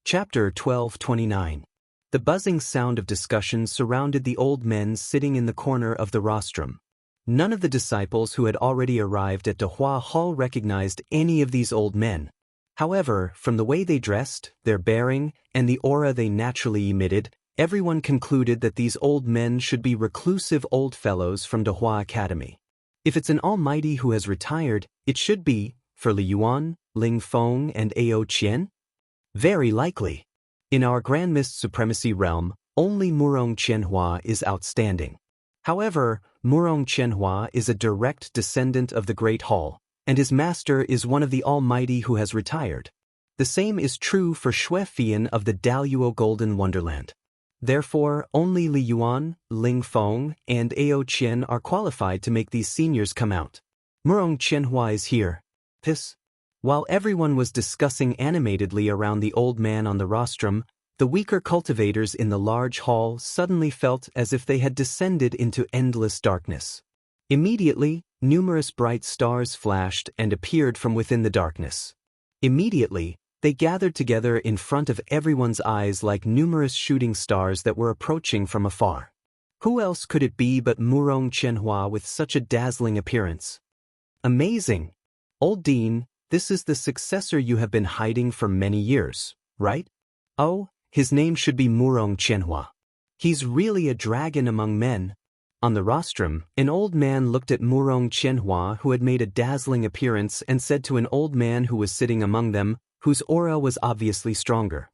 Chapter 1229. The buzzing sound of discussion surrounded the old men sitting in the corner of the rostrum. None of the disciples who had already arrived at Dehua Hall recognized any of these old men. However, from the way they dressed, their bearing, and the aura they naturally emitted, everyone concluded that these old men should be reclusive old fellows from Dehua Academy. If it's an almighty who has retired, it should be, for Li Yuan, Ling Feng, and Ao Qian? Very likely. In our Grand Mist Supremacy realm, only Murong Qianhua is outstanding. However, Murong Qianhua is a direct descendant of the Great Hall, and his master is one of the Almighty who has retired. The same is true for Shui Fian of the Daluo Golden Wonderland. Therefore, only Li Yuan, Ling Feng, and Ao Qian are qualified to make these seniors come out. Murong Qianhua is here. While everyone was discussing animatedly around the old man on the rostrum, the weaker cultivators in the large hall suddenly felt as if they had descended into endless darkness. Immediately, numerous bright stars flashed and appeared from within the darkness. Immediately, they gathered together in front of everyone's eyes like numerous shooting stars that were approaching from afar. Who else could it be but Murong Qianhua with such a dazzling appearance? Amazing! Old Dean, this is the successor you have been hiding for many years, right? Oh, his name should be Murong Qianhua. He's really a dragon among men. On the rostrum, an old man looked at Murong Qianhua who had made a dazzling appearance and said to an old man who was sitting among them, whose aura was obviously stronger.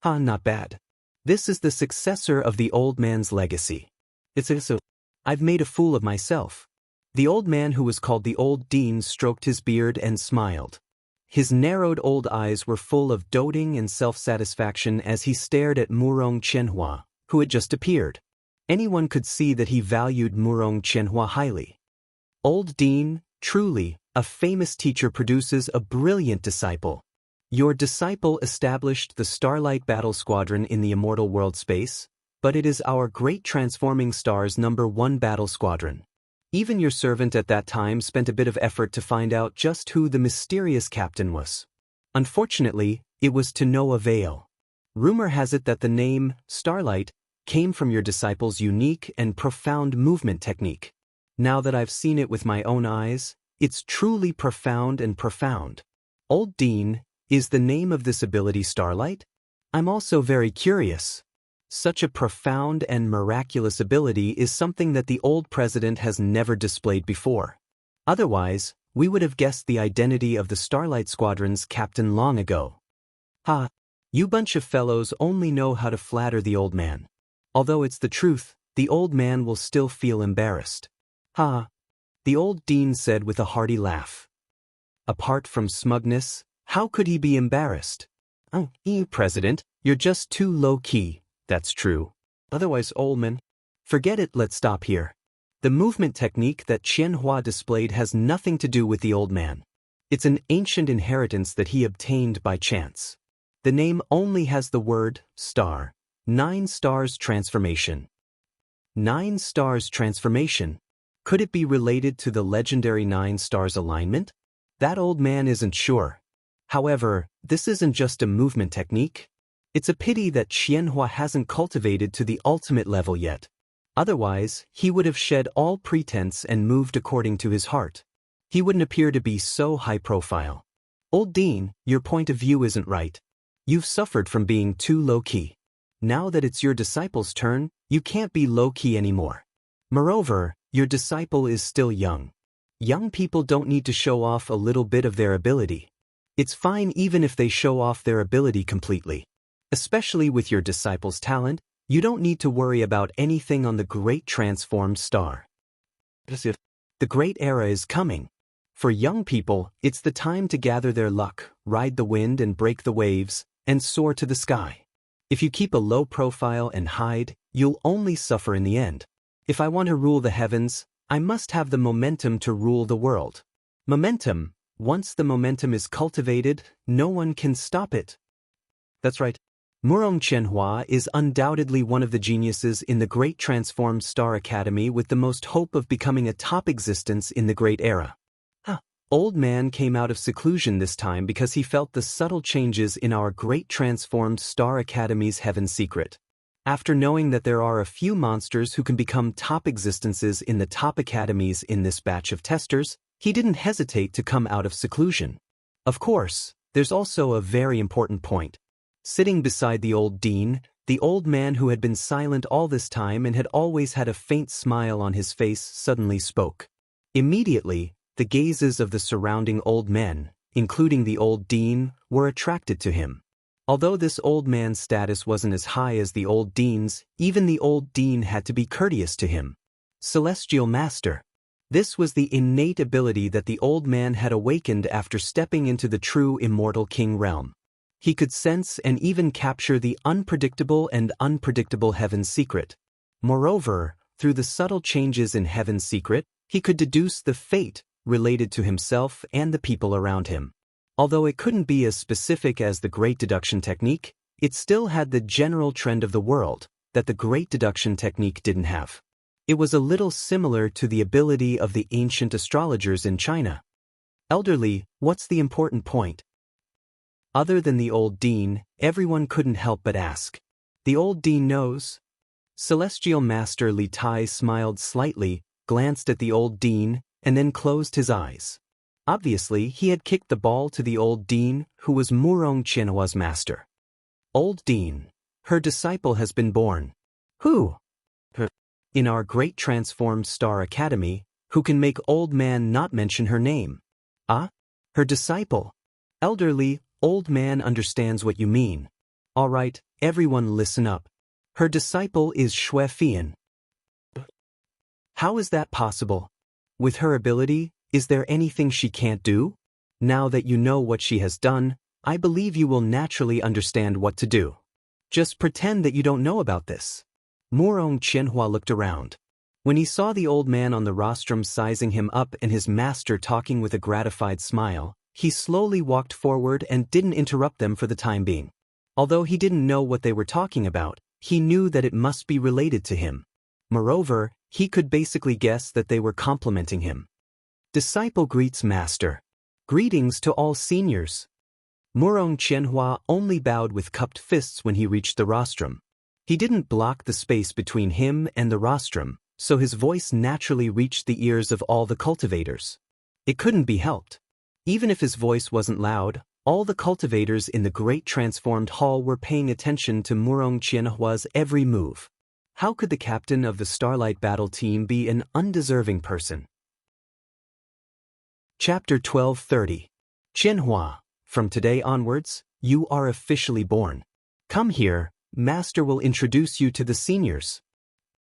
Not bad. This is the successor of the old man's legacy. I've made a fool of myself. The old man who was called the Old Dean stroked his beard and smiled. His narrowed old eyes were full of doting and self-satisfaction as he stared at Murong Qianhua, who had just appeared. Anyone could see that he valued Murong Qianhua highly. Old Dean, truly, a famous teacher produces a brilliant disciple. Your disciple established the Starlight Battle Squadron in the immortal world space, but it is our great transforming stars #1 battle squadron. Even your servant at that time spent a bit of effort to find out just who the mysterious captain was. Unfortunately, it was to no avail. Rumor has it that the name, Starlight, came from your disciple's unique and profound movement technique. Now that I've seen it with my own eyes, it's truly profound and profound. Old Dean, is the name of this ability Starlight? I'm also very curious. Such a profound and miraculous ability is something that the old president has never displayed before. Otherwise, we would have guessed the identity of the Starlight Squadron's captain long ago. You bunch of fellows only know how to flatter the old man. Although it's the truth, the old man will still feel embarrassed. The old dean said with a hearty laugh. Apart from smugness, how could he be embarrassed? President, you're just too low-key. That's true. Otherwise, old man. Forget it, let's stop here. The movement technique that Qianhua displayed has nothing to do with the old man. It's an ancient inheritance that he obtained by chance. The name only has the word, star. 9 stars transformation. 9 stars transformation. Could it be related to the legendary 9 stars alignment? That old man isn't sure. However, this isn't just a movement technique. It's a pity that Qianhua hasn't cultivated to the ultimate level yet. Otherwise, he would have shed all pretense and moved according to his heart. He wouldn't appear to be so high-profile. Old Dean, your point of view isn't right. You've suffered from being too low-key. Now that it's your disciple's turn, you can't be low-key anymore. Moreover, your disciple is still young. Young people don't need to show off a little bit of their ability. It's fine even if they show off their ability completely. Especially with your disciple's talent, you don't need to worry about anything on the great transformed star. The great era is coming. For young people, it's the time to gather their luck, ride the wind and break the waves, and soar to the sky. If you keep a low profile and hide, you'll only suffer in the end. If I want to rule the heavens, I must have the momentum to rule the world. Momentum, once the momentum is cultivated, no one can stop it. That's right. Murong Qianhua is undoubtedly one of the geniuses in the Great Transformed Star Academy with the most hope of becoming a top existence in the Great Era. Old Man came out of seclusion this time because he felt the subtle changes in our great transformed Star Academy's heaven secret. After knowing that there are a few monsters who can become top existences in the top academies in this batch of testers, he didn't hesitate to come out of seclusion. Of course, there's also a very important point. Sitting beside the old dean, the old man who had been silent all this time and had always had a faint smile on his face suddenly spoke. Immediately, the gazes of the surrounding old men, including the old dean, were attracted to him. Although this old man's status wasn't as high as the old dean's, even the old dean had to be courteous to him. Celestial Master. This was the innate ability that the old man had awakened after stepping into the true immortal king realm. He could sense and even capture the unpredictable and unpredictable heaven's secret. Moreover, through the subtle changes in heaven's secret, he could deduce the fate related to himself and the people around him. Although it couldn't be as specific as the Great Deduction Technique, it still had the general trend of the world that the Great Deduction Technique didn't have. It was a little similar to the ability of the ancient astrologers in China. Elderly, what's the important point? Other than the old dean, everyone couldn't help but ask. The old dean knows? Celestial Master Li Tai smiled slightly, glanced at the old dean, and then closed his eyes. Obviously, he had kicked the ball to the old dean, who was Murong Qianhua's master. Old dean, her disciple has been born. Who? Her. In our great transformed Star Academy, who can make old man not mention her name? Ah? Her disciple. Elderly, old man understands what you mean. All right, everyone listen up. Her disciple is Xuefian. How is that possible? With her ability, is there anything she can't do? Now that you know what she has done, I believe you will naturally understand what to do. Just pretend that you don't know about this. Murong Qianhua looked around. When he saw the old man on the rostrum sizing him up and his master talking with a gratified smile, he slowly walked forward and didn't interrupt them for the time being. Although he didn't know what they were talking about, he knew that it must be related to him. Moreover, he could basically guess that they were complimenting him. Disciple greets master. Greetings to all seniors. Murong Qianhua only bowed with cupped fists when he reached the rostrum. He didn't block the space between him and the rostrum, so his voice naturally reached the ears of all the cultivators. It couldn't be helped. Even if his voice wasn't loud, all the cultivators in the great transformed hall were paying attention to Murong Qianhua's every move. How could the captain of the Starlight Battle Team be an undeserving person? Chapter 1230. Qianhua, from today onwards, you are officially born. Come here, Master will introduce you to the seniors.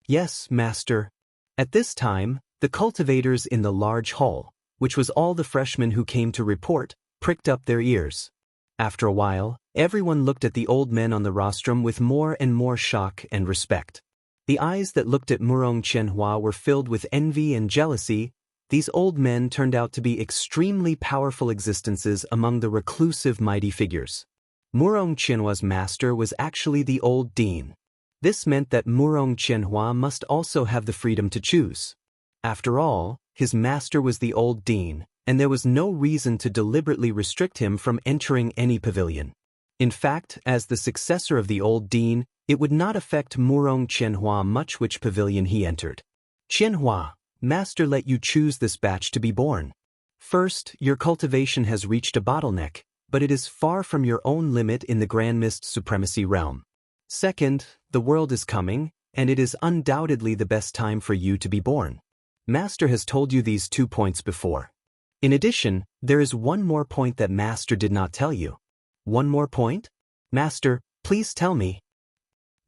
Yes, Master. At this time, the cultivators in the large hall, which was all the freshmen who came to report, pricked up their ears. After a while, everyone looked at the old men on the rostrum with more and more shock and respect. The eyes that looked at Murong Qianhua were filled with envy and jealousy. These old men turned out to be extremely powerful existences among the reclusive mighty figures. Murong Qianhua's master was actually the old dean. This meant that Murong Qianhua must also have the freedom to choose. After all, his master was the old dean, and there was no reason to deliberately restrict him from entering any pavilion. In fact, as the successor of the old dean, it would not affect Murong Qianhua much which pavilion he entered. Qianhua, Master let you choose this batch to be born. First, your cultivation has reached a bottleneck, but it is far from your own limit in the Grand Mist Supremacy realm. Second, the world is coming, and it is undoubtedly the best time for you to be born. Master has told you these 2 points before. In addition, there is one more point that Master did not tell you. One more point? Master, please tell me.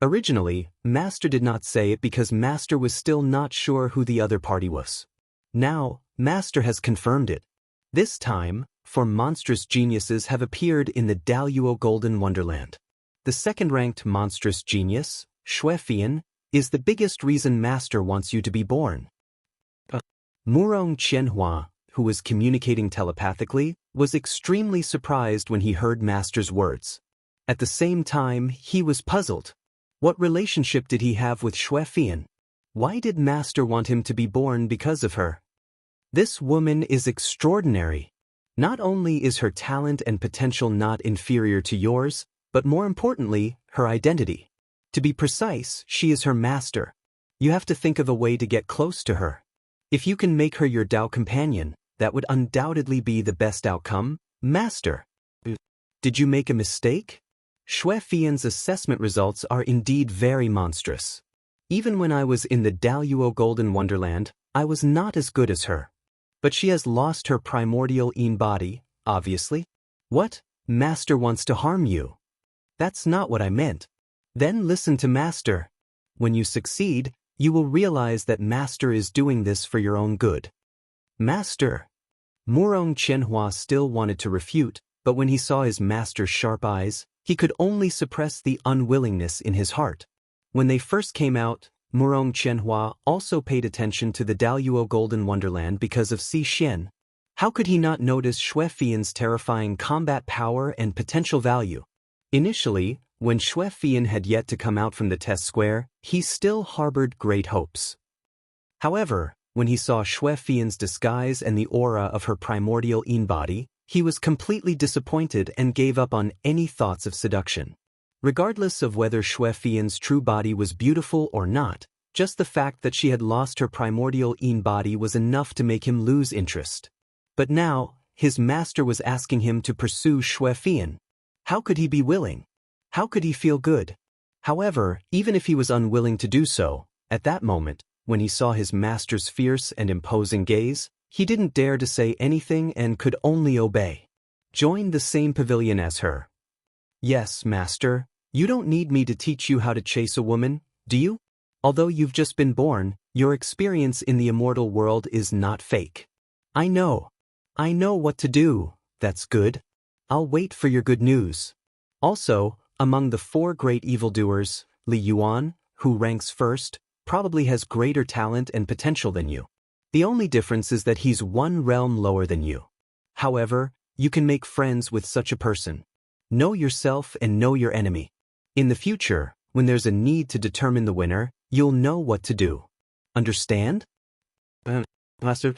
Originally, Master did not say it because Master was still not sure who the other party was. Now, Master has confirmed it. This time, 4 monstrous geniuses have appeared in the Daluo Golden Wonderland. The second-ranked monstrous genius, Xuefian, is the biggest reason Master wants you to be born. Murong Qianhua, who was communicating telepathically, was extremely surprised when he heard Master's words. At the same time, he was puzzled. What relationship did he have with Xuefian? Why did Master want him to be born because of her? This woman is extraordinary. Not only is her talent and potential not inferior to yours, but more importantly, her identity. To be precise, she is her master. You have to think of a way to get close to her. If you can make her your Tao companion, that would undoubtedly be the best outcome, master. Did you make a mistake? Xue Fian's assessment results are indeed very monstrous. Even when I was in the Daluo Golden Wonderland, I was not as good as her. But she has lost her primordial Yin body, obviously. What? Master wants to harm you. That's not what I meant. Then listen to Master. When you succeed, you will realize that Master is doing this for your own good. Master. Murong Qianhua still wanted to refute, but when he saw his master's sharp eyes, he could only suppress the unwillingness in his heart. When they first came out, Murong Qianhua also paid attention to the Daluo Golden Wonderland because of Si Xian. How could he not notice Xue Fian's terrifying combat power and potential value? Initially, when Xue Fian had yet to come out from the test square, he still harbored great hopes. However, when he saw Xue Fian's disguise and the aura of her primordial Yin body, he was completely disappointed and gave up on any thoughts of seduction. Regardless of whether Xue Fian's true body was beautiful or not, just the fact that she had lost her primordial Yin body was enough to make him lose interest. But now, his master was asking him to pursue Xue Fian. How could he be willing? How could he feel good? However, even if he was unwilling to do so, at that moment, when he saw his master's fierce and imposing gaze, he didn't dare to say anything and could only obey. Join the same pavilion as her. Yes, master, you don't need me to teach you how to chase a woman, do you? Although you've just been born, your experience in the immortal world is not fake. I know what to do. That's good. I'll wait for your good news. Also, among the 4 great evildoers, Li Yuan, who ranks first, probably has greater talent and potential than you. The only difference is that he's 1 realm lower than you. However, you can make friends with such a person. Know yourself and know your enemy. In the future, when there's a need to determine the winner, you'll know what to do. Understand? Master,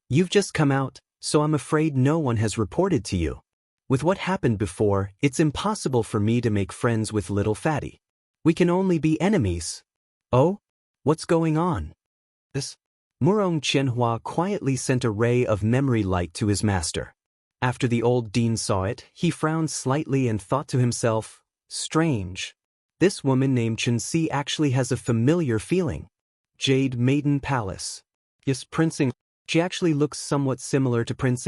you've just come out, so I'm afraid no one has reported to you. With what happened before, it's impossible for me to make friends with little fatty. We can only be enemies. Oh? What's going on? This? Murong Qianhua quietly sent a ray of memory light to his master. After the old dean saw it, he frowned slightly and thought to himself, strange. This woman named Qianxia actually has a familiar feeling. Jade Maiden Palace. Yes, Prince. She actually looks somewhat similar to Prince.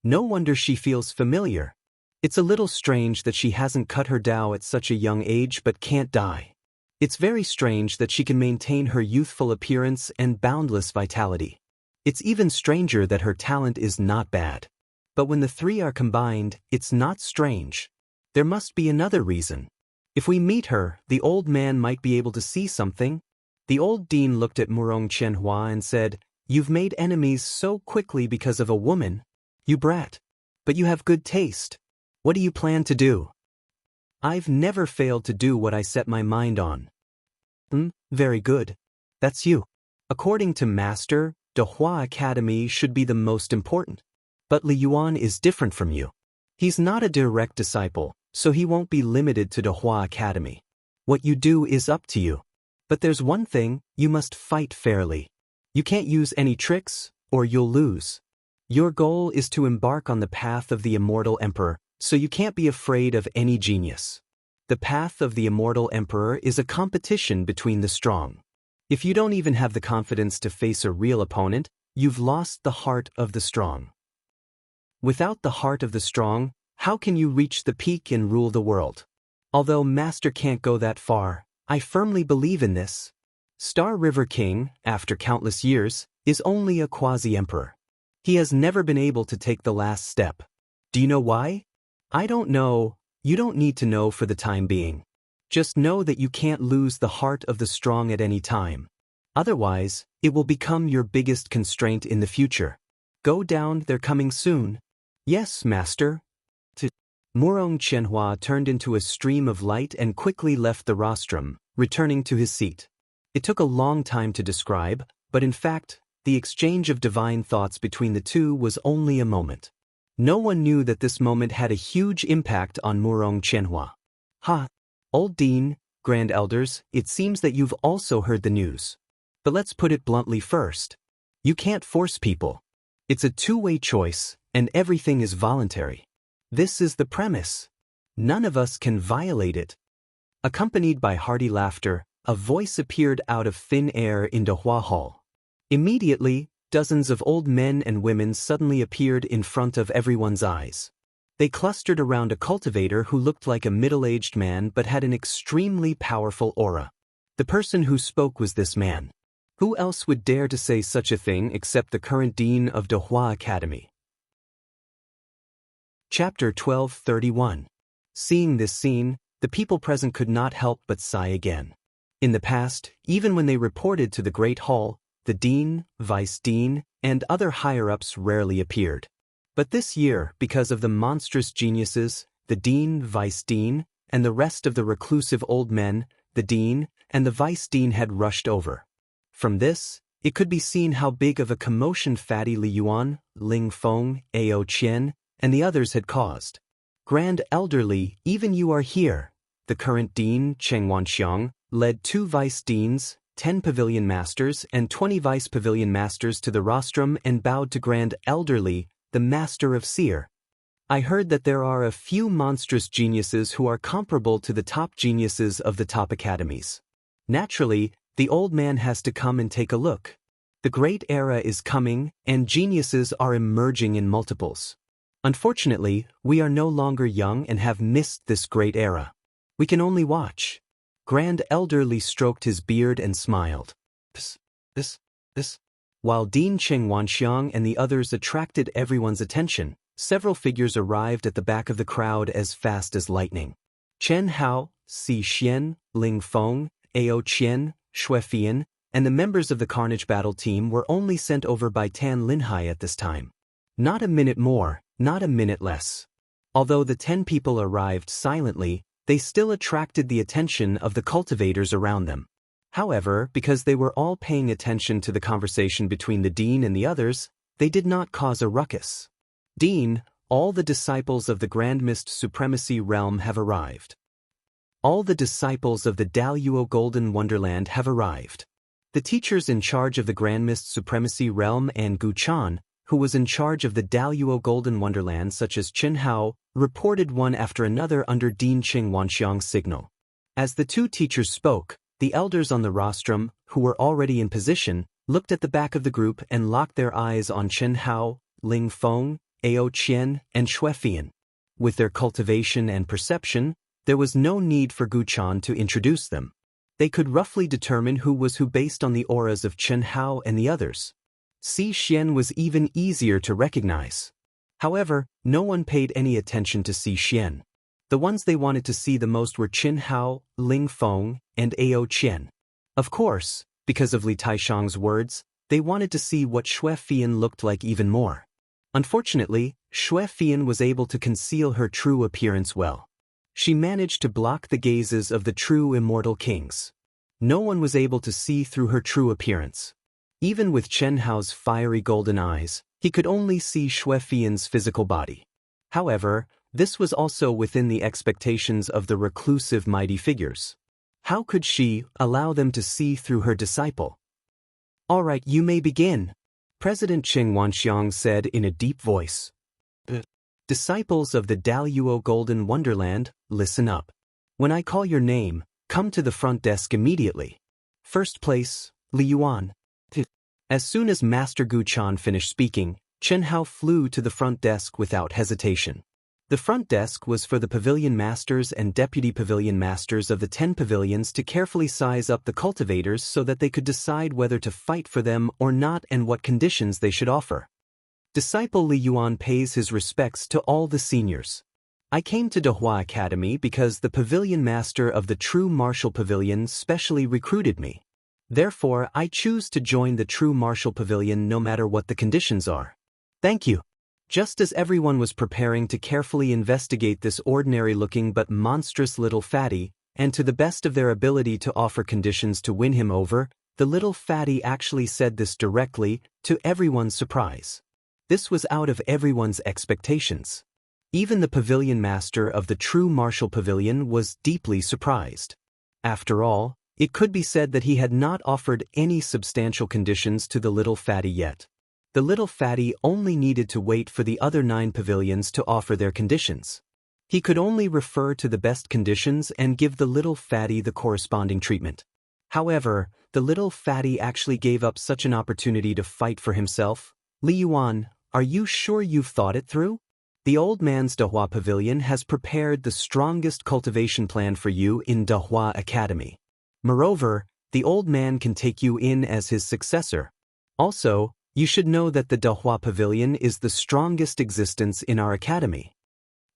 No wonder she feels familiar. It's a little strange that she hasn't cut her Tao at such a young age but can't die. It's very strange that she can maintain her youthful appearance and boundless vitality. It's even stranger that her talent is not bad. But when the 3 are combined, it's not strange. There must be another reason. If we meet her, the old man might be able to see something. The old dean looked at Murong Qianhua and said, "You've made enemies so quickly because of a woman. You brat. But you have good taste. What do you plan to do?" "I've never failed to do what I set my mind on." Very good. That's you. According to Master, Dehua Academy should be the most important. But Li Yuan is different from you. He's not a direct disciple, so he won't be limited to Dehua Academy. What you do is up to you. But there's one thing, you must fight fairly. You can't use any tricks, or you'll lose. Your goal is to embark on the path of the immortal emperor, so you can't be afraid of any genius. The path of the immortal emperor is a competition between the strong. If you don't even have the confidence to face a real opponent, you've lost the heart of the strong. Without the heart of the strong, how can you reach the peak and rule the world? Although Master can't go that far, I firmly believe in this. Star River King, after countless years, is only a quasi-emperor. He has never been able to take the last step. Do you know why? I don't know. You don't need to know for the time being. Just know that you can't lose the heart of the strong at any time. Otherwise, it will become your biggest constraint in the future. Go down, they're coming soon. Yes, Master. Murong Qianhua turned into a stream of light and quickly left the rostrum, returning to his seat. It took a long time to describe, but in fact, the exchange of divine thoughts between the two was only a moment. No one knew that this moment had a huge impact on Murong Qianhua. Ha! Old Dean, Grand Elders, it seems that you've also heard the news. But let's put it bluntly first. You can't force people. It's a two-way choice, and everything is voluntary. This is the premise. None of us can violate it. Accompanied by hearty laughter, a voice appeared out of thin air in Dehua Hall. Immediately, dozens of old men and women suddenly appeared in front of everyone's eyes. They clustered around a cultivator who looked like a middle-aged man but had an extremely powerful aura. The person who spoke was this man. Who else would dare to say such a thing except the current dean of Dehua Academy? Chapter 12:31. Seeing this scene, the people present could not help but sigh again. In the past, even when they reported to the Great Hall, the dean, vice dean, and other higher-ups rarely appeared. But this year, because of the monstrous geniuses, the dean, vice dean, and the rest of the reclusive old men, the dean and the vice dean had rushed over. From this, it could be seen how big of a commotion Fatty Li Yuan, Ling Feng, Ao Qian, and the others had caused. Grand Elderly, even you are here. The current dean, Cheng Wanxiang, led 2 vice deans, 10 pavilion masters, and 20 vice pavilion masters to the rostrum and bowed to Grand Elderly, the master of seer. I heard that there are a few monstrous geniuses who are comparable to the top geniuses of the top academies. Naturally, the old man has to come and take a look. The great era is coming, and geniuses are emerging in multiples. Unfortunately, we are no longer young and have missed this great era. We can only watch. Grand Elderly stroked his beard and smiled. This. While Dean Cheng Wanxiang and the others attracted everyone's attention, several figures arrived at the back of the crowd as fast as lightning. Chen Hao, Si Xian, Ling Feng, Ao Qian, Xue Fian, and the members of the Carnage Battle team were only sent over by Tan Linhai at this time. Not a minute more, not a minute less. Although the 10 people arrived silently, they still attracted the attention of the cultivators around them. However, because they were all paying attention to the conversation between the dean and the others, they did not cause a ruckus. Dean, all the disciples of the Grand Mist Supremacy Realm have arrived. All the disciples of the Daluo Golden Wonderland have arrived. The teachers in charge of the Grand Mist Supremacy Realm and Gu Chan, who was in charge of the Daluo Golden Wonderland such as Chen Hao, reported one after another under Dean Cheng Wanxiang's signal. As the 2 teachers spoke, the elders on the rostrum, who were already in position, looked at the back of the group and locked their eyes on Chen Hao, Ling Feng, Ao Qian, and Xue Fian. With their cultivation and perception, there was no need for Gu Chan to introduce them. They could roughly determine who was who based on the auras of Chen Hao and the others. Si Xian was even easier to recognize. However, no one paid any attention to Si Xian. The ones they wanted to see the most were Chen Hao, Ling Feng, and Ao Qian. Of course, because of Li Taishang's words, they wanted to see what Xue Fian looked like even more. Unfortunately, Xue Fian was able to conceal her true appearance well. She managed to block the gazes of the true immortal kings. No one was able to see through her true appearance. Even with Chen Hao's fiery golden eyes, he could only see Xue Fian's physical body. However, this was also within the expectations of the reclusive mighty figures. How could she allow them to see through her disciple? All right, you may begin, President Cheng Wanxiang said in a deep voice. Disciples of the Daluo Golden Wonderland, listen up. When I call your name, come to the front desk immediately. First place, Li Yuan. As soon as Master Gu Chan finished speaking, Chen Hao flew to the front desk without hesitation. The front desk was for the pavilion masters and deputy pavilion masters of the 10 pavilions to carefully size up the cultivators so that they could decide whether to fight for them or not and what conditions they should offer. Disciple Li Yuan pays his respects to all the seniors. I came to Dehua Academy because the pavilion master of the True Martial Pavilion specially recruited me. Therefore, I choose to join the True Martial Pavilion no matter what the conditions are. Thank you. Just as everyone was preparing to carefully investigate this ordinary-looking but monstrous little fatty, and to the best of their ability to offer conditions to win him over, the little fatty actually said this directly, to everyone's surprise. This was out of everyone's expectations. Even the pavilion master of the true martial pavilion was deeply surprised. After all, it could be said that he had not offered any substantial conditions to the little fatty yet. The little fatty only needed to wait for the other 9 pavilions to offer their conditions. He could only refer to the best conditions and give the little fatty the corresponding treatment. However, the little fatty actually gave up such an opportunity to fight for himself. Li Yuan, are you sure you've thought it through? The old man's Dehua Pavilion has prepared the strongest cultivation plan for you in Dehua Academy. Moreover, the old man can take you in as his successor. Also, you should know that the Dehua Pavilion is the strongest existence in our academy.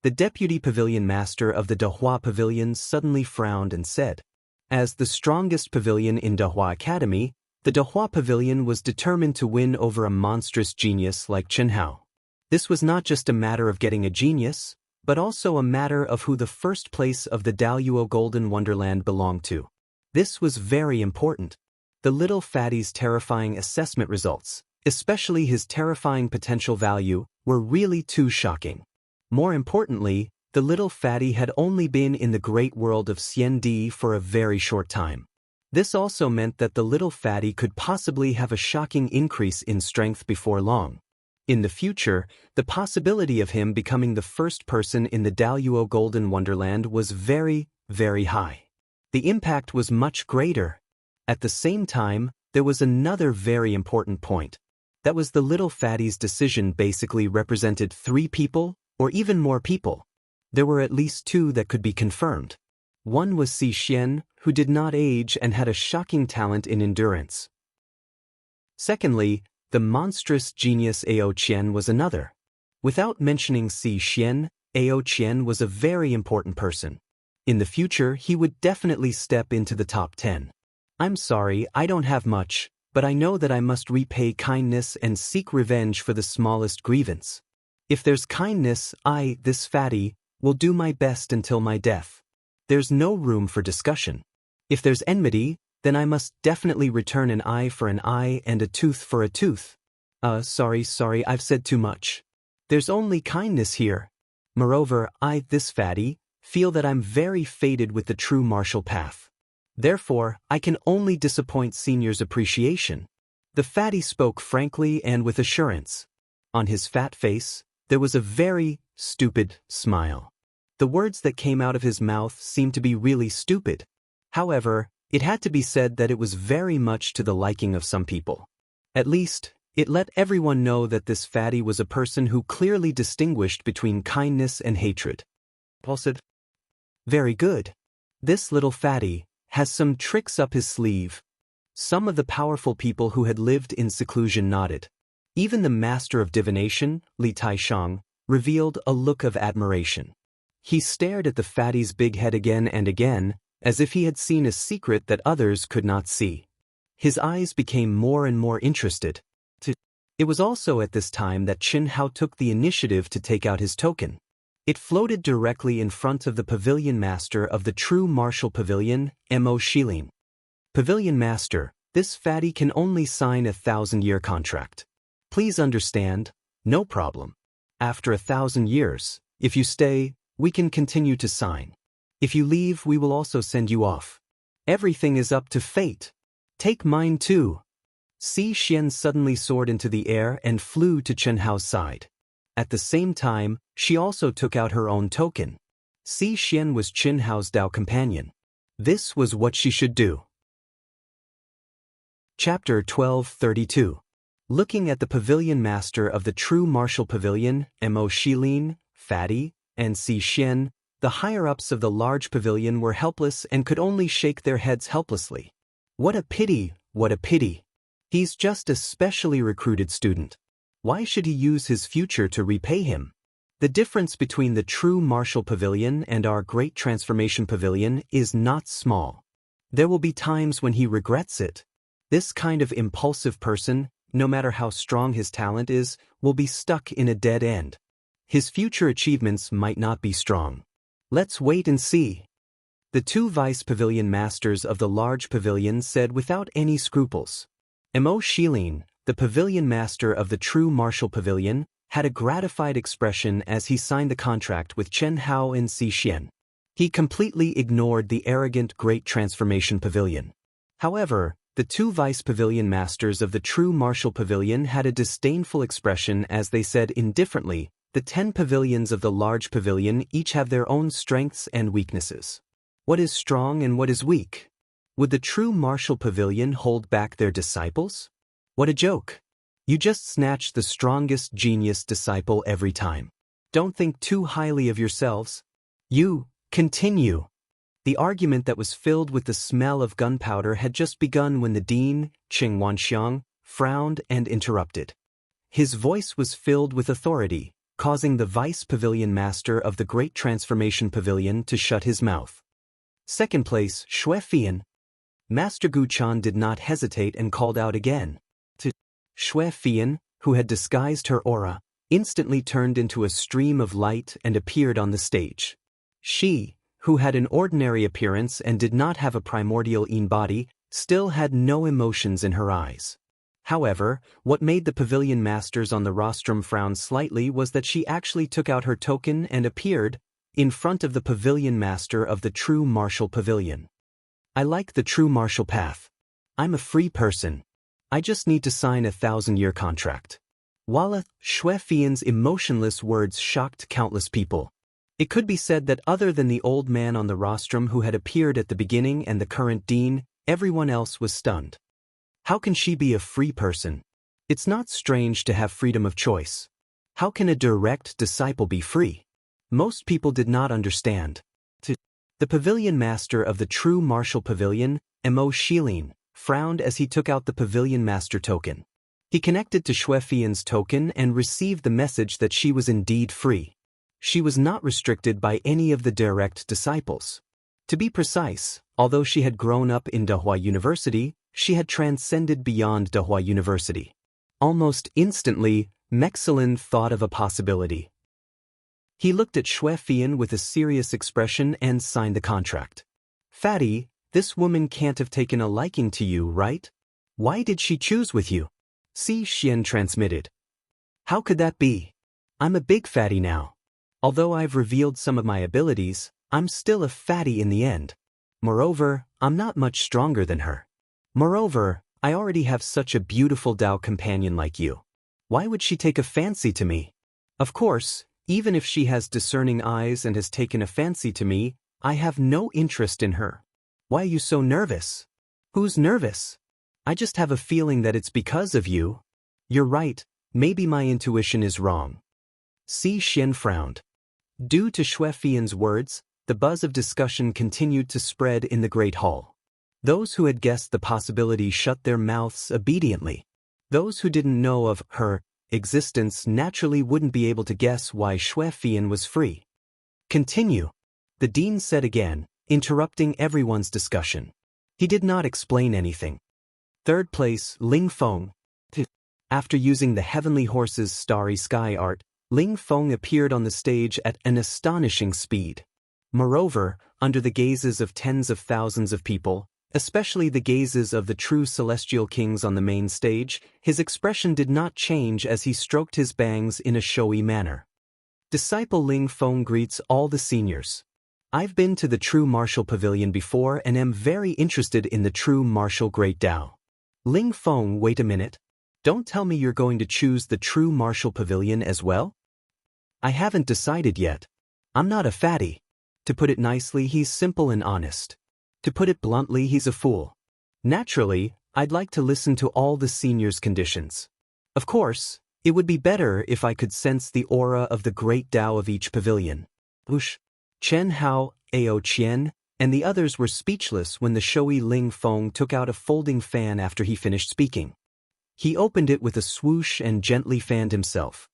The deputy pavilion master of the Dehua Pavilion suddenly frowned and said, as the strongest pavilion in Dehua Academy, the Dehua Pavilion was determined to win over a monstrous genius like Chen Hao. This was not just a matter of getting a genius, but also a matter of who the first place of the Daluo Golden Wonderland belonged to. This was very important. The little fatty's terrifying assessment results, especially his terrifying potential value, were really too shocking. More importantly, the little fatty had only been in the great world of Xiandi for a very short time. This also meant that the little fatty could possibly have a shocking increase in strength before long. In the future, the possibility of him becoming the first person in the Daluo Golden Wonderland was very, very high. The impact was much greater. At the same time, there was another very important point. That was the little fatty's decision basically represented 3 people, or even more people. There were at least 2 that could be confirmed. One was Si Xian, who did not age and had a shocking talent in endurance. Secondly, the monstrous genius Ao Qian was another. Without mentioning Si Xian, Ao Qian was a very important person. In the future, he would definitely step into the top 10. I'm sorry, I don't have much, but I know that I must repay kindness and seek revenge for the smallest grievance. If there's kindness, I, this fatty, will do my best until my death. There's no room for discussion. If there's enmity, then I must definitely return an eye for an eye and a tooth for a tooth. Sorry, I've said too much. There's only kindness here. Moreover, I, this fatty, feel that I'm very fated with the true martial path. Therefore, I can only disappoint senior's appreciation. The fatty spoke frankly and with assurance. On his fat face, there was a very stupid smile. The words that came out of his mouth seemed to be really stupid. However, it had to be said that it was very much to the liking of some people. At least, it let everyone know that this fatty was a person who clearly distinguished between kindness and hatred. Paul said, very good. This little fatty has some tricks up his sleeve. Some of the powerful people who had lived in seclusion nodded. Even the master of divination, Li Taishang, revealed a look of admiration. He stared at the fatty's big head again and again, as if he had seen a secret that others could not see. His eyes became more and more interested. It was also at this time that Chen Hao took the initiative to take out his token. It floated directly in front of the pavilion master of the true martial pavilion, Mo Shilin. Pavilion master, this fatty can only sign a 1,000-year contract. Please understand, no problem. After 1,000 years, if you stay, we can continue to sign. If you leave, we will also send you off. Everything is up to fate. Take mine too. Si Xian suddenly soared into the air and flew to Chen Hao's side. At the same time, she also took out her own token. Si Xian was Chen Hao's Dao companion. This was what she should do. Chapter 1232. Looking at the pavilion master of the true martial pavilion, Mo Shilin, Fatty, and Si Xian, the higher-ups of the large pavilion were helpless and could only shake their heads helplessly. What a pity, what a pity. He's just a specially recruited student. Why should he use his future to repay him? The difference between the true martial pavilion and our great transformation pavilion is not small. There will be times when he regrets it. This kind of impulsive person, no matter how strong his talent is, will be stuck in a dead end. His future achievements might not be strong. Let's wait and see. The two vice pavilion masters of the large pavilion said without any scruples. Shilin, the pavilion master of the true martial pavilion, had a gratified expression as he signed the contract with Chen Hao and Si Xian. He completely ignored the arrogant Great Transformation Pavilion. However, the two vice pavilion masters of the true martial pavilion had a disdainful expression as they said indifferently, the 10 pavilions of the large pavilion each have their own strengths and weaknesses. What is strong and what is weak? Would the true martial pavilion hold back their disciples? What a joke! You just snatch the strongest genius disciple every time. Don't think too highly of yourselves. You, continue. The argument that was filled with the smell of gunpowder had just begun when the dean, Qing Wanxiang, frowned and interrupted. His voice was filled with authority, causing the vice pavilion master of the Great Transformation Pavilion to shut his mouth. Second place, Xue Fian. Master Gu Chan did not hesitate and called out again. Xue Fian, who had disguised her aura, instantly turned into a stream of light and appeared on the stage. She, who had an ordinary appearance and did not have a primordial Yin body, still had no emotions in her eyes. However, what made the pavilion masters on the rostrum frown slightly was that she actually took out her token and appeared in front of the pavilion master of the true martial pavilion. I like the true martial path. I'm a free person. I just need to sign a 1,000-year contract. Voila, Xue Fian's emotionless words shocked countless people. It could be said that other than the old man on the rostrum who had appeared at the beginning and the current dean, everyone else was stunned. How can she be a free person? It's not strange to have freedom of choice. How can a direct disciple be free? Most people did not understand. The pavilion master of the true martial pavilion, Shilin, frowned as he took out the pavilion master token. He connected to Xue Fian's token and received the message that she was indeed free. She was not restricted by any of the direct disciples. To be precise, although she had grown up in Dehua University, she had transcended beyond Dehua University. Almost instantly, Mexilin thought of a possibility. He looked at Xue Fian with a serious expression and signed the contract. Fatty, this woman can't have taken a liking to you, right? Why did she choose with you? Si Xian transmitted. How could that be? I'm a big fatty now. Although I've revealed some of my abilities, I'm still a fatty in the end. Moreover, I'm not much stronger than her. Moreover, I already have such a beautiful Dao companion like you. Why would she take a fancy to me? Of course, even if she has discerning eyes and has taken a fancy to me, I have no interest in her. Why are you so nervous? Who's nervous? I just have a feeling that it's because of you. You're right, maybe my intuition is wrong. Si Xian frowned. Due to Xue Fian's words, the buzz of discussion continued to spread in the Great Hall. Those who had guessed the possibility shut their mouths obediently. Those who didn't know of her existence naturally wouldn't be able to guess why Xue Fian was free. Continue, the dean said again, interrupting everyone's discussion. He did not explain anything. Third place, Ling Feng. After using the Heavenly Horse's starry sky art, Ling Feng appeared on the stage at an astonishing speed. Moreover, under the gazes of tens of thousands of people, especially the gazes of the true celestial kings on the main stage, his expression did not change as he stroked his bangs in a showy manner. Disciple Ling Feng greets all the seniors. I've been to the true martial pavilion before and am very interested in the true martial great Dao. Ling Feng, wait a minute. Don't tell me you're going to choose the true martial pavilion as well? I haven't decided yet. I'm not a fatty. To put it nicely, he's simple and honest. To put it bluntly, he's a fool. Naturally, I'd like to listen to all the seniors' conditions. Of course, it would be better if I could sense the aura of the great Tao of each pavilion. Whoosh! Chen Hao, Ao Qian, and the others were speechless when the showy Ling Feng took out a folding fan after he finished speaking. He opened it with a swoosh and gently fanned himself.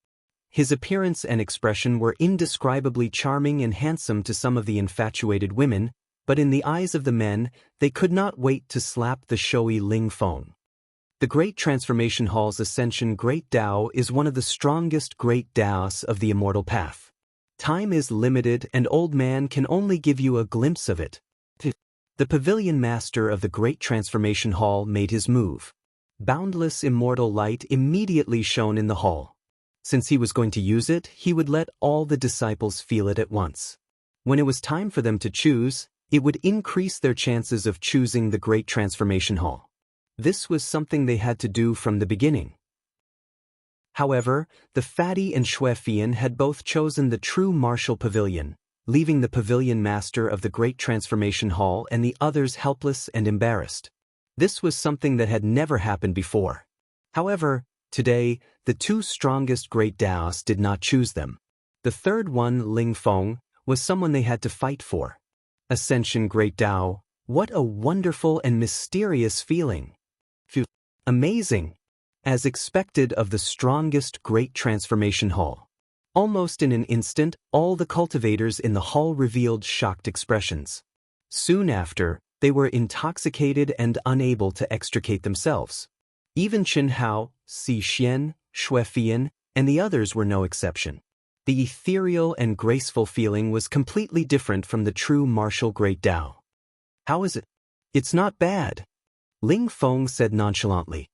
His appearance and expression were indescribably charming and handsome to some of the infatuated women, but in the eyes of the men, they could not wait to slap the showy Ling Feng. The Great Transformation Hall's Ascension Great Tao is one of the strongest Great Taos of the Immortal Path. Time is limited and Old Man can only give you a glimpse of it. The pavilion master of the Great Transformation Hall made his move. Boundless immortal light immediately shone in the hall. Since he was going to use it, he would let all the disciples feel it at once. When it was time for them to choose, it would increase their chances of choosing the Great Transformation Hall. This was something they had to do from the beginning. However, the Fatty and Xuefian had both chosen the true martial pavilion, leaving the pavilion master of the Great Transformation Hall and the others helpless and embarrassed. This was something that had never happened before. However, today, the two strongest Great Daos did not choose them. The third one, Ling Feng, was someone they had to fight for. Ascension Great Dao, what a wonderful and mysterious feeling. Amazing. As expected of the strongest Great Transformation Hall. Almost in an instant, all the cultivators in the hall revealed shocked expressions. Soon after, they were intoxicated and unable to extricate themselves. Even Chen Hao, Si Xian, Xuefian, and the others were no exception. The ethereal and graceful feeling was completely different from the true martial Great Dao. How is it? It's not bad. Ling Feng said nonchalantly.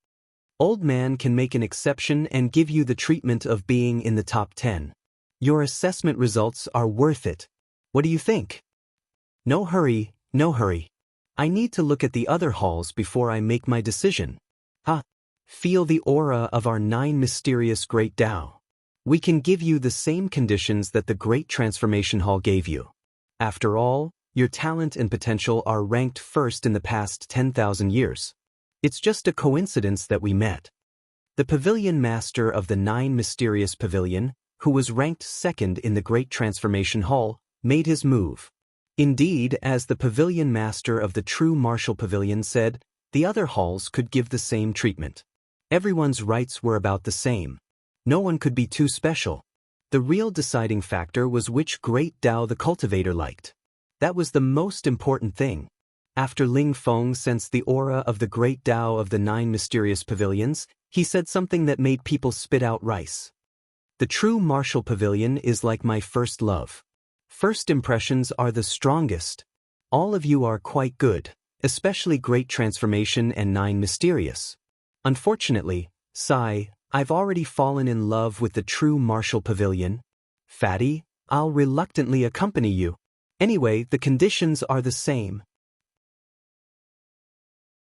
Old man can make an exception and give you the treatment of being in the top 10. Your assessment results are worth it. What do you think? No hurry, no hurry. I need to look at the other halls before I make my decision. Feel the aura of our 9 mysterious Great Dao. We can give you the same conditions that the Great Transformation Hall gave you. After all, your talent and potential are ranked first in the past 10,000 years. It's just a coincidence that we met. The pavilion master of the 9 mysterious pavilion, who was ranked second in the Great Transformation Hall, made his move. Indeed, as the pavilion master of the true martial pavilion said, the other halls could give the same treatment. Everyone's rights were about the same. No one could be too special. The real deciding factor was which Great Dao the cultivator liked. That was the most important thing. After Ling Feng sensed the aura of the Great Dao of the 9 mysterious pavilions, he said something that made people spit out rice. The true martial pavilion is like my first love. First impressions are the strongest. All of you are quite good, especially Great Transformation and 9 mysterious. Unfortunately, Sai, I've already fallen in love with the true martial pavilion. Fatty, I'll reluctantly accompany you. Anyway, the conditions are the same.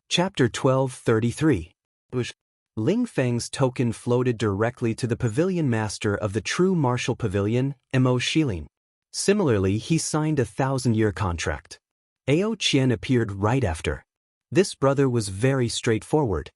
Chapter 1233. Ling Feng's token floated directly to the pavilion master of the true martial pavilion, Mo Shilin. Similarly, he signed a 1,000-year contract. Ao Qian appeared right after. This brother was very straightforward.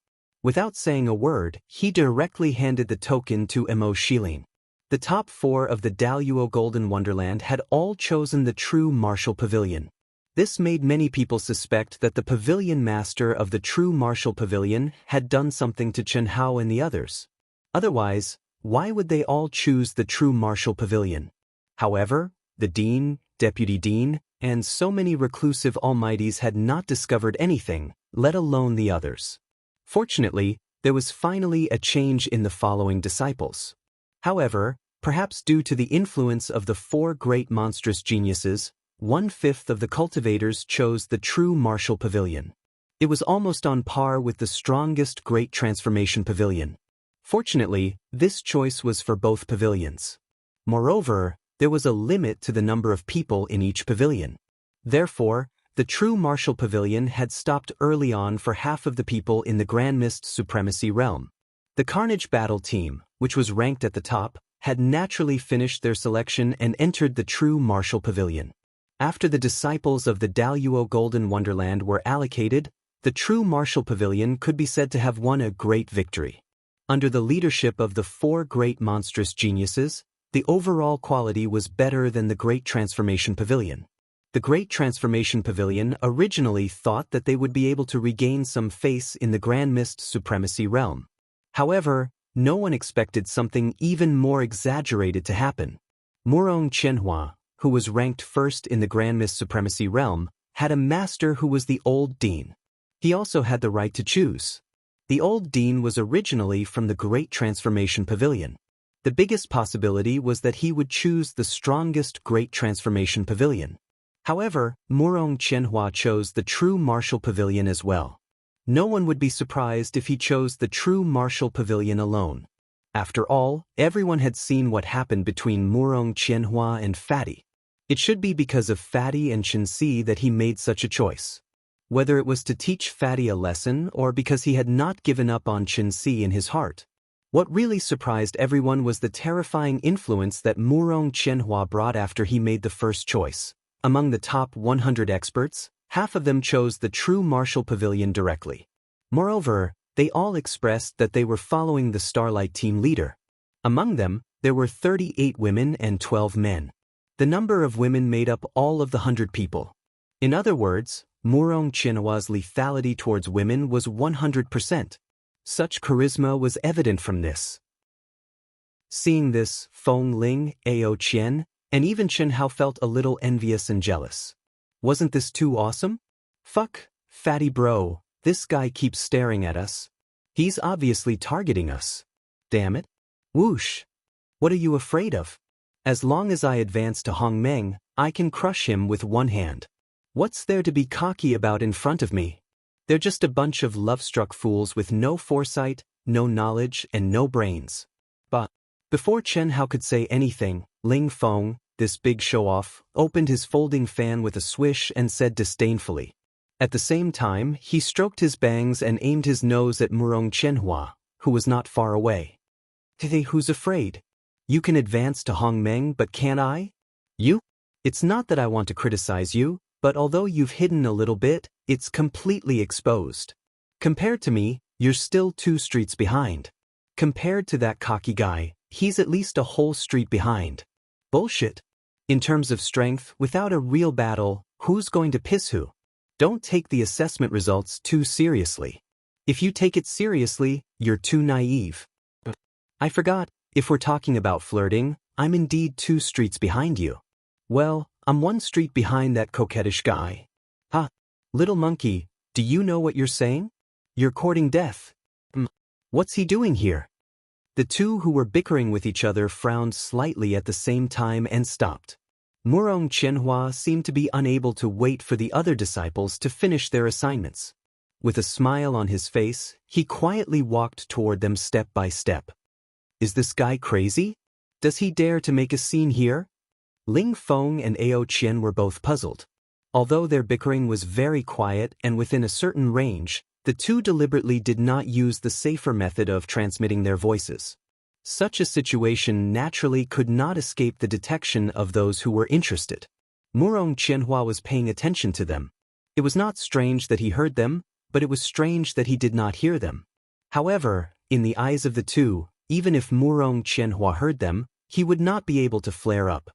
Without saying a word, he directly handed the token to Mo Shilin. The top 4 of the Daluo Golden Wonderland had all chosen the true martial pavilion. This made many people suspect that the pavilion master of the true martial pavilion had done something to Chen Hao and the others. Otherwise, why would they all choose the true martial pavilion? However, the dean, deputy dean, and so many reclusive almighties had not discovered anything, let alone the others. Fortunately, there was finally a change in the following disciples. However, perhaps due to the influence of the 4 great monstrous geniuses, 1/5 of the cultivators chose the true martial pavilion. It was almost on par with the strongest Great Transformation Pavilion. Fortunately, this choice was for both pavilions. Moreover, there was a limit to the number of people in each pavilion. Therefore, the true martial pavilion had stopped early on for half of the people in the Grand Mist Supremacy realm. The Carnage Battle team, which was ranked at the top, had naturally finished their selection and entered the true martial pavilion. After the disciples of the Daluo Golden Wonderland were allocated, the true martial pavilion could be said to have won a great victory. Under the leadership of the 4 great monstrous geniuses, the overall quality was better than the Great Transformation Pavilion. The Great Transformation Pavilion originally thought that they would be able to regain some face in the Grand Mist Supremacy realm. However, no one expected something even more exaggerated to happen. Murong Qianhua, who was ranked first in the Grand Mist Supremacy realm, had a master who was the old dean. He also had the right to choose. The old dean was originally from the Great Transformation Pavilion. The biggest possibility was that he would choose the strongest Great Transformation Pavilion. However, Wuxia Xianxia chose the true martial pavilion as well. No one would be surprised if he chose the true martial pavilion alone. After all, everyone had seen what happened between Wuxia Xianxia and Fatty. It should be because of Fatty and Xianxia that he made such a choice. Whether it was to teach Fatty a lesson or because he had not given up on Xianxia in his heart. What really surprised everyone was the terrifying influence that Wuxia Xianxia brought after he made the first choice. Among the top 100 experts, half of them chose the true martial pavilion directly. Moreover, they all expressed that they were following the Starlight team leader. Among them, there were 38 women and 12 men. The number of women made up all of the 100 people. In other words, Wuxia Xianxia's lethality towards women was 100%. Such charisma was evident from this. Seeing this, Wang Lin, Ao Qian, and even Chen Hao felt a little envious and jealous. Wasn't this too awesome? Fuck, Fatty bro, this guy keeps staring at us. He's obviously targeting us. Damn it. Whoosh. What are you afraid of? As long as I advance to Hongmeng, I can crush him with one hand. What's there to be cocky about in front of me? They're just a bunch of love-struck fools with no foresight, no knowledge, and no brains. But before Chen Hao could say anything, Ling Feng, this big show-off, opened his folding fan with a swish and said disdainfully. At the same time, he stroked his bangs and aimed his nose at Wuxia Xianxia, who was not far away. Hey, who's afraid? You can advance to Hongmeng, but can't I? You? It's not that I want to criticize you, but although you've hidden a little bit, it's completely exposed. Compared to me, you're still 2 streets behind. Compared to that cocky guy, he's at least a whole street behind. Bullshit. In terms of strength, without a real battle, who's going to piss who? Don't take the assessment results too seriously. If you take it seriously, you're too naive. I forgot, if we're talking about flirting, I'm indeed 2 streets behind you. Well, I'm 1 street behind that coquettish guy. Ha! Little monkey, do you know what you're saying? You're courting death. What's he doing here? The two who were bickering with each other frowned slightly at the same time and stopped. Wuxia Xianxia seemed to be unable to wait for the other disciples to finish their assignments. With a smile on his face, he quietly walked toward them step by step. Is this guy crazy? Does he dare to make a scene here? Ling Feng and Ao Qian were both puzzled. Although their bickering was very quiet and within a certain range, the two deliberately did not use the safer method of transmitting their voices. Such a situation naturally could not escape the detection of those who were interested. Wuxia Xianxia was paying attention to them. It was not strange that he heard them, but it was strange that he did not hear them. However, in the eyes of the two, even if Wuxia Xianxia heard them, he would not be able to flare up.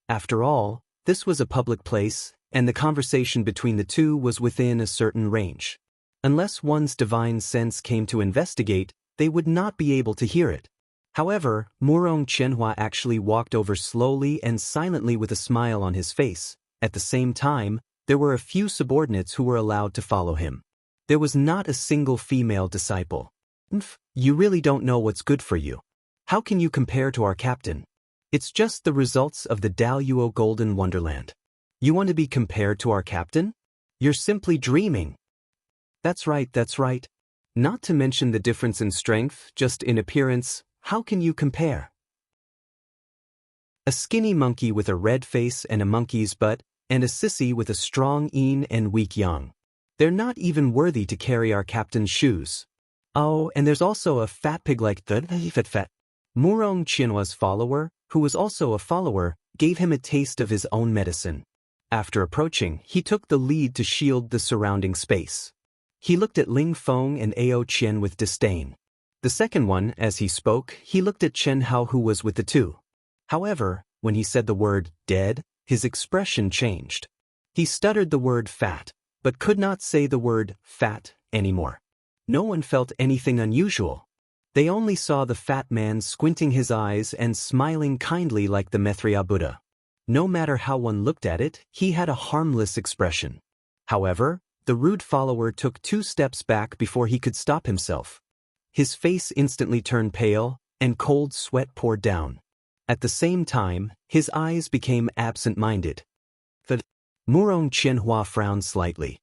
After all, this was a public place, and the conversation between the two was within a certain range. Unless one's divine sense came to investigate, they would not be able to hear it. However, Wuxia Xianxia actually walked over slowly and silently with a smile on his face. At the same time, there were a few subordinates who were allowed to follow him. There was not a single female disciple. You really don't know what's good for you. How can you compare to our captain? It's just the results of the Daluo Golden Wonderland. You want to be compared to our captain? You're simply dreaming. That's right. Not to mention the difference in strength, just in appearance, how can you compare? A skinny monkey with a red face and a monkey's butt, and a sissy with a strong yin and weak yang. They're not even worthy to carry our captain's shoes. Oh, and there's also a fat pig like the fat. Wuxia Xianxia's follower, who was also a follower, gave him a taste of his own medicine. After approaching, he took the lead to shield the surrounding space. He looked at Ling Feng and Ao Qian with disdain. The second one, as he spoke, he looked at Chen Hao who was with the two. However, when he said the word dead, his expression changed. He stuttered the word fat, but could not say the word fat anymore. No one felt anything unusual. They only saw the fat man squinting his eyes and smiling kindly like the Maitreya Buddha. No matter how one looked at it, he had a harmless expression. However, the rude follower took 2 steps back before he could stop himself. His face instantly turned pale, and cold sweat poured down. At the same time, his eyes became absent-minded. Murong Qianhua frowned slightly.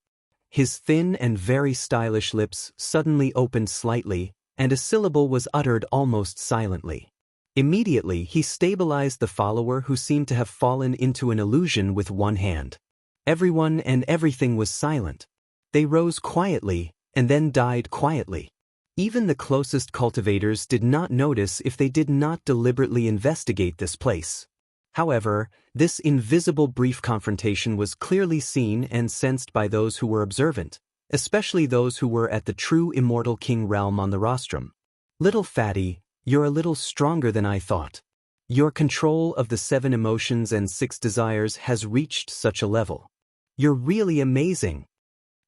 His thin and very stylish lips suddenly opened slightly, and a syllable was uttered almost silently. Immediately he stabilized the follower who seemed to have fallen into an illusion with one hand. Everyone and everything was silent. They rose quietly, and then died quietly. Even the closest cultivators did not notice if they did not deliberately investigate this place. However, this invisible brief confrontation was clearly seen and sensed by those who were observant, especially those who were at the true immortal king realm on the rostrum. Little fatty, you're a little stronger than I thought. Your control of the 7 emotions and 6 desires has reached such a level. You're really amazing.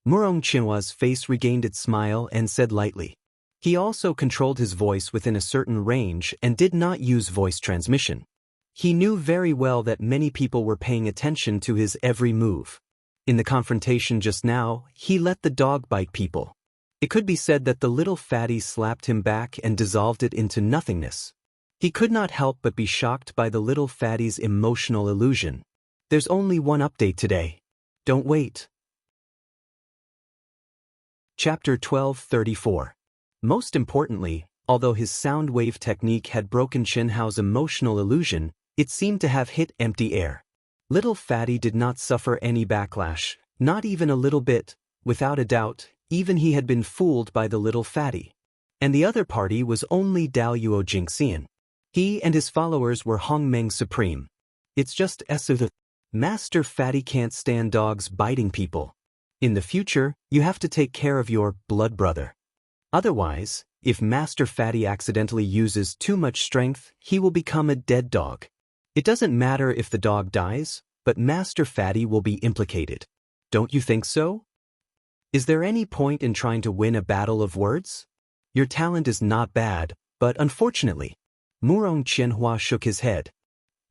Murong Qianhua's face regained its smile and said lightly. He also controlled his voice within a certain range and did not use voice transmission. He knew very well that many people were paying attention to his every move. In the confrontation just now, he let the dog bite people. It could be said that the little fatty slapped him back and dissolved it into nothingness. He could not help but be shocked by the little fatty's emotional illusion. There's only one update today. Don't wait. Chapter 12:34. Most importantly, although his sound wave technique had broken Qianhao's emotional illusion, it seemed to have hit empty air. Little fatty did not suffer any backlash, not even a little bit. Without a doubt, even he had been fooled by the little fatty. And the other party was only Daoyuo Jingxian. He and his followers were Hongmeng supreme. It's just the Master Fatty can't stand dogs biting people. In the future, you have to take care of your blood brother. Otherwise, if Master Fatty accidentally uses too much strength, he will become a dead dog. It doesn't matter if the dog dies, but Master Fatty will be implicated. Don't you think so? Is there any point in trying to win a battle of words? Your talent is not bad, but unfortunately. Murong Qianhua shook his head.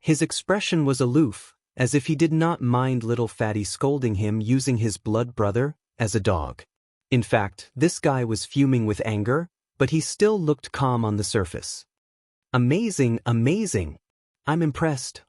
His expression was aloof, as if he did not mind little fatty scolding him using his blood brother as a dog. In fact, this guy was fuming with anger, but he still looked calm on the surface. Amazing, amazing. I'm impressed.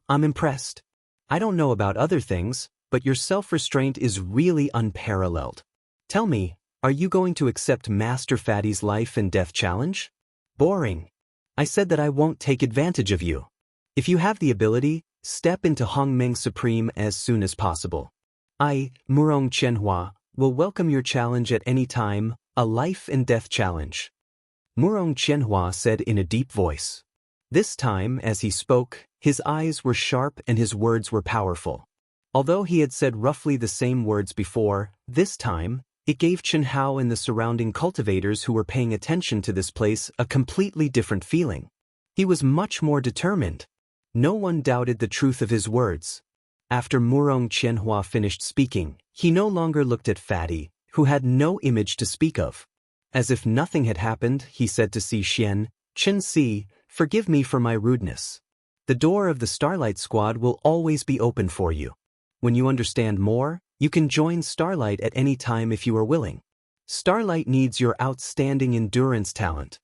I don't know about other things, but your self-restraint is really unparalleled. Tell me, are you going to accept Master Fatty's life and death challenge? Boring. I said that I won't take advantage of you. If you have the ability, step into Hongmeng Supreme as soon as possible. I, Murong Qianhua, will welcome your challenge at any time, a life and death challenge. Murong Qianhua said in a deep voice. This time, as he spoke, his eyes were sharp and his words were powerful. Although he had said roughly the same words before, this time, it gave Qianhao and the surrounding cultivators who were paying attention to this place a completely different feeling. He was much more determined. No one doubted the truth of his words. After Murong Qianhua finished speaking, he no longer looked at Fatty, who had no image to speak of. As if nothing had happened, he said to Si Xian, Chen Si, forgive me for my rudeness. The door of the Starlight Squad will always be open for you. When you understand more, you can join Starlight at any time if you are willing. Starlight needs your outstanding endurance talent.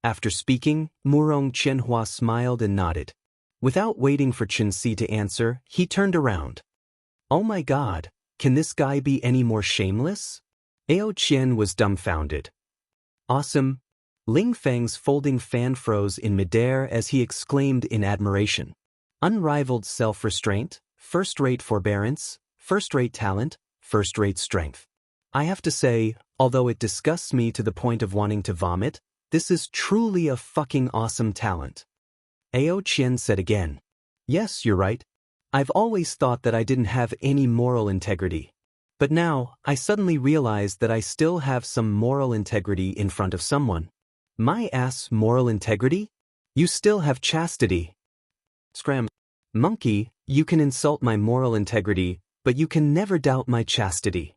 After speaking, Murong Qianhua smiled and nodded. Without waiting for Chen Si to answer, he turned around. Oh my God, can this guy be any more shameless? Ao Qian was dumbfounded. Awesome. Ling Feng's folding fan froze in midair as he exclaimed in admiration. Unrivaled self-restraint, first-rate forbearance, first-rate talent, first-rate strength. I have to say, although it disgusts me to the point of wanting to vomit, this is truly a fucking awesome talent. Ao Qian said again. Yes, you're right. I've always thought that I didn't have any moral integrity. But now, I suddenly realized that I still have some moral integrity in front of someone. My ass moral integrity? You still have chastity. Scram. Monkey, you can insult my moral integrity, but you can never doubt my chastity.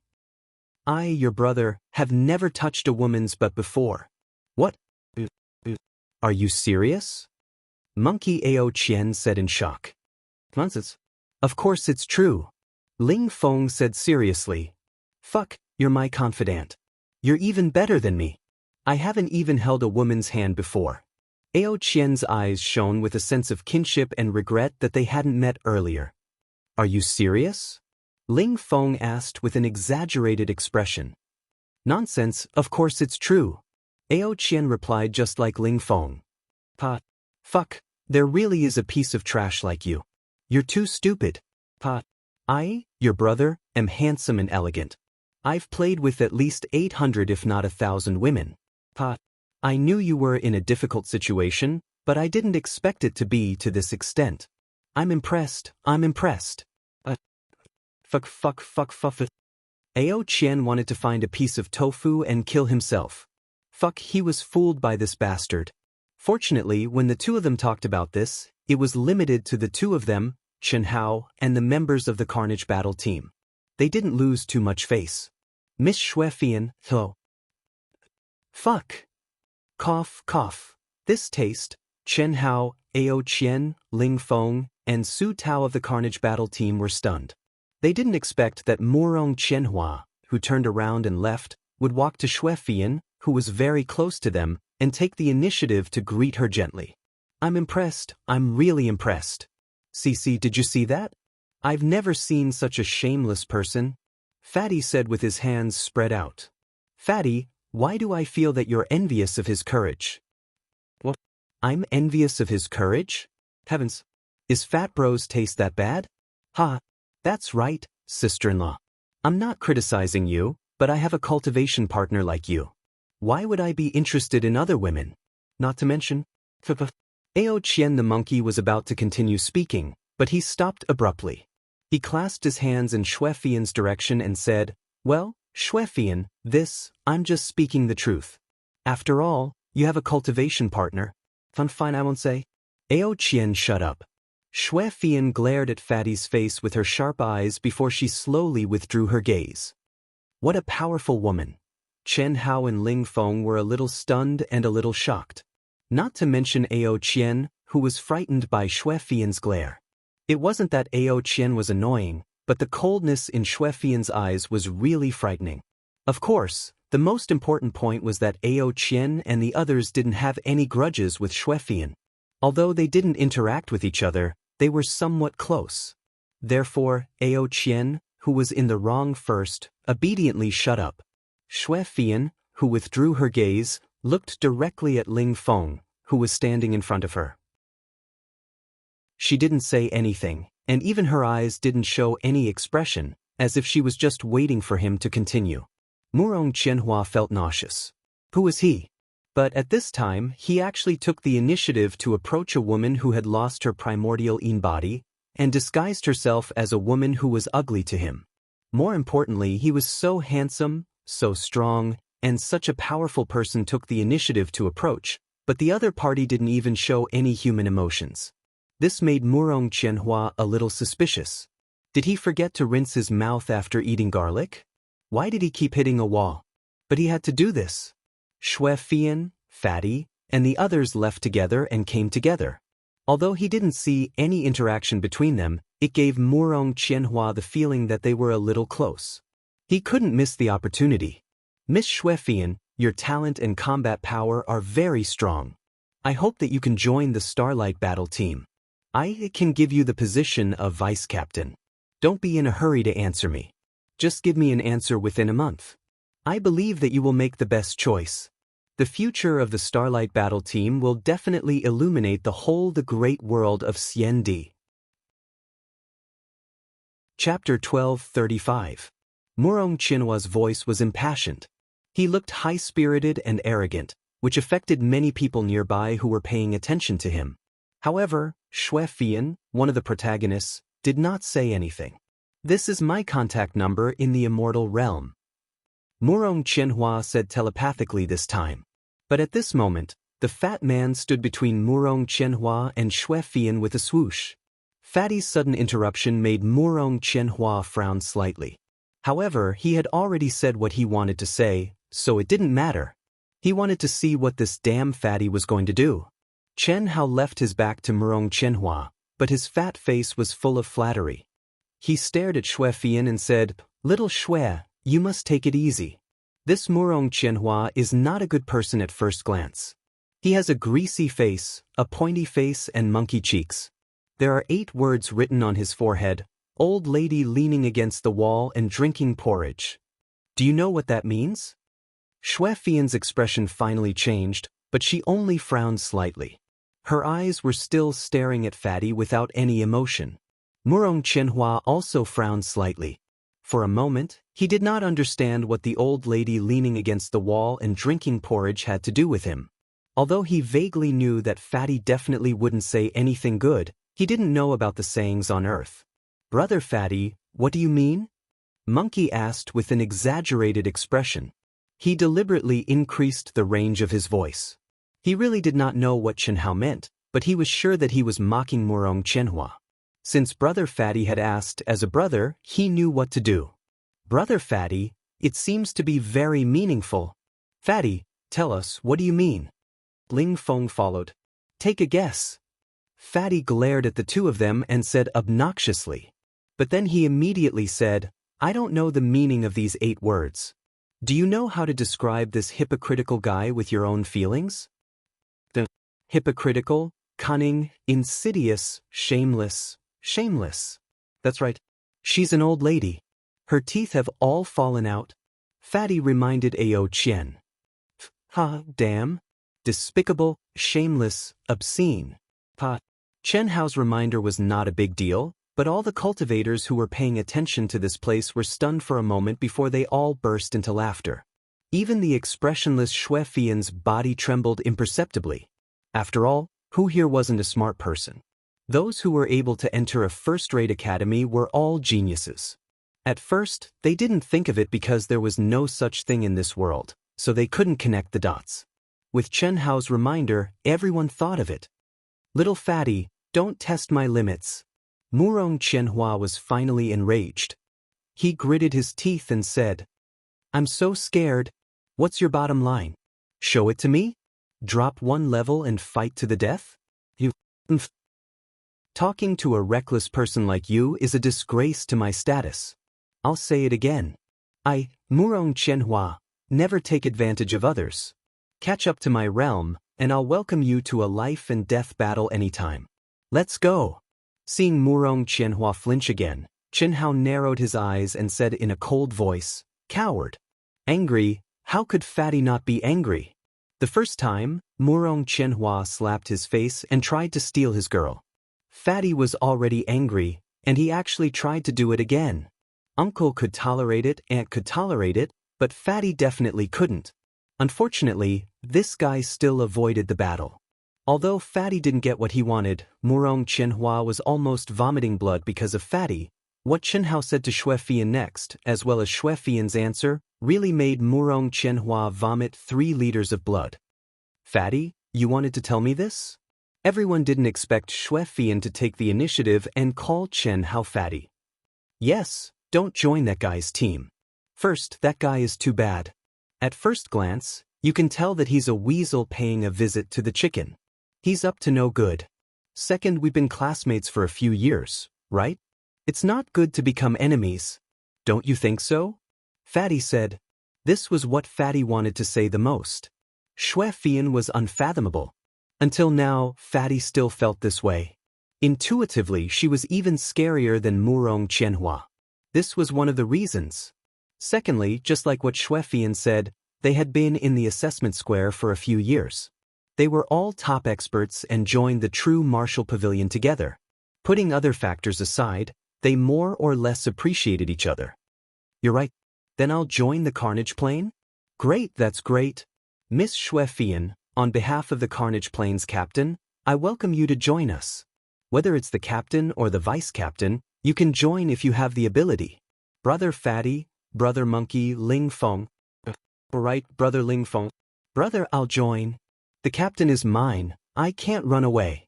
I, your brother, have never touched a woman's butt before. What? Are you serious? Monkey Ao Qian said in shock. Nonsense. Of course it's true. Ling Feng said seriously. Fuck, you're my confidant. You're even better than me. I haven't even held a woman's hand before. Ao Qian's eyes shone with a sense of kinship and regret that they hadn't met earlier. Are you serious? Ling Feng asked with an exaggerated expression. Nonsense, of course it's true. Ao Qian replied just like Ling Feng. Fuck, there really is a piece of trash like you. You're too stupid. I, your brother, am handsome and elegant. I've played with at least 800 if not 1,000 women. I knew you were in a difficult situation, but I didn't expect it to be to this extent. I'm impressed. Fuck. Ao Qian wanted to find a piece of tofu and kill himself. He was fooled by this bastard. Fortunately, when the two of them talked about this, it was limited to the two of them, Chen Hao, and the members of the Carnage Battle team. They didn't lose too much face. Miss Xuefian, Fuck. Cough. This taste, Chen Hao, Ao Qian, Ling Feng, and Su Tao of the Carnage Battle team were stunned. They didn't expect that Murong Qianhua, who turned around and left, would walk to Xuefian, who was very close to them, and take the initiative to greet her gently. I'm impressed. I'm really impressed. Cici, did you see that? I've never seen such a shameless person. Fatty said with his hands spread out. Fatty, why do I feel that you're envious of his courage? What? I'm envious of his courage? Heavens. Is Fat Bro's taste that bad? That's right, sister-in-law. I'm not criticizing you, but I have a cultivation partner like you. Why would I be interested in other women? Not to mention, Ao Qian the monkey was about to continue speaking, but he stopped abruptly. He clasped his hands in Xuefian's direction and said, Well, Xuefian, I'm just speaking the truth. After all, you have a cultivation partner. Fine, I won't say. Ao Qian shut up. Xuefian glared at Fatty's face with her sharp eyes before she slowly withdrew her gaze. What a powerful woman. Chen Hao and Ling Feng were a little stunned and a little shocked. Not to mention Ao Qian, who was frightened by Xuefian's glare. It wasn't that Ao Qian was annoying, but the coldness in Xuefian's eyes was really frightening. Of course, the most important point was that Ao Qian and the others didn't have any grudges with Xuefian. Although they didn't interact with each other, they were somewhat close. Therefore, Ao Qian, who was in the wrong first, obediently shut up. Xuefian, who withdrew her gaze, looked directly at Ling Feng, who was standing in front of her. She didn't say anything, and even her eyes didn't show any expression, as if she was just waiting for him to continue. Murong Qianhua felt nauseous. Who was he? But at this time, he actually took the initiative to approach a woman who had lost her primordial Yin body, and disguised herself as a woman who was ugly to him. More importantly, he was so handsome, so strong, and such a powerful person took the initiative to approach, but the other party didn't even show any human emotions. This made Murong Qianhua a little suspicious. Did he forget to rinse his mouth after eating garlic? Why did he keep hitting a wall? But he had to do this. Xuefian, Fatty, and the others left together and came together. Although he didn't see any interaction between them, it gave Murong Qianhua the feeling that they were a little close. He couldn't miss the opportunity. Miss Xuefian, your talent and combat power are very strong. I hope that you can join the Starlight Battle team. I can give you the position of vice captain. Don't be in a hurry to answer me. Just give me an answer within a month. I believe that you will make the best choice. The future of the Starlight Battle team will definitely illuminate the great world of Xiandi. Chapter 12:35. Murong Qianhua's voice was impassioned. He looked high-spirited and arrogant, which affected many people nearby who were paying attention to him. However, Xuefian, one of the protagonists, did not say anything. This is my contact number in the immortal realm. Murong Qianhua said telepathically this time. But at this moment, the fat man stood between Murong Qianhua and Xuefian with a swoosh. Fatty's sudden interruption made Murong Qianhua frown slightly. However, he had already said what he wanted to say, so it didn't matter. He wanted to see what this damn fatty was going to do. Chen Hao left his back to Murong Qianhua, but his fat face was full of flattery. He stared at Xuefian and said, Little Xue, you must take it easy. This Murong Qianhua is not a good person at first glance. He has a greasy face, a pointy face and monkey cheeks. There are 8 words written on his forehead, Old lady leaning against the wall and drinking porridge. Do you know what that means? Xue Fian's expression finally changed, but she only frowned slightly. Her eyes were still staring at Fatty without any emotion. Murong Qianhua also frowned slightly. For a moment, he did not understand what the old lady leaning against the wall and drinking porridge had to do with him. Although he vaguely knew that Fatty definitely wouldn't say anything good, he didn't know about the sayings on Earth. Brother Fatty, what do you mean? Monkey asked with an exaggerated expression. He deliberately increased the range of his voice. He really did not know what Qianhao meant, but he was sure that he was mocking Murong Qianhua. Since Brother Fatty had asked as a brother, he knew what to do. Brother Fatty, it seems to be very meaningful. Fatty, tell us, what do you mean? Ling Feng followed. Take a guess. Fatty glared at the two of them and said obnoxiously. But then he immediately said, I don't know the meaning of these 8 words. Do you know how to describe this hypocritical guy with your own feelings? Hypocritical, cunning, insidious, shameless. That's right. She's an old lady. Her teeth have all fallen out. Fatty reminded Ao Qian. Damn. Despicable, shameless, obscene. Chen Hao's reminder was not a big deal, but all the cultivators who were paying attention to this place were stunned for a moment before they all burst into laughter. Even the expressionless Xue Fian's body trembled imperceptibly. After all, who here wasn't a smart person? Those who were able to enter a first-rate academy were all geniuses. At first, they didn't think of it because there was no such thing in this world, so they couldn't connect the dots. With Chen Hao's reminder, everyone thought of it. Little Fatty, don't test my limits. Murong Qianhua was finally enraged. He gritted his teeth and said, I'm so scared. What's your bottom line? Show it to me? Drop 1 level and fight to the death? Talking to a reckless person like you is a disgrace to my status. I'll say it again. I, Murong Qianhua, never take advantage of others. Catch up to my realm, and I'll welcome you to a life and death battle anytime. Let's go. Seeing Murong Qianhua flinch again, Qianhao narrowed his eyes and said in a cold voice, Coward. Angry, how could Fatty not be angry? The first time, Murong Qianhua slapped his face and tried to steal his girl. Fatty was already angry, and he actually tried to do it again. Uncle could tolerate it, Aunt could tolerate it, but Fatty definitely couldn't. Unfortunately, this guy still avoided the battle. Although Fatty didn't get what he wanted, Murong Qianhua was almost vomiting blood because of Fatty. What Qianhao said to Xue Fian next, as well as Xue Fian's answer, really made Murong Qianhua vomit 3 liters of blood. Fatty, you wanted to tell me this? Everyone didn't expect Xue Fian to take the initiative and call Qianhao Fatty. Yes, don't join that guy's team. First, that guy is too bad. At first glance, you can tell that he's a weasel paying a visit to the chicken. He's up to no good. Second, we've been classmates for a few years, right? It's not good to become enemies. Don't you think so? Fatty said. This was what Fatty wanted to say the most. Xue Fian was unfathomable. Until now, Fatty still felt this way. Intuitively, she was even scarier than Murong Qianhua. This was one of the reasons. Secondly, just like what Xue Fian said, they had been in the assessment square for a few years. They were all top experts and joined the true martial pavilion together. Putting other factors aside, they more or less appreciated each other. You're right. Then I'll join the Carnage Plane? Great, that's great. Miss Xue Fian, on behalf of the Carnage Plane's captain, I welcome you to join us. Whether it's the captain or the vice captain, you can join if you have the ability. Brother Fatty, Brother Monkey, Ling Feng. Right, Brother Ling Feng. Brother, I'll join. The captain is mine, I can't run away.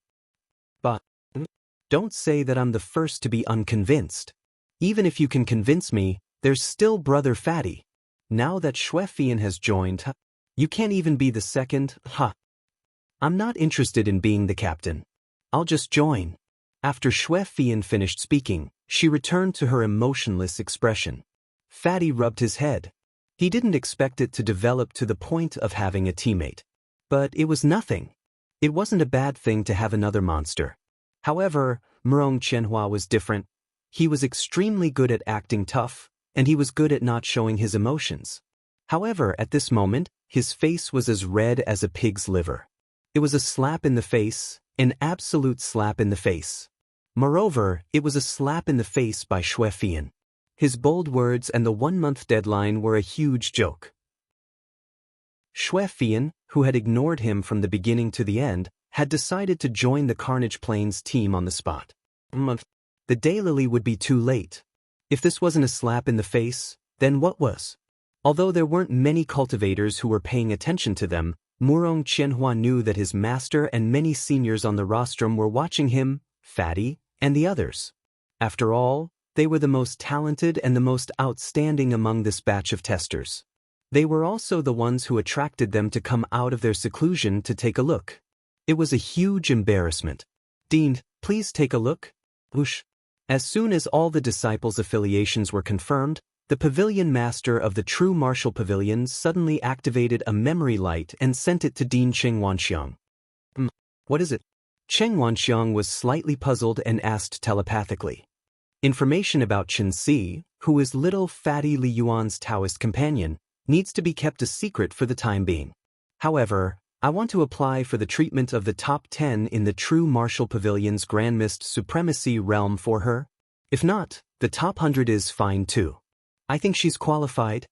But don't say that I'm the first to be unconvinced. Even if you can convince me, there's still Brother Fatty. Now that Xue Fian has joined, you can't even be the second, I'm not interested in being the captain. I'll just join. After Xue Fian finished speaking, she returned to her emotionless expression. Fatty rubbed his head. He didn't expect it to develop to the point of having a teammate. But it was nothing. It wasn't a bad thing to have another monster. However, Murong Qianhua was different. He was extremely good at acting tough, and he was good at not showing his emotions. However, at this moment, his face was as red as a pig's liver. It was a slap in the face, an absolute slap in the face. Moreover, it was a slap in the face by Xue Fian. His bold words and the 1-month deadline were a huge joke. Xue Fian, who had ignored him from the beginning to the end, had decided to join the Carnage Plains team on the spot. The daylily would be too late. If this wasn't a slap in the face, then what was? Although there weren't many cultivators who were paying attention to them, Murong Qianhua knew that his master and many seniors on the rostrum were watching him, Fatty, and the others. After all, they were the most talented and the most outstanding among this batch of testers. They were also the ones who attracted them to come out of their seclusion to take a look. It was a huge embarrassment. Dean, please take a look. Whoosh. As soon as all the disciples' affiliations were confirmed, the pavilion master of the true martial pavilion suddenly activated a memory light and sent it to Dean Cheng Wanxiang. What is it? Cheng Wanxiang was slightly puzzled and asked telepathically. Information about Chen Si, who is little Fatty Li Yuan's Taoist companion, needs to be kept a secret for the time being. However, I want to apply for the treatment of the top 10 in the True Martial Pavilion's Grand Mist Supremacy realm for her. If not, the top 100 is fine too. I think she's qualified.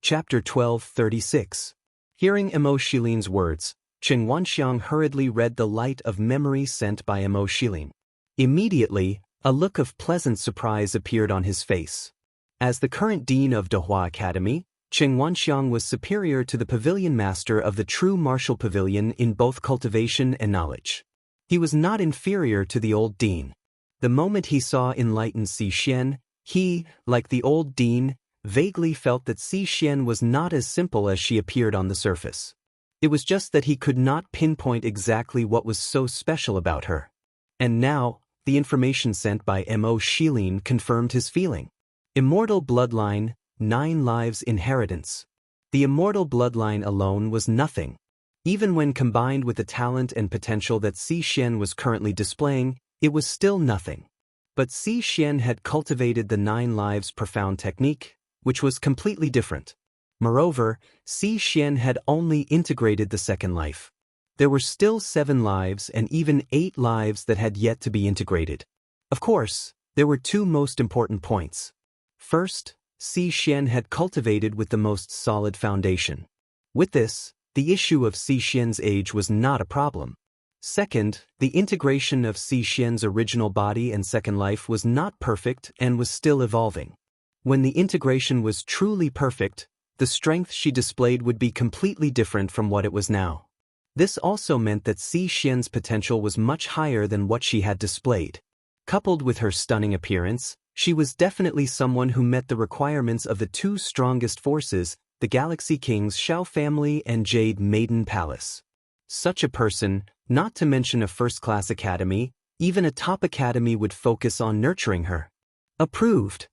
Chapter 12:36. Hearing Emo Shilin's words, Cheng Wanxiang hurriedly read the light of memory sent by Emo Shilin. Immediately, a look of pleasant surprise appeared on his face. As the current dean of Dehua Academy, Cheng Wanxiang was superior to the pavilion master of the true martial pavilion in both cultivation and knowledge. He was not inferior to the old dean. The moment he saw enlightened Si Xian, he, like the old dean, vaguely felt that Si Xian was not as simple as she appeared on the surface. It was just that he could not pinpoint exactly what was so special about her. And now, the information sent by Mo Shilin confirmed his feeling. Immortal bloodline, 9 lives inheritance. The immortal bloodline alone was nothing. Even when combined with the talent and potential that Si Xian was currently displaying, it was still nothing. But Si Xian had cultivated the 9 lives profound technique, which was completely different. Moreover, Si Xian had only integrated the second life. There were still 7 lives and even 8 lives that had yet to be integrated. Of course, there were 2 most important points. First, Si Xian had cultivated with the most solid foundation. With this, the issue of Si Xian's age was not a problem. Second, the integration of Si Xian's original body and second life was not perfect and was still evolving. When the integration was truly perfect, the strength she displayed would be completely different from what it was now. This also meant that Si Xian's potential was much higher than what she had displayed. Coupled with her stunning appearance, she was definitely someone who met the requirements of the 2 strongest forces, the Galaxy King's Xiao family and Jade Maiden Palace. Such a person, not to mention a first-class academy, even a top academy would focus on nurturing her. Approved.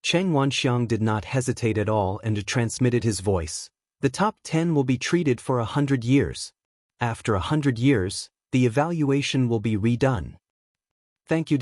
Cheng Wanxiang did not hesitate at all and transmitted his voice. The top 10 will be treated for 100 years. After 100 years, the evaluation will be redone. Thank you.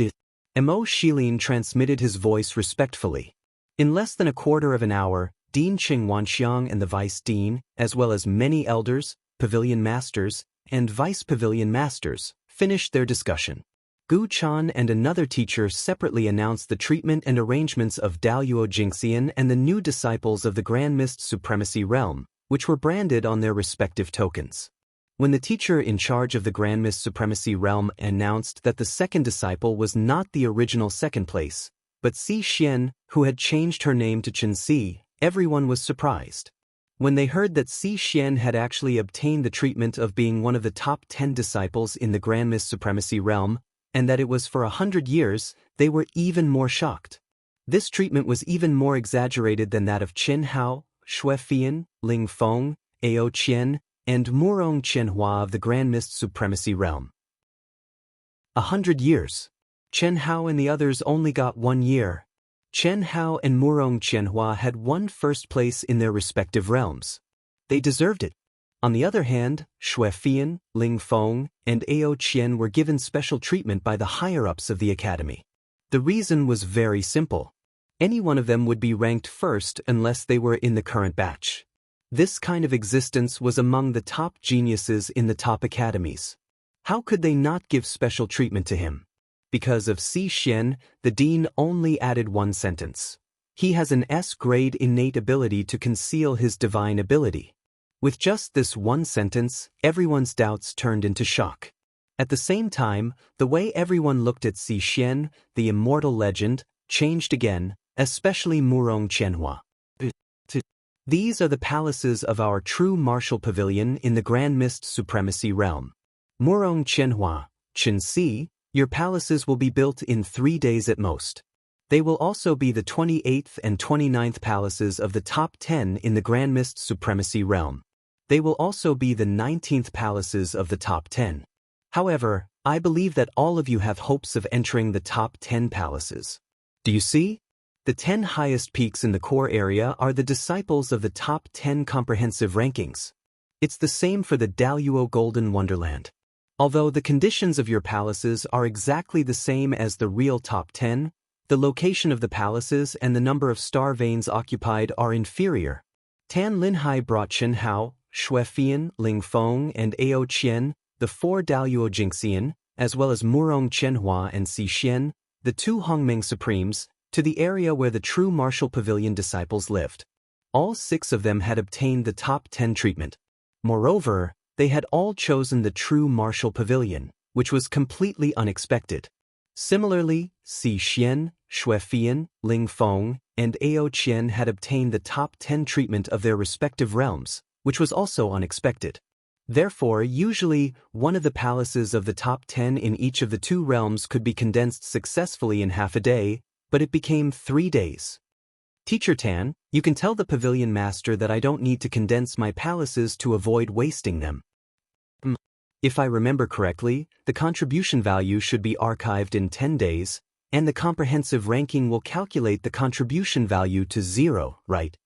Mo Shilin transmitted his voice respectfully. In less than a quarter of an hour, Dean Cheng Wanxiang and the Vice Dean, as well as many elders, pavilion masters, and vice pavilion masters, finished their discussion. Gu Chan and another teacher separately announced the treatment and arrangements of Daluo Jingxian and the new disciples of the Grand Mist Supremacy Realm, which were branded on their respective tokens. When the teacher in charge of the Grand Mist Supremacy Realm announced that the second disciple was not the original second place, but Si Xian, who had changed her name to Chen Si, everyone was surprised. When they heard that Si Xian had actually obtained the treatment of being one of the top 10 disciples in the Grand Mist Supremacy Realm, and that it was for 100 years, they were even more shocked. This treatment was even more exaggerated than that of Chen Hao, Xue Fian, Ling Feng, Ao Qian, and Murong Qianhua of the Grand Mist Supremacy Realm. 100 years. Chen Hao and the others only got 1 year. Chen Hao and Murong Qianhua had won first place in their respective realms. They deserved it. On the other hand, Xuefian, Ling Feng, and Ao Qian were given special treatment by the higher-ups of the academy. The reason was very simple. Any one of them would be ranked first unless they were in the current batch. This kind of existence was among the top geniuses in the top academies. How could they not give special treatment to him? Because of Si Xian, the dean only added one sentence. He has an S-grade innate ability to conceal his divine ability. With just this one sentence, everyone's doubts turned into shock. At the same time, the way everyone looked at Si Xian, the immortal legend, changed again, especially Murong Qianhua. These are the palaces of our true martial pavilion in the Grand Mist Supremacy Realm. Murong Qianhua, Qinxi, your palaces will be built in 3 days at most. They will also be the 28th and 29th palaces of the top 10 in the Grand Mist Supremacy Realm. They will also be the 19th palaces of the top 10. However, I believe that all of you have hopes of entering the top 10 palaces. Do you see? The 10 highest peaks in the core area are the disciples of the top 10 comprehensive rankings. It's the same for the Daluo Golden Wonderland. Although the conditions of your palaces are exactly the same as the real top 10, the location of the palaces and the number of star veins occupied are inferior. Tan Linhai brought Chen Hao, Xuefian, Ling Feng, and Ao Qian, the 4 Daluo Jingxian, as well as Murong Qianhua and Si Xian, the 2 Hongming Supremes, to the area where the true martial pavilion disciples lived. All 6 of them had obtained the top 10 treatment. Moreover, they had all chosen the true martial pavilion, which was completely unexpected. Similarly, Si Xian, Xuefian, Ling Feng, and Ao Qian had obtained the top 10 treatment of their respective realms, which was also unexpected. Therefore, usually, one of the palaces of the top 10 in each of the 2 realms could be condensed successfully in half a day, but it became 3 days. Teacher Tan, you can tell the pavilion master that I don't need to condense my palaces to avoid wasting them. If I remember correctly, the contribution value should be archived in 10 days, and the comprehensive ranking will calculate the contribution value to 0, right?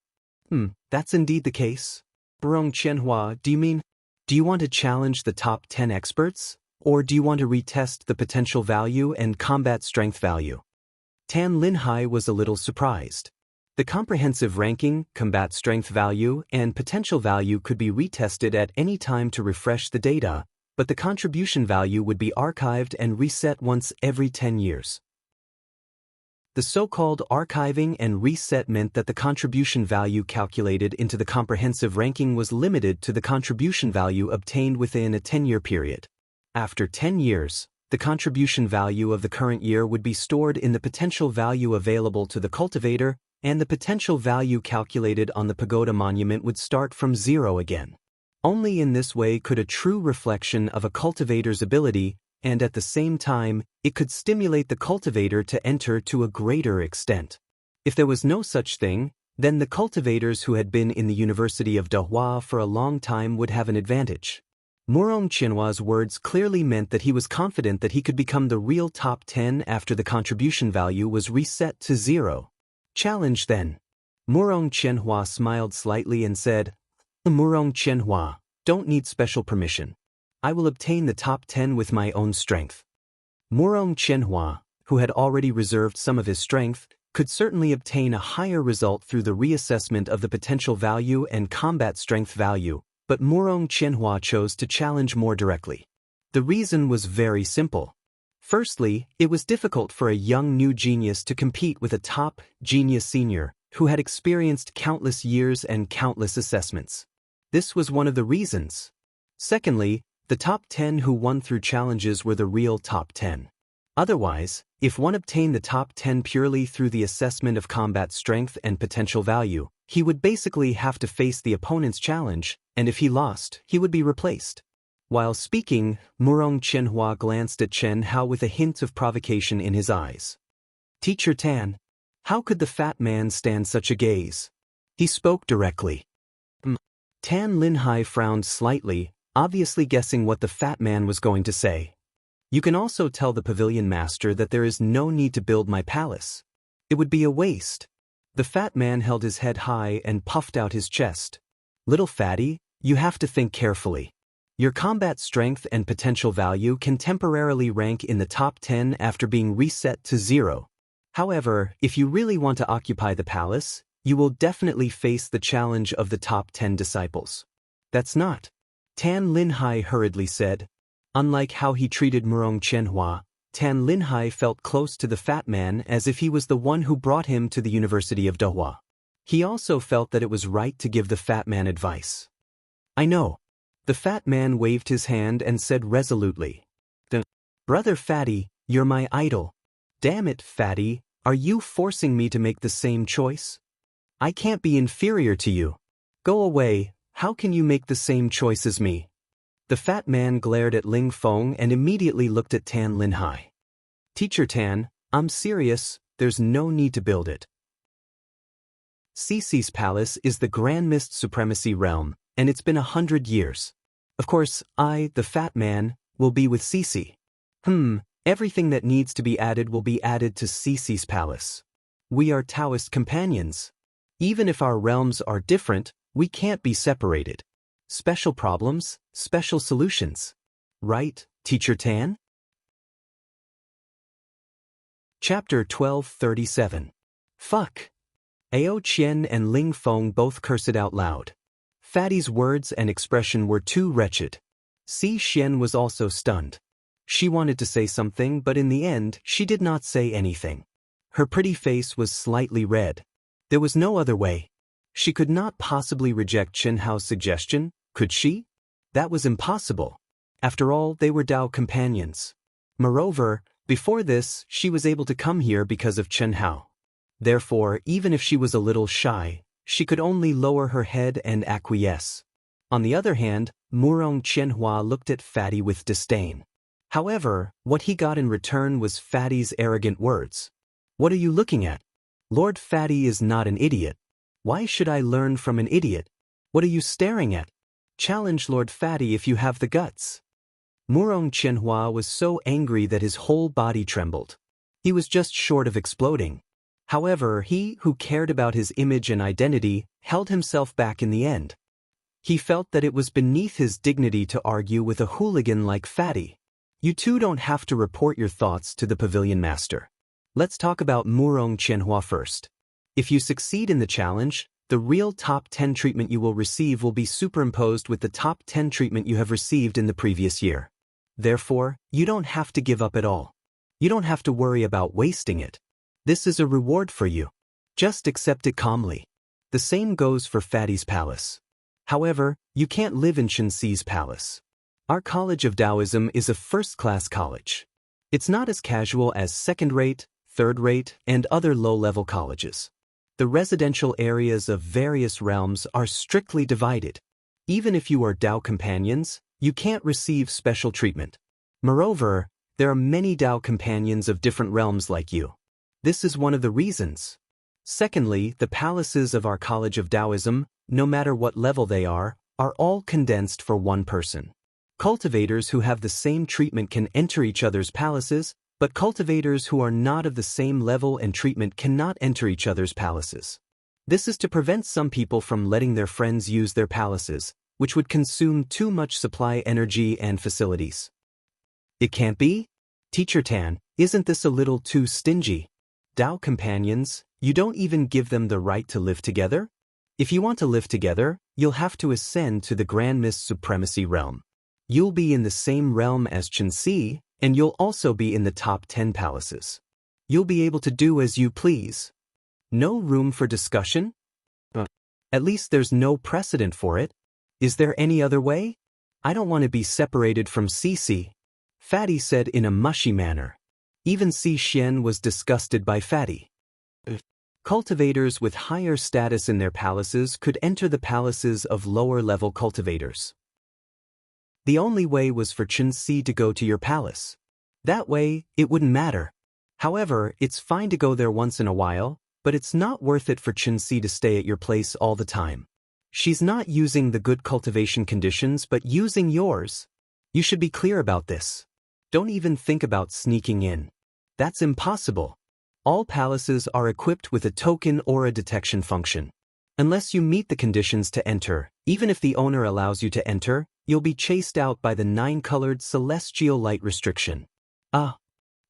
That's indeed the case. Murong Qianhua, do you want to challenge the top 10 experts? Or do you want to retest the potential value and combat strength value? Tan Linhai was a little surprised. The comprehensive ranking, combat strength value, and potential value could be retested at any time to refresh the data, but the contribution value would be archived and reset once every 10 years. The so-called archiving and reset meant that the contribution value calculated into the comprehensive ranking was limited to the contribution value obtained within a 10-year period. After 10 years, the contribution value of the current year would be stored in the potential value available to the cultivator, and the potential value calculated on the pagoda monument would start from 0 again. Only in this way could a true reflection of a cultivator's ability, and at the same time, it could stimulate the cultivator to enter to a greater extent. If there was no such thing, then the cultivators who had been in the University of Dehua for a long time would have an advantage. Murong Qianhua's words clearly meant that he was confident that he could become the real top 10 after the contribution value was reset to 0. Challenge then. Murong Qianhua smiled slightly and said, Murong Qianhua, don't need special permission. I will obtain the top 10 with my own strength. Murong Qianhua, who had already reserved some of his strength, could certainly obtain a higher result through the reassessment of the potential value and combat strength value, but Murong Qianhua chose to challenge more directly. The reason was very simple. Firstly, it was difficult for a young new genius to compete with a top genius senior who had experienced countless years and countless assessments. This was one of the reasons. Secondly, the top 10 who won through challenges were the real top 10. Otherwise, if one obtained the top 10 purely through the assessment of combat strength and potential value, he would basically have to face the opponent's challenge, and if he lost, he would be replaced. While speaking, Murong Qianhua glanced at Chen Hao with a hint of provocation in his eyes. Teacher Tan, how could the fat man stand such a gaze? He spoke directly. Tan Linhai frowned slightly, obviously guessing what the fat man was going to say. You can also tell the pavilion master that there is no need to build my palace. It would be a waste. The fat man held his head high and puffed out his chest. Little fatty, you have to think carefully. Your combat strength and potential value can temporarily rank in the top 10 after being reset to 0. However, if you really want to occupy the palace, you will definitely face the challenge of the top 10 disciples. That's not. Tan Linhai hurriedly said. Unlike how he treated Murong Qianhua, Tan Linhai felt close to the fat man as if he was the one who brought him to the University of Dehua. He also felt that it was right to give the fat man advice. I know. The fat man waved his hand and said resolutely. Brother Fatty, you're my idol. Damn it, Fatty, are you forcing me to make the same choice? I can't be inferior to you. Go away, how can you make the same choice as me? The fat man glared at Ling Feng and immediately looked at Tan Linhai. Teacher Tan, I'm serious, there's no need to build it. Cici's palace is the Grand Mist Supremacy realm, and it's been 100 years. Of course, I, the fat man, will be with Cici. Everything that needs to be added will be added to Cici's palace. We are Taoist companions. Even if our realms are different, we can't be separated. Special problems, special solutions. Right, Teacher Tan? Chapter 1237. Fuck. Ao Qian and Ling Feng both cursed out loud. Fatty's words and expression were too wretched. Si Xian was also stunned. She wanted to say something, but in the end, she did not say anything. Her pretty face was slightly red. There was no other way. She could not possibly reject Chen Hao's suggestion, could she? That was impossible. After all, they were Dao companions. Moreover, before this, she was able to come here because of Chen Hao. Therefore, even if she was a little shy, she could only lower her head and acquiesce. On the other hand, Murong Qianhua looked at Fatty with disdain. However, what he got in return was Fatty's arrogant words. What are you looking at? Lord Fatty is not an idiot. Why should I learn from an idiot? What are you staring at? Challenge Lord Fatty if you have the guts. Murong Qianhua was so angry that his whole body trembled. He was just short of exploding. However, he who cared about his image and identity held himself back in the end. He felt that it was beneath his dignity to argue with a hooligan like Fatty. You two don't have to report your thoughts to the pavilion master. Let's talk about Murong Qianhua first. If you succeed in the challenge, the real top 10 treatment you will receive will be superimposed with the top 10 treatment you have received in the previous year. Therefore, you don't have to give up at all. You don't have to worry about wasting it. This is a reward for you. Just accept it calmly. The same goes for Fatty's palace. However, you can't live in Qianxi's palace. Our College of Taoism is a first-class college. It's not as casual as second-rate, third-rate, and other low-level colleges. The residential areas of various realms are strictly divided. Even if you are Dao companions, you can't receive special treatment. Moreover, there are many Dao companions of different realms like you. This is one of the reasons. Secondly, the palaces of our College of Taoism, no matter what level they are all condensed for one person. Cultivators who have the same treatment can enter each other's palaces, but cultivators who are not of the same level and treatment cannot enter each other's palaces. This is to prevent some people from letting their friends use their palaces, which would consume too much supply energy and facilities. It can't be? Teacher Tan, isn't this a little too stingy? Dao companions, you don't even give them the right to live together? If you want to live together, you'll have to ascend to the Grand Mist Supremacy realm. You'll be in the same realm as Qianxi, and you'll also be in the top 10 palaces. You'll be able to do as you please. No room for discussion? At least there's no precedent for it. Is there any other way? I don't want to be separated from Cici. Fatty said in a mushy manner. Even Si Xian was disgusted by Fatty. Cultivators with higher status in their palaces could enter the palaces of lower-level cultivators. The only way was for Qianxi to go to your palace. That way, it wouldn't matter. However, it's fine to go there once in a while, but it's not worth it for Qianxi to stay at your place all the time. She's not using the good cultivation conditions but using yours. You should be clear about this. Don't even think about sneaking in. That's impossible. All palaces are equipped with a token aura detection function. Unless you meet the conditions to enter, Even if the owner allows you to enter, you'll be chased out by the 9-colored celestial light restriction. Ah.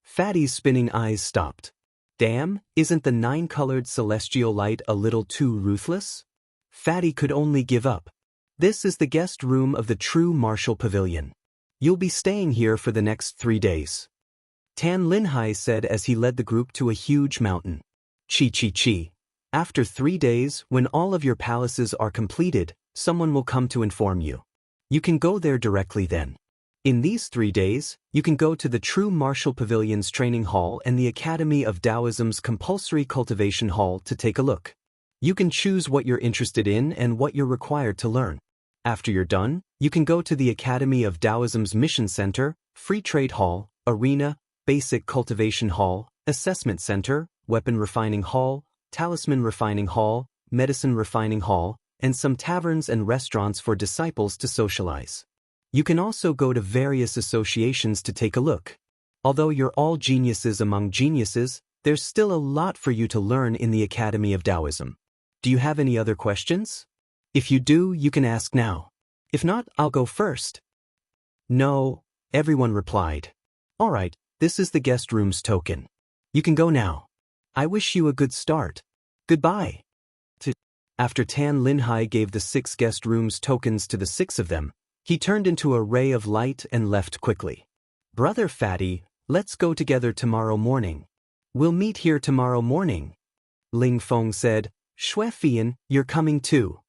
Fatty's spinning eyes stopped. Damn, isn't the 9-colored celestial light a little too ruthless? Fatty could only give up. This is the guest room of the true martial pavilion. You'll be staying here for the next 3 days. Tan Linhai said as he led the group to a huge mountain. Chi. After 3 days, when all of your palaces are completed, someone will come to inform you. You can go there directly then. In these 3 days, you can go to the True Martial Pavilion's training hall and the Academy of Taoism's compulsory cultivation hall to take a look. You can choose what you're interested in and what you're required to learn. After you're done, you can go to the Academy of Taoism's Mission Center, Free Trade Hall, Arena, Basic Cultivation Hall, Assessment Center, Weapon Refining Hall, Talisman Refining Hall, Medicine Refining Hall, and some taverns and restaurants for disciples to socialize. You can also go to various associations to take a look. Although you're all geniuses among geniuses, there's still a lot for you to learn in the Academy of Taoism. Do you have any other questions? If you do, you can ask now. If not, I'll go first. No, everyone replied. All right, this is the guest room's token. You can go now. I wish you a good start. Goodbye. After Tan Linhai gave the 6 guest rooms tokens to the 6 of them, he turned into a ray of light and left quickly. Brother Fatty, let's go together tomorrow morning. We'll meet here tomorrow morning. Ling Feng said, Xue Fian, you're coming too.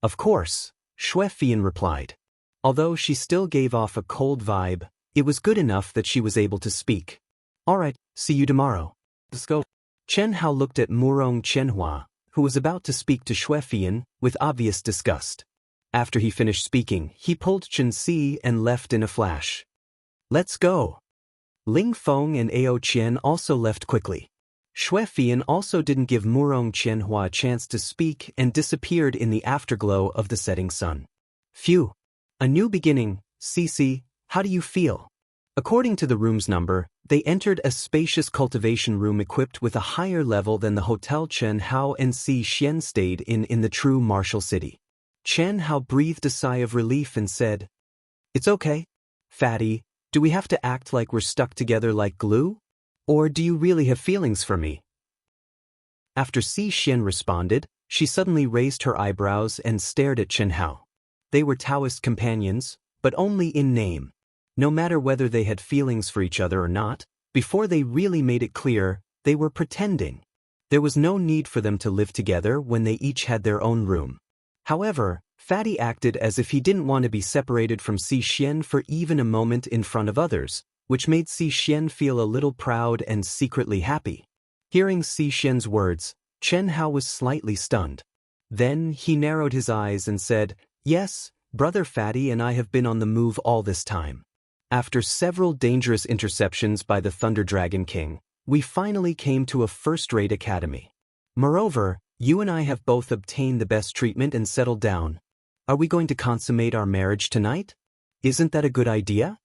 Of course, Xue Fian replied. Although she still gave off a cold vibe, it was good enough that she was able to speak. All right, see you tomorrow. Let's go. Chen Hao looked at Murong Chenhua, who was about to speak to Xue Fian, with obvious disgust. After he finished speaking, he pulled Chen Si and left in a flash. Let's go. Ling Feng and Ao Qian also left quickly. Xue Fian also didn't give Murong Chenhua a chance to speak and disappeared in the afterglow of the setting sun. Phew. A new beginning. Cici, how do you feel? According to the room's number, they entered a spacious cultivation room equipped with a higher level than the Hotel Chen Hao and Si Xian stayed in the true martial city. Chen Hao breathed a sigh of relief and said, It's okay. Fatty, do we have to act like we're stuck together like glue? Or do you really have feelings for me? After Si Xian responded, she suddenly raised her eyebrows and stared at Chen Hao. They were Taoist companions, but only in name. No matter whether they had feelings for each other or not, before they really made it clear, they were pretending. There was no need for them to live together when they each had their own room. However, Fatty acted as if he didn't want to be separated from Si Xian for even a moment in front of others, which made Si Xian feel a little proud and secretly happy. Hearing Si Xian's words, Chen Hao was slightly stunned. Then he narrowed his eyes and said, Yes, Brother Fatty and I have been on the move all this time. After several dangerous interceptions by the Thunder Dragon King, we finally came to a first-rate academy. Moreover, you and I have both obtained the best treatment and settled down. Are we going to consummate our marriage tonight? Isn't that a good idea?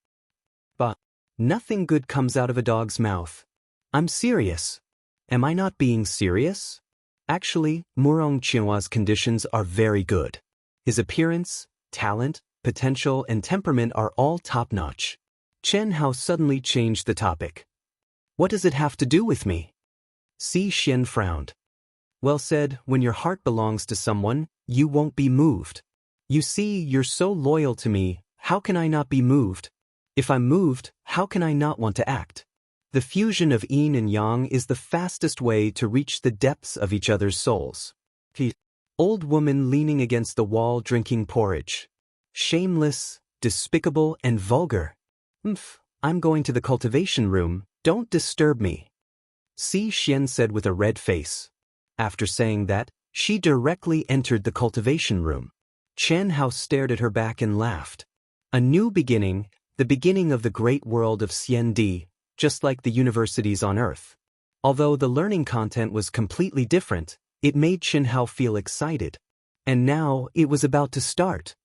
But nothing good comes out of a dog's mouth. I'm serious. Am I not being serious? Actually, Murong Qianhua's conditions are very good. His appearance, talent, potential, and temperament are all top-notch. Chen Hao suddenly changed the topic. What does it have to do with me? Si Xian frowned. Well said, when your heart belongs to someone, you won't be moved. You see, you're so loyal to me, how can I not be moved? If I'm moved, how can I not want to act? The fusion of yin and yang is the fastest way to reach the depths of each other's souls. Old woman leaning against the wall drinking porridge. Shameless, despicable, and vulgar. I'm going to the cultivation room, don't disturb me. Si Xian said with a red face. After saying that, she directly entered the cultivation room. Chen Hao stared at her back and laughed. A new beginning, the beginning of the great world of Xiandi, just like the universities on Earth. Although the learning content was completely different, it made Chen Hao feel excited. And now, it was about to start.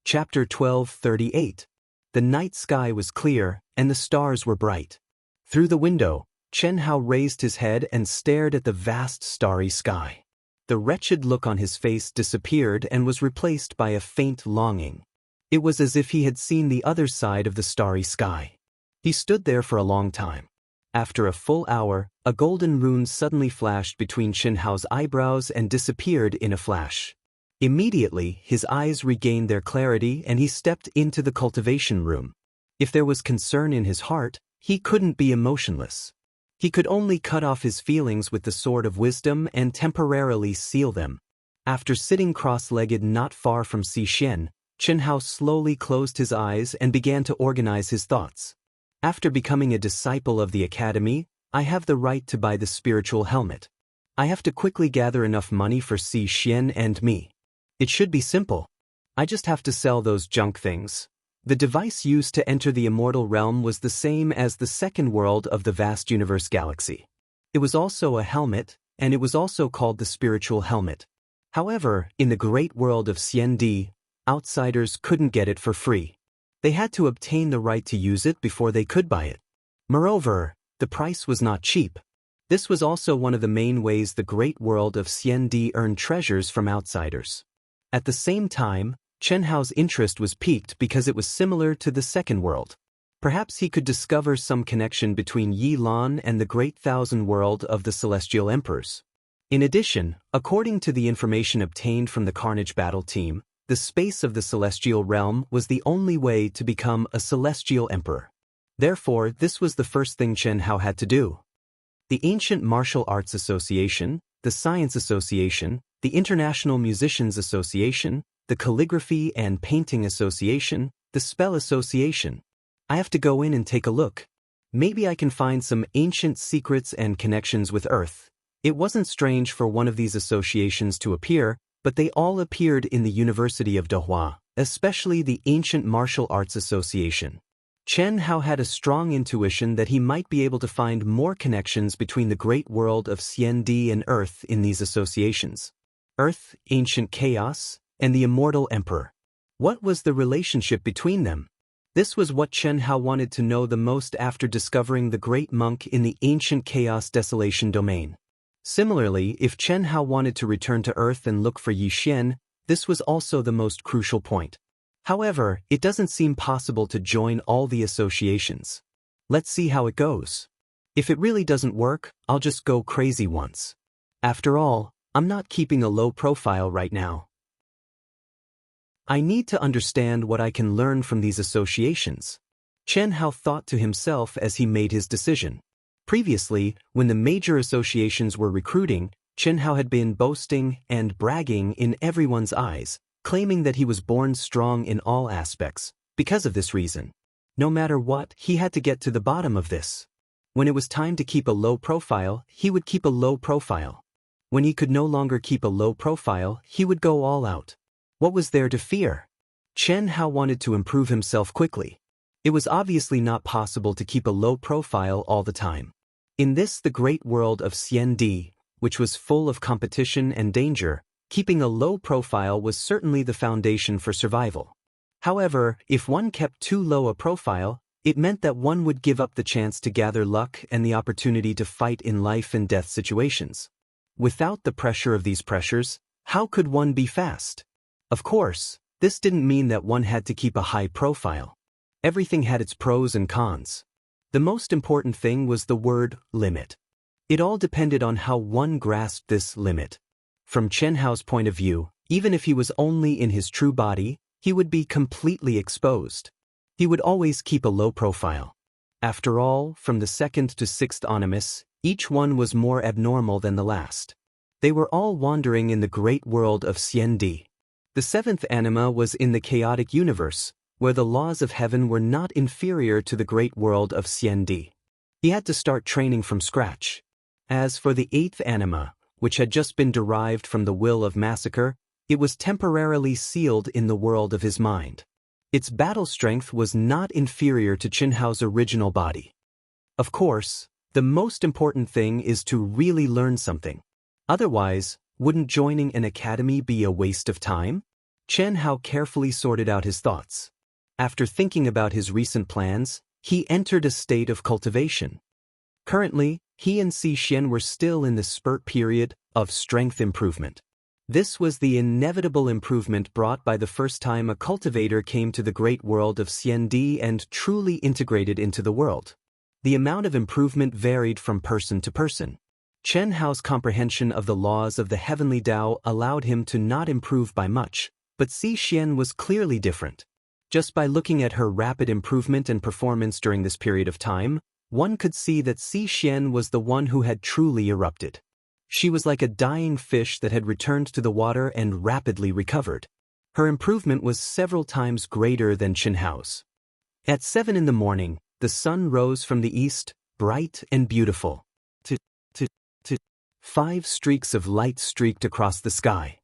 Chapter 12:38. The night sky was clear, and the stars were bright. Through the window, Chen Hao raised his head and stared at the vast starry sky. The wretched look on his face disappeared and was replaced by a faint longing. It was as if he had seen the other side of the starry sky. He stood there for a long time. After a full hour, a golden rune suddenly flashed between Chen Hao's eyebrows and disappeared in a flash. Immediately, his eyes regained their clarity and he stepped into the cultivation room. If there was concern in his heart, he couldn't be emotionless. He could only cut off his feelings with the sword of wisdom and temporarily seal them. After sitting cross-legged not far from Xian, Chen Hao slowly closed his eyes and began to organize his thoughts. After becoming a disciple of the academy, I have the right to buy the spiritual helmet. I have to quickly gather enough money for Xian and me. It should be simple. I just have to sell those junk things. The device used to enter the immortal realm was the same as the second world of the vast universe galaxy. It was also a helmet, and it was also called the spiritual helmet. However, in the great world of Xiandi, outsiders couldn't get it for free. They had to obtain the right to use it before they could buy it. Moreover, the price was not cheap. This was also one of the main ways the great world of Xiandi earned treasures from outsiders. At the same time, Chen Hao's interest was piqued because it was similar to the second world. Perhaps he could discover some connection between Yi Lan and the Great Thousand World of the Celestial Emperors. In addition, according to the information obtained from the Carnage Battle Team, the space of the Celestial Realm was the only way to become a Celestial Emperor. Therefore, this was the first thing Chen Hao had to do. The Ancient Martial Arts Association, the Science Association, the International Musicians Association, the Calligraphy and Painting Association, the Spell Association. I have to go in and take a look. Maybe I can find some ancient secrets and connections with Earth. It wasn't strange for one of these associations to appear, but they all appeared in the University of Dehua, especially the Ancient Martial Arts Association. Chen Hao had a strong intuition that he might be able to find more connections between the great world of Xiandi and Earth in these associations. Earth, Ancient Chaos, and the Immortal Emperor. What was the relationship between them? This was what Chen Hao wanted to know the most after discovering the Great Monk in the Ancient Chaos Desolation domain. Similarly, if Chen Hao wanted to return to Earth and look for Yi Xian, this was also the most crucial point. However, it doesn't seem possible to join all the associations. Let's see how it goes. If it really doesn't work, I'll just go crazy once. After all, I'm not keeping a low profile right now. I need to understand what I can learn from these associations. Chen Hao thought to himself as he made his decision. Previously, when the major associations were recruiting, Chen Hao had been boasting and bragging in everyone's eyes, claiming that he was born strong in all aspects. Because of this reason, no matter what, he had to get to the bottom of this. When it was time to keep a low profile, he would keep a low profile. When he could no longer keep a low profile, he would go all out. What was there to fear? Chen Hao wanted to improve himself quickly. It was obviously not possible to keep a low profile all the time. In this the great world of Xiandi, which was full of competition and danger, keeping a low profile was certainly the foundation for survival. However, if one kept too low a profile, it meant that one would give up the chance to gather luck and the opportunity to fight in life and death situations. Without the pressure of these pressures, how could one be fast? Of course, this didn't mean that one had to keep a high profile. Everything had its pros and cons. The most important thing was the word limit. It all depended on how one grasped this limit. From Chen Hao's point of view, even if he was only in his true body, he would be completely exposed. He would always keep a low profile. After all, from the second to sixth animus, each one was more abnormal than the last. They were all wandering in the great world of Xiandi. The seventh anima was in the chaotic universe, where the laws of heaven were not inferior to the great world of Xiandi. He had to start training from scratch. As for the eighth anima, which had just been derived from the will of massacre, it was temporarily sealed in the world of his mind. Its battle strength was not inferior to Chen Hao's original body. Of course, the most important thing is to really learn something. Otherwise, wouldn't joining an academy be a waste of time? Chen Hao carefully sorted out his thoughts. After thinking about his recent plans, he entered a state of cultivation. Currently, he and Xian were still in the spurt period of strength improvement. This was the inevitable improvement brought by the first time a cultivator came to the great world of Xiandi and truly integrated into the world. The amount of improvement varied from person to person. Chen Hao's comprehension of the laws of the heavenly Tao allowed him to not improve by much, but Xian was clearly different. Just by looking at her rapid improvement and performance during this period of time, one could see that Xian was the one who had truly erupted. She was like a dying fish that had returned to the water and rapidly recovered. Her improvement was several times greater than Chen Hao's. At 7 in the morning, the sun rose from the east, bright and beautiful. 5 streaks of light streaked across the sky.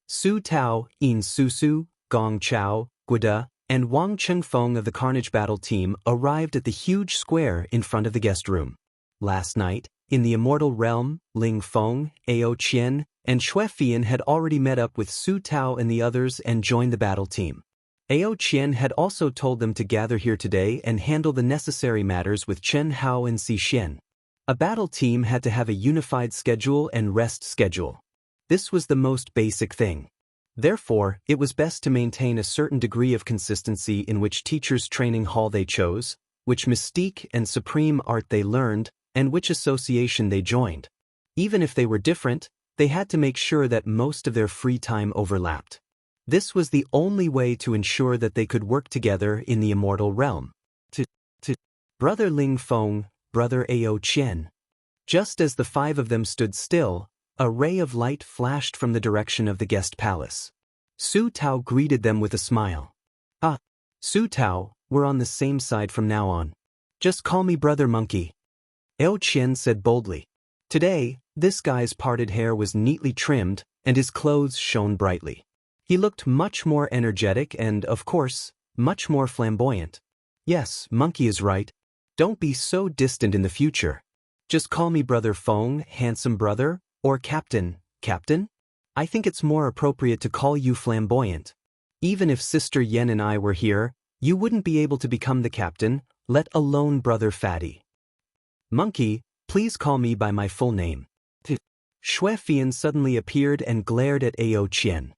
Su Tao, Yin Susu, Gong Chao, Guida, and Wang Chengfeng of the Carnage Battle team arrived at the huge square in front of the guest room. Last night, in the immortal realm, Ling Feng, Ao Qian, and Xue Fian had already met up with Su Tao and the others and joined the battle team. Ao Qian had also told them to gather here today and handle the necessary matters with Chen Hao and Xian. A battle team had to have a unified schedule and rest schedule. This was the most basic thing. Therefore, it was best to maintain a certain degree of consistency in which teachers' training hall they chose, which mystique and supreme art they learned, and which association they joined. Even if they were different, they had to make sure that most of their free time overlapped. This was the only way to ensure that they could work together in the immortal realm. Brother Ling Feng, Brother Ao Qian. Just as the 5 of them stood still, a ray of light flashed from the direction of the guest palace. Su Tao greeted them with a smile. Ah, Su Tao, we're on the same side from now on. Just call me Brother Monkey. Ao Qian said boldly. Today, this guy's parted hair was neatly trimmed, and his clothes shone brightly. He looked much more energetic and, of course, much more flamboyant. Yes, Monkey is right. Don't be so distant in the future. Just call me Brother Feng, handsome brother, or Captain. Captain? I think it's more appropriate to call you flamboyant. Even if Sister Yen and I were here, you wouldn't be able to become the captain, let alone Brother Fatty. Monkey, please call me by my full name. Xue Fian suddenly appeared and glared at Ao Qian.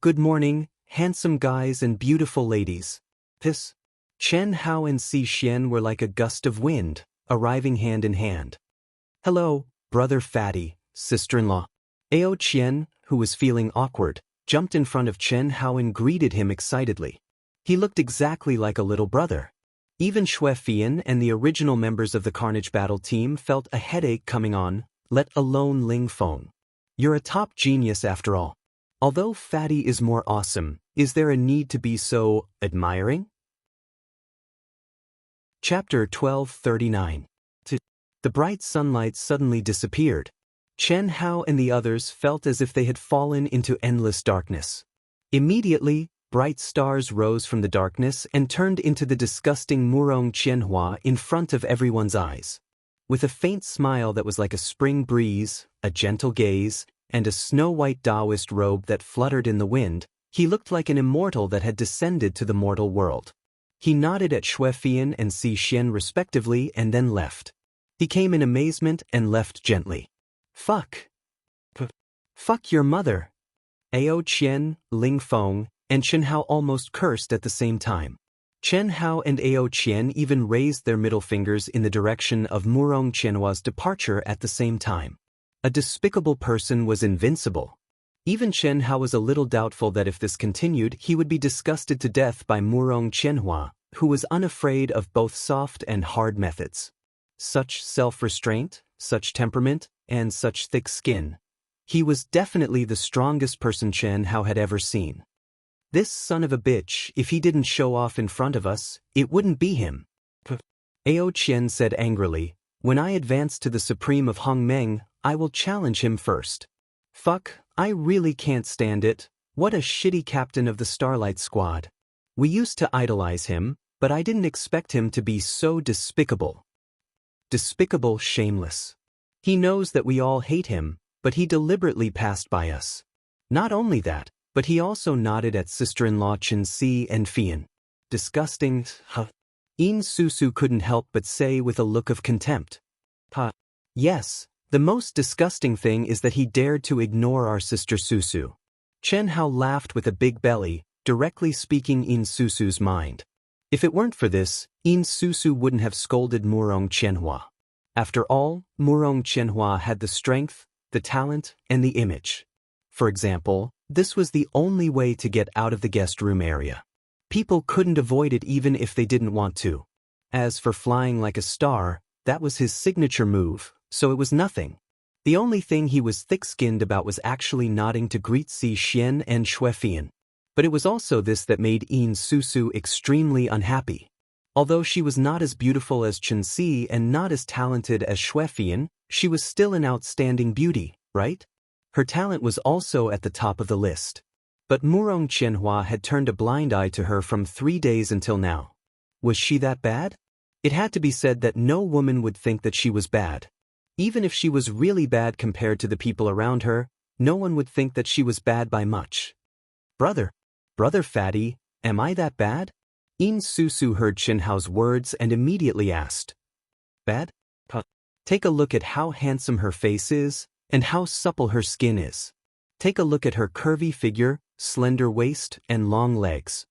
Good morning, handsome guys and beautiful ladies. Chen Hao and Xian were like a gust of wind, arriving hand in hand. Hello, Brother Fatty, sister-in-law. Ao Qian, who was feeling awkward, jumped in front of Chen Hao and greeted him excitedly. He looked exactly like a little brother. Even Xue Fian and the original members of the Carnage Battle team felt a headache coming on, let alone Ling Feng. You're a top genius after all. Although Fatty is more awesome, is there a need to be so admiring? Chapter 1239. The bright sunlight suddenly disappeared. Chen Hao and the others felt as if they had fallen into endless darkness. Immediately, bright stars rose from the darkness and turned into the disgusting Murong Qianhua in front of everyone's eyes. With a faint smile that was like a spring breeze, a gentle gaze, and a snow-white Taoist robe that fluttered in the wind, he looked like an immortal that had descended to the mortal world. He nodded at Xue Fian and Xian respectively and then left. He came in amazement and left gently. Fuck your mother. Ao Qian, Ling Feng, and Chen Hao almost cursed at the same time. Chen Hao and Ao Qian even raised their middle fingers in the direction of Murong Qianhua's departure at the same time. A despicable person was invincible. Even Chen Hao was a little doubtful that if this continued, he would be disgusted to death by Murong Qianhua, who was unafraid of both soft and hard methods. Such self-restraint, such temperament, and such thick skin. He was definitely the strongest person Chen Hao had ever seen. This son of a bitch, if he didn't show off in front of us, it wouldn't be him. Ao Qian said angrily, when I advance to the Supreme of Hongmeng, I will challenge him first. Fuck, I really can't stand it. What a shitty captain of the Starlight Squad. We used to idolize him, but I didn't expect him to be so despicable. Despicable, shameless. He knows that we all hate him, but he deliberately passed by us. Not only that, but he also nodded at sister-in-law Chen Si and Fian. Disgusting, huh? Yin Susu couldn't help but say with a look of contempt. Ha. Yes, the most disgusting thing is that he dared to ignore our sister Susu. Chen Hao laughed with a big belly, directly speaking Yin Susu's mind. If it weren't for this, Yin Susu wouldn't have scolded Murong Qianhua. After all, Murong Qianhua had the strength, the talent, and the image. For example, this was the only way to get out of the guest room area. People couldn't avoid it even if they didn't want to. As for flying like a star, that was his signature move, so it was nothing. The only thing he was thick-skinned about was actually nodding to greet Si Xian and Xuefian. But it was also this that made Yin Susu extremely unhappy. Although she was not as beautiful as Chen Si and not as talented as Xuefian, she was still an outstanding beauty, right? Her talent was also at the top of the list. But Murong Qianhua had turned a blind eye to her from 3 days until now. Was she that bad? It had to be said that no woman would think that she was bad. Even if she was really bad compared to the people around her, no one would think that she was bad by much. Brother Fatty, am I that bad? Yin Susu heard Chen Hao's words and immediately asked. Bad? Take a look at how handsome her face is, and how supple her skin is. Take a look at her curvy figure, slender waist, and long legs.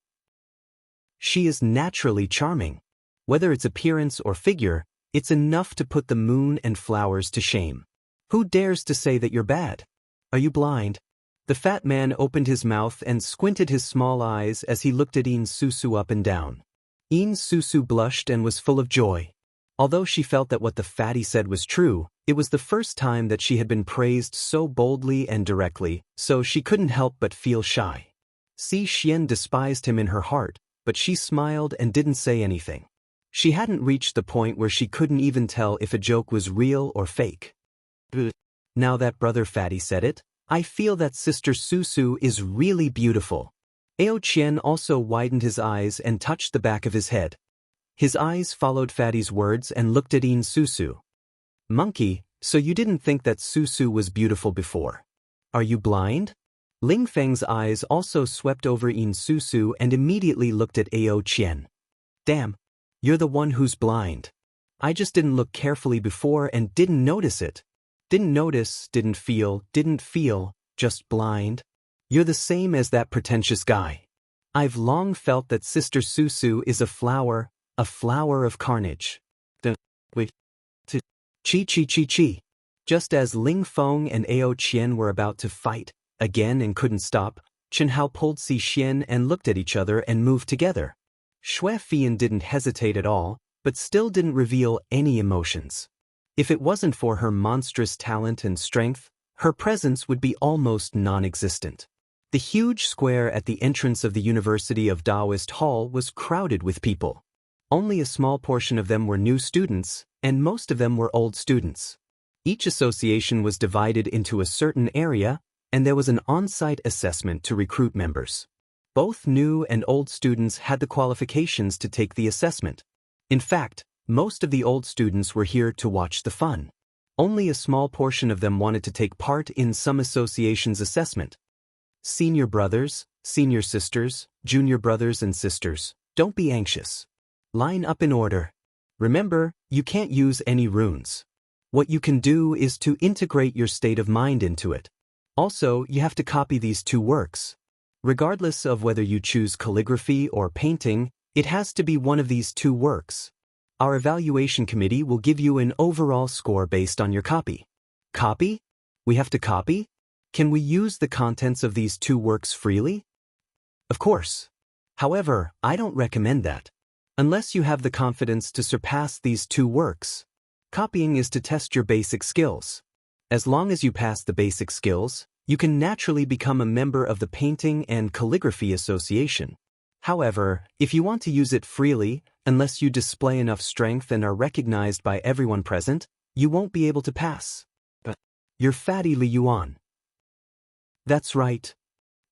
She is naturally charming. Whether it's appearance or figure, it's enough to put the moon and flowers to shame. Who dares to say that you're bad? Are you blind? The fat man opened his mouth and squinted his small eyes as he looked at Yin Susu up and down. Yin Susu blushed and was full of joy. Although she felt that what the fatty said was true, it was the first time that she had been praised so boldly and directly, so she couldn't help but feel shy. Si Xian despised him in her heart, but she smiled and didn't say anything. She hadn't reached the point where she couldn't even tell if a joke was real or fake. Now that brother fatty said it, I feel that sister Susu is really beautiful. Ao Qian also widened his eyes and touched the back of his head. His eyes followed Fatty's words and looked at Yin Susu. Monkey, so you didn't think that Susu was beautiful before? Are you blind? Ling Feng's eyes also swept over Yin Susu and immediately looked at Ao Qian. Damn, you're the one who's blind. I just didn't look carefully before and didn't notice it. Didn't notice, didn't feel, just blind. You're the same as that pretentious guy. I've long felt that Sister Susu is a flower of carnage. Chi. Just as Ling Feng and Ao Qian were about to fight again and couldn't stop, Chen Hao pulled Si Xian and looked at each other and moved together. Xuefian didn't hesitate at all, but still didn't reveal any emotions. If it wasn't for her monstrous talent and strength, her presence would be almost non-existent. The huge square at the entrance of the University of Taoist Hall was crowded with people. Only a small portion of them were new students, and most of them were old students. Each association was divided into a certain area, and there was an on-site assessment to recruit members. Both new and old students had the qualifications to take the assessment. In fact, most of the old students were here to watch the fun. Only a small portion of them wanted to take part in some association's assessment. Senior brothers, senior sisters, junior brothers and sisters, don't be anxious. Line up in order. Remember, you can't use any runes. What you can do is to integrate your state of mind into it. Also, you have to copy these 2 works. Regardless of whether you choose calligraphy or painting, it has to be one of these 2 works. Our evaluation committee will give you an overall score based on your copy. Copy? We have to copy? Can we use the contents of these 2 works freely? Of course. However, I don't recommend that. Unless you have the confidence to surpass these 2 works. Copying is to test your basic skills. As long as you pass the basic skills, you can naturally become a member of the Painting and Calligraphy Association. However, if you want to use it freely, unless you display enough strength and are recognized by everyone present, you won't be able to pass. You're Fatty Li Yuan. That's right.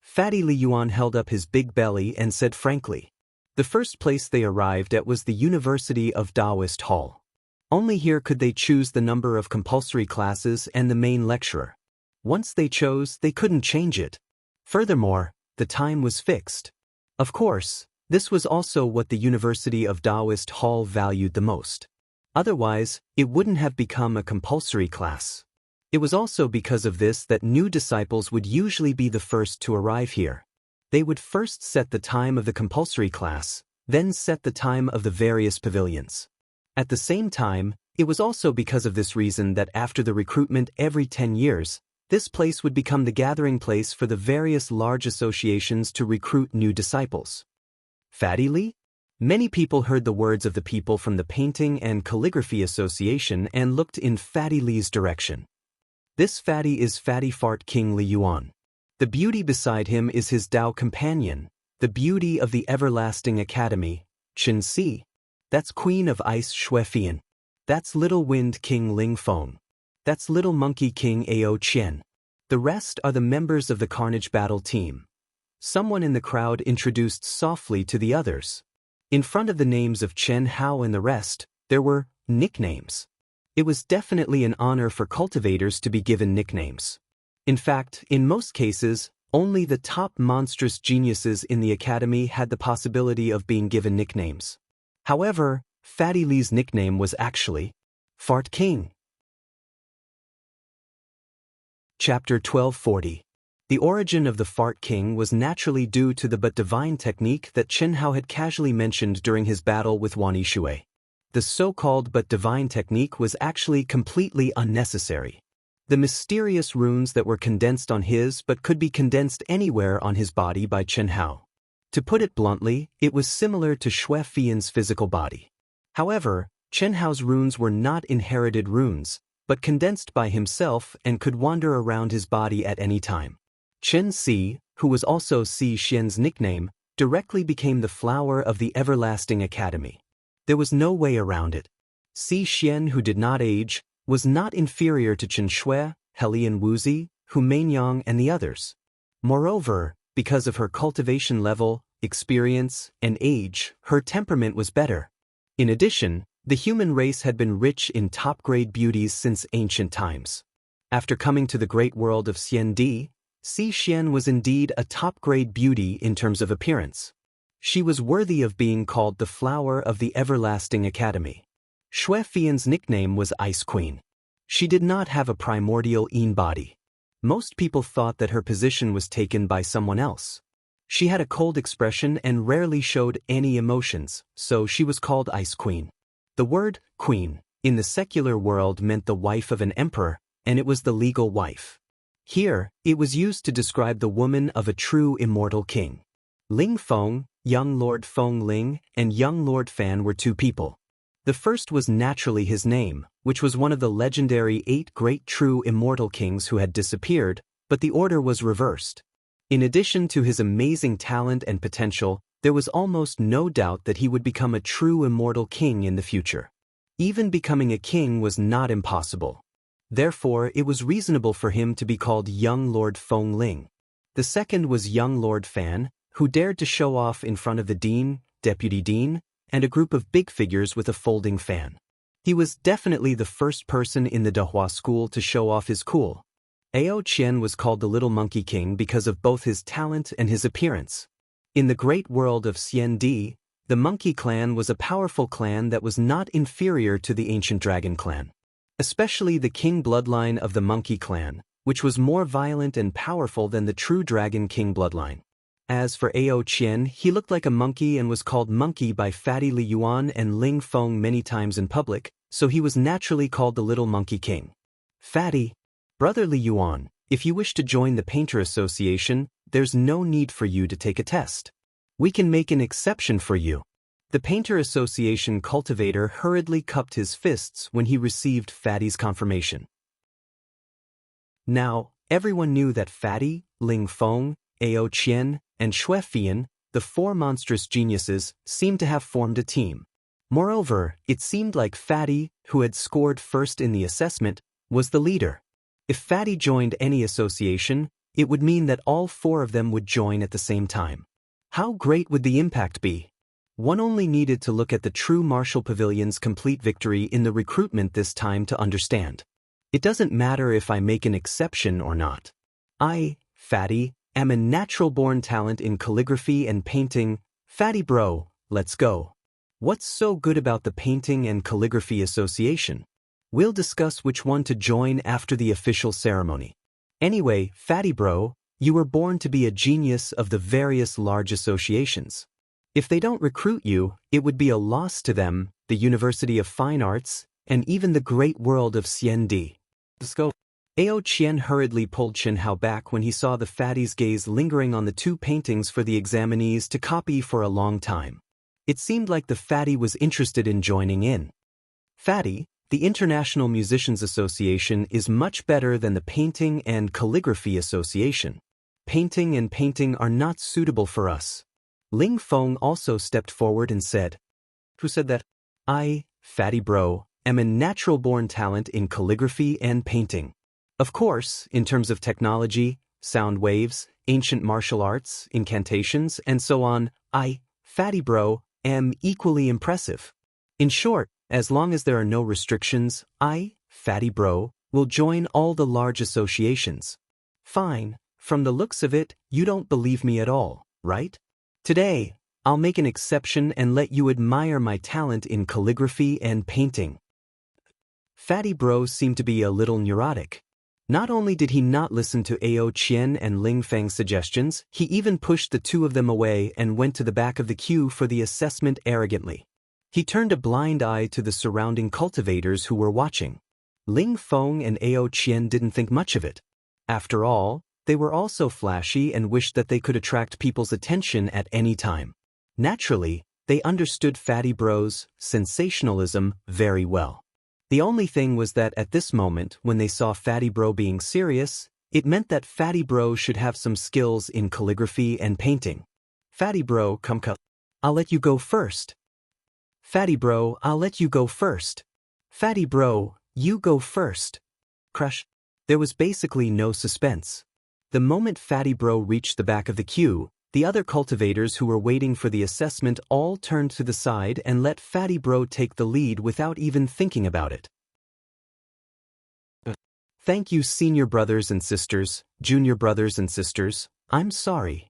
Fatty Li Yuan held up his big belly and said frankly. The first place they arrived at was the University of Taoist Hall. Only here could they choose the number of compulsory classes and the main lecturer. Once they chose, they couldn't change it. Furthermore, the time was fixed. Of course, This was also what the University of Taoist Hall valued the most. Otherwise, it wouldn't have become a compulsory class. It was also because of this that new disciples would usually be the first to arrive here. They would first set the time of the compulsory class, then set the time of the various pavilions. At the same time, it was also because of this reason that after the recruitment every 10 years, this place would become the gathering place for the various large associations to recruit new disciples. Fatty Li? Many people heard the words of the people from the Painting and Calligraphy Association and looked in Fatty Li's direction. This Fatty is Fatty Fart King Li Yuan. The beauty beside him is his Tao companion, the beauty of the everlasting academy, Chen Si. That's Queen of Ice Xue Fian. That's Little Wind King Ling Feng. That's Little Monkey King Ao Qian. The rest are the members of the Carnage Battle team. Someone in the crowd introduced softly to the others. In front of the names of Chen Hao and the rest, there were nicknames. It was definitely an honor for cultivators to be given nicknames. In fact, in most cases, only the top monstrous geniuses in the academy had the possibility of being given nicknames. However, Fatty Li's nickname was actually Fart King. Chapter 1240. The origin of the Fart King was naturally due to the but divine technique that Chen Hao had casually mentioned during his battle with Wan Yishui. The so-called but divine technique was actually completely unnecessary. The mysterious runes that were condensed on his but could be condensed anywhere on his body by Chen Hao. To put it bluntly, it was similar to Xue Fian's physical body. However, Chen Hao's runes were not inherited runes, but condensed by himself and could wander around his body at any time. Chen Si, who was also Si Xian's nickname, directly became the flower of the everlasting academy. There was no way around it. Si Xian, who did not age, was not inferior to Chen Shui, Helian Wuzi, Hu Meinyang and the others. Moreover, because of her cultivation level, experience, and age, her temperament was better. In addition, the human race had been rich in top-grade beauties since ancient times. After coming to the great world of Xiandi, Si Xian was indeed a top-grade beauty in terms of appearance. She was worthy of being called the flower of the everlasting academy. Xue Fian's nickname was Ice Queen. She did not have a primordial Yin body. Most people thought that her position was taken by someone else. She had a cold expression and rarely showed any emotions, so she was called Ice Queen. The word queen in the secular world meant the wife of an emperor, and it was the legal wife. Here, it was used to describe the woman of a true immortal king. Ling Feng, young Lord Feng Ling, and young Lord Fan were two people. The first was naturally his name, which was one of the legendary 8 great true immortal kings who had disappeared, but the order was reversed. In addition to his amazing talent and potential, there was almost no doubt that he would become a true immortal king in the future. Even becoming a king was not impossible. Therefore, it was reasonable for him to be called young Lord Feng Ling. The second was young Lord Fan, who dared to show off in front of the dean, deputy dean, and a group of big figures with a folding fan. He was definitely the first person in the Dehua school to show off his cool. Ao Qian was called the Little Monkey King because of both his talent and his appearance. In the great world of Xiandi, the Monkey Clan was a powerful clan that was not inferior to the ancient Dragon Clan. Especially the king bloodline of the Monkey Clan, which was more violent and powerful than the true Dragon King bloodline. As for Ao Qian, he looked like a monkey and was called Monkey by Fatty Li Yuan and Ling Feng many times in public, so he was naturally called the Little Monkey King. Fatty, Brother Li Yuan, if you wish to join the Painter Association, there's no need for you to take a test. We can make an exception for you. The Painter Association cultivator hurriedly cupped his fists when he received Fatty's confirmation. Now, everyone knew that Fatty, Ling Feng, Ao Qian, and Xue Fian, the 4 monstrous geniuses, seemed to have formed a team. Moreover, it seemed like Fatty, who had scored first in the assessment, was the leader. If Fatty joined any association, it would mean that all 4 of them would join at the same time. How great would the impact be? One only needed to look at the true Martial Pavilion's complete victory in the recruitment this time to understand. It doesn't matter if I make an exception or not. I, Fatty, am a natural-born talent in calligraphy and painting, Fatty bro, let's go. What's so good about the Painting and Calligraphy Association? We'll discuss which one to join after the official ceremony. Anyway, Fatty bro, you were born to be a genius of the various large associations. If they don't recruit you, it would be a loss to them, the University of Fine Arts, and even the great world of Xiandi. Let's go. Ao Qian hurriedly pulled Chen Hao back when he saw the fatty's gaze lingering on the two paintings for the examinees to copy for a long time. It seemed like the fatty was interested in joining in. Fatty, the International Musicians Association is much better than the Painting and Calligraphy Association. Painting and painting are not suitable for us. Ling Feng also stepped forward and said, "Who said that? I, Fatty bro, am a natural-born talent in calligraphy and painting. Of course, in terms of technology, sound waves, ancient martial arts, incantations, and so on, I, Fatty bro, am equally impressive. In short, as long as there are no restrictions, I, Fatty bro, will join all the large associations." Fine, from the looks of it, you don't believe me at all, right? Today, I'll make an exception and let you admire my talent in calligraphy and painting. Fatty bro seemed to be a little neurotic. Not only did he not listen to Ao Qian and Ling Feng's suggestions, he even pushed the two of them away and went to the back of the queue for the assessment arrogantly. He turned a blind eye to the surrounding cultivators who were watching. Ling Feng and Ao Qian didn't think much of it. After all, they were also flashy and wished that they could attract people's attention at any time. Naturally, they understood Fatty bro's sensationalism very well. The only thing was that at this moment, when they saw Fatty bro being serious, it meant that Fatty bro should have some skills in calligraphy and painting. Fatty bro, come. I'll let you go first. Fatty bro, I'll let you go first. Fatty bro, you go first. Crush. There was basically no suspense. The moment Fatty bro reached the back of the queue, the other cultivators who were waiting for the assessment all turned to the side and let Fatty bro take the lead without even thinking about it. Thank you, senior brothers and sisters, junior brothers and sisters, I'm sorry.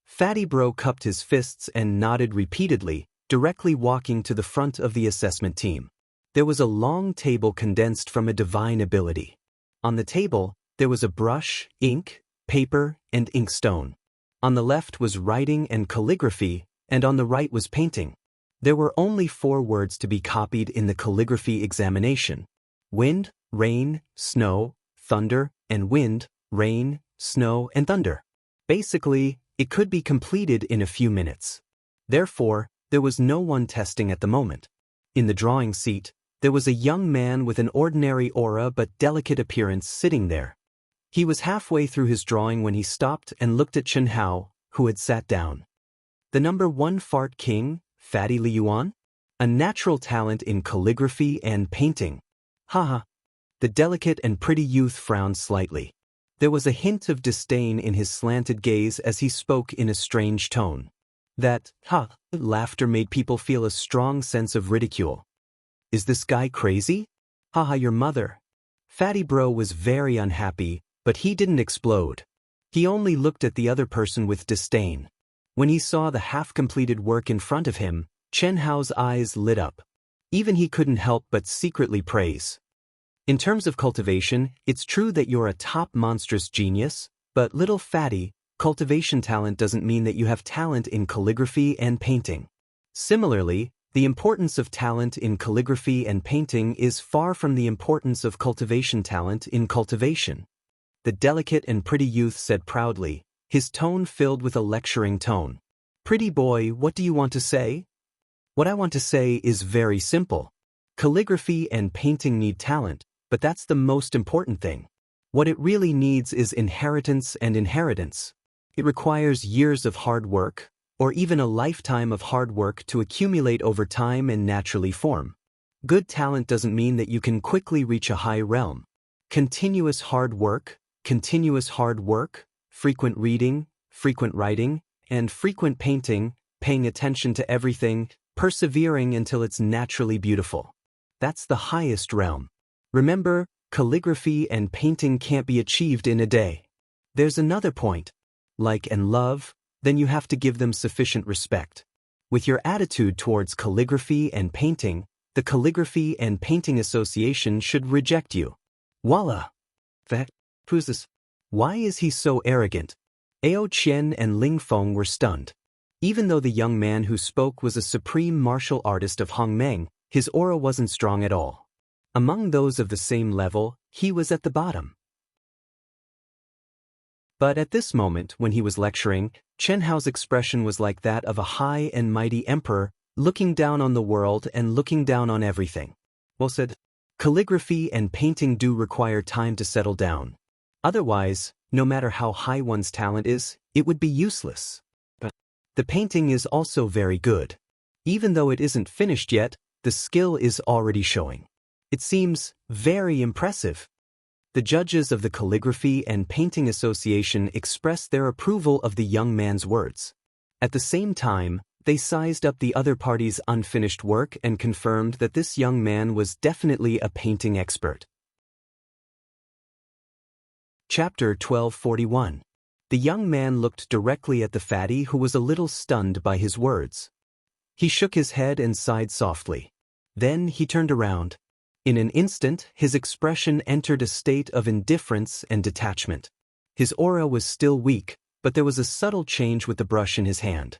Fatty bro cupped his fists and nodded repeatedly, directly walking to the front of the assessment team. There was a long table condensed from a divine ability. On the table, there was a brush, ink, paper, and inkstone. On the left was writing and calligraphy, and on the right was painting. There were only 4 words to be copied in the calligraphy examination: wind, rain, snow, thunder, and wind, rain, snow, and thunder. Basically, it could be completed in a few minutes. Therefore, there was no one testing at the moment. In the drawing seat, there was a young man with an ordinary aura but delicate appearance sitting there. He was halfway through his drawing when he stopped and looked at Chen Hao, who had sat down. The number 1 fart king, Fatty Liyuan? A natural talent in calligraphy and painting. Haha. The delicate and pretty youth frowned slightly. There was a hint of disdain in his slanted gaze as he spoke in a strange tone. That, laughter made people feel a strong sense of ridicule. Is this guy crazy? Haha, your mother. Fatty bro was very unhappy, but he didn't explode. He only looked at the other person with disdain. When he saw the half-completed work in front of him, Chen Hao's eyes lit up. Even he couldn't help but secretly praise. In terms of cultivation, it's true that you're a top monstrous genius, but little Fatty, cultivation talent doesn't mean that you have talent in calligraphy and painting. Similarly, the importance of talent in calligraphy and painting is far from the importance of cultivation talent in cultivation. The delicate and pretty youth said proudly, his tone filled with a lecturing tone. Pretty boy, what do you want to say? What I want to say is very simple. Calligraphy and painting need talent, but that's the most important thing. What it really needs is inheritance and inheritance. It requires years of hard work, or even a lifetime of hard work to accumulate over time and naturally form. Good talent doesn't mean that you can quickly reach a high realm. Continuous hard work, frequent reading, frequent writing, and frequent painting, paying attention to everything, persevering until it's naturally beautiful. That's the highest realm. Remember, calligraphy and painting can't be achieved in a day. There's another point. Like and love, then you have to give them sufficient respect. With your attitude towards calligraphy and painting, the Calligraphy and Painting Association should reject you. Voila! That, who's this? Why is he so arrogant? Ao Qian and Ling Feng were stunned. Even though the young man who spoke was a supreme martial artist of Hongmeng, his aura wasn't strong at all. Among those of the same level, he was at the bottom. But at this moment, when he was lecturing, Chen Hao's expression was like that of a high and mighty emperor, looking down on the world and looking down on everything. Well said. Calligraphy and painting do require time to settle down. Otherwise, no matter how high one's talent is, it would be useless. But the painting is also very good. Even though it isn't finished yet, the skill is already showing. It seems very impressive. The judges of the Calligraphy and Painting Association expressed their approval of the young man's words. At the same time, they sized up the other party's unfinished work and confirmed that this young man was definitely a painting expert. Chapter 1241. The young man looked directly at the fatty, who was a little stunned by his words. He shook his head and sighed softly. Then he turned around. In an instant, his expression entered a state of indifference and detachment. His aura was still weak, but there was a subtle change with the brush in his hand.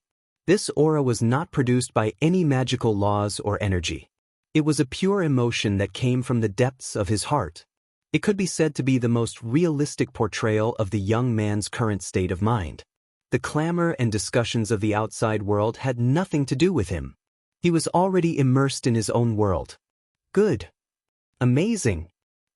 This aura was not produced by any magical laws or energy. It was a pure emotion that came from the depths of his heart. It could be said to be the most realistic portrayal of the young man's current state of mind. The clamor and discussions of the outside world had nothing to do with him. He was already immersed in his own world. Good. Amazing.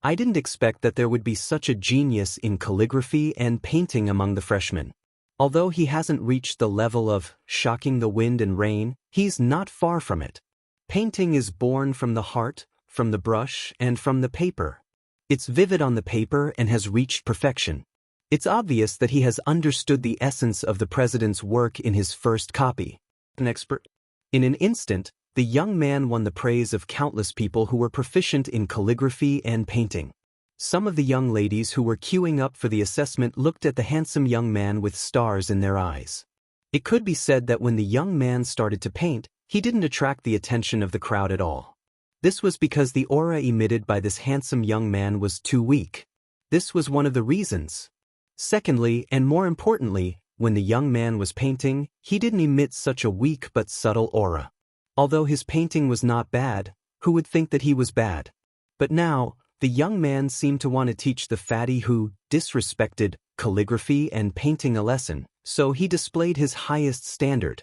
I didn't expect that there would be such a genius in calligraphy and painting among the freshmen. Although he hasn't reached the level of shocking the wind and rain, he's not far from it. Painting is born from the heart, from the brush, and from the paper. It's vivid on the paper and has reached perfection. It's obvious that he has understood the essence of the president's work in his first copy. An expert. In an instant, the young man won the praise of countless people who were proficient in calligraphy and painting. Some of the young ladies who were queuing up for the assessment looked at the handsome young man with stars in their eyes. It could be said that when the young man started to paint, he didn't attract the attention of the crowd at all. This was because the aura emitted by this handsome young man was too weak. This was one of the reasons. Secondly, and more importantly, when the young man was painting, he didn't emit such a weak but subtle aura. Although his painting was not bad, who would think that he was bad? But now, the young man seemed to want to teach the fatty who disrespected calligraphy and painting a lesson, so he displayed his highest standard.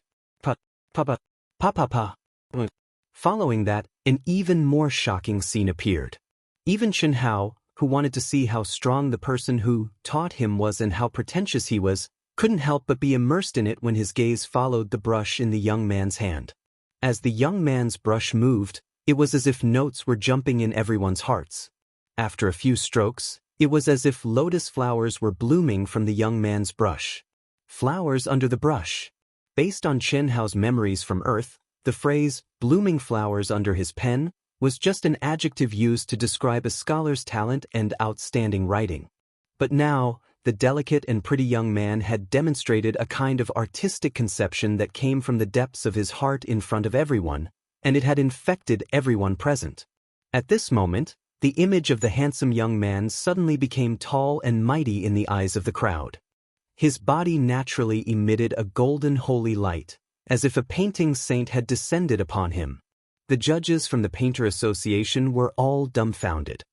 Following that, an even more shocking scene appeared. Even Chen Hao, who wanted to see how strong the person who taught him was and how pretentious he was, couldn't help but be immersed in it when his gaze followed the brush in the young man's hand. As the young man's brush moved, it was as if notes were jumping in everyone's hearts. After a few strokes, it was as if lotus flowers were blooming from the young man's brush. Flowers under the brush. Based on Chen Hao's memories from Earth, the phrase, blooming flowers under his pen, was just an adjective used to describe a scholar's talent and outstanding writing. But now, the delicate and pretty young man had demonstrated a kind of artistic conception that came from the depths of his heart in front of everyone, and it had infected everyone present. At this moment, the image of the handsome young man suddenly became tall and mighty in the eyes of the crowd. His body naturally emitted a golden holy light, as if a painting saint had descended upon him. The judges from the Painter Association were all dumbfounded.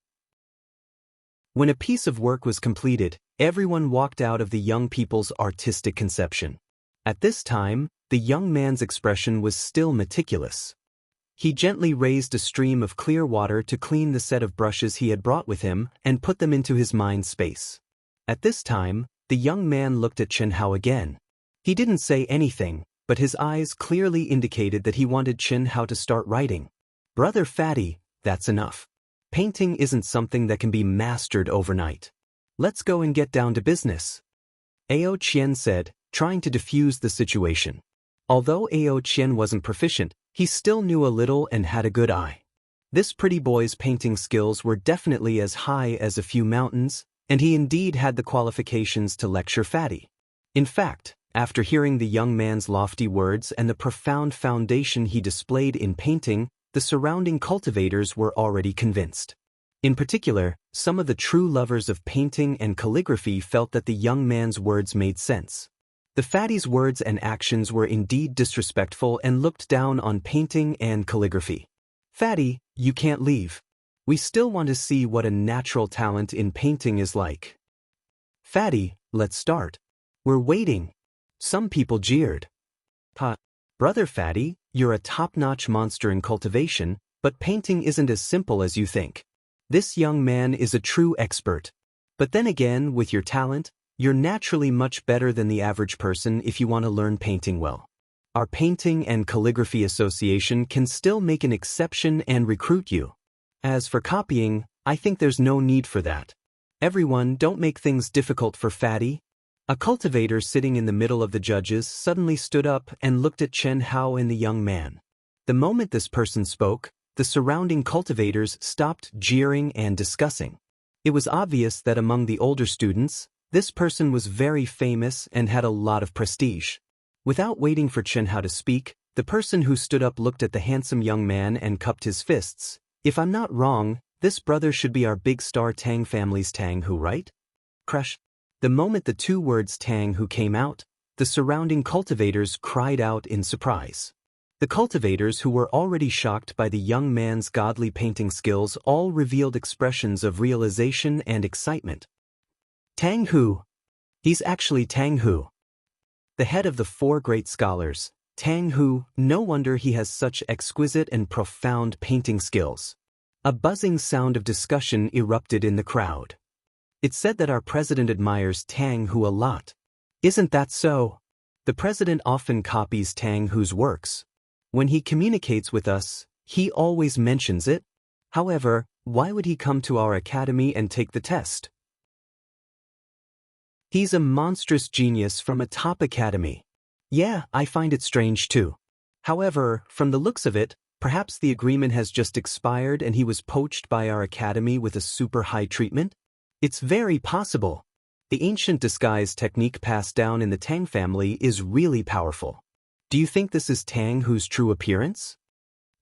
When a piece of work was completed, everyone walked out of the young people's artistic conception. At this time, the young man's expression was still meticulous. He gently raised a stream of clear water to clean the set of brushes he had brought with him and put them into his mind space. At this time, the young man looked at Chen Hao again. He didn't say anything, but his eyes clearly indicated that he wanted Chen Hao to start writing. Brother Fatty, that's enough. Painting isn't something that can be mastered overnight. Let's go and get down to business. Ao Qian said, trying to diffuse the situation. Although Ao Qian wasn't proficient, he still knew a little and had a good eye. This pretty boy's painting skills were definitely as high as a few mountains, and he indeed had the qualifications to lecture Fatty. In fact, After hearing the young man's lofty words and the profound foundation he displayed in painting, the surrounding cultivators were already convinced. In particular, some of the true lovers of painting and calligraphy felt that the young man's words made sense. The fatty's words and actions were indeed disrespectful and looked down on painting and calligraphy. "Fatty, you can't leave. We still want to see what a natural talent in painting is like." "Fatty, let's start. We're waiting." Some people jeered. Brother Fatty, you're a top-notch monster in cultivation, but painting isn't as simple as you think. This young man is a true expert. But then again, with your talent, you're naturally much better than the average person if you want to learn painting well. Our Painting and Calligraphy Association can still make an exception and recruit you. As for copying, I think there's no need for that. Everyone, don't make things difficult for Fatty. A cultivator sitting in the middle of the judges suddenly stood up and looked at Chen Hao and the young man. The moment this person spoke, the surrounding cultivators stopped jeering and discussing. It was obvious that among the older students, this person was very famous and had a lot of prestige. Without waiting for Chen Hao to speak, the person who stood up looked at the handsome young man and cupped his fists. "If I'm not wrong, this brother should be our big star Tang family's Tang Hu, right?" Crush. The moment the two words Tang Hu came out, the surrounding cultivators cried out in surprise. The cultivators, who were already shocked by the young man's godly painting skills, all revealed expressions of realization and excitement. "Tang Hu! He's actually Tang Hu. The head of the four great scholars, Tang Hu, no wonder he has such exquisite and profound painting skills." A buzzing sound of discussion erupted in the crowd. "It's said that our president admires Tang Hu a lot. Isn't that so? The president often copies Tang Hu's works. When he communicates with us, he always mentions it. However, why would he come to our academy and take the test? He's a monstrous genius from a top academy. Yeah, I find it strange too. However, from the looks of it, perhaps the agreement has just expired and he was poached by our academy with a super high treatment? It's very possible. The ancient disguise technique passed down in the Tang family is really powerful. Do you think this is Tang Hu's true appearance?"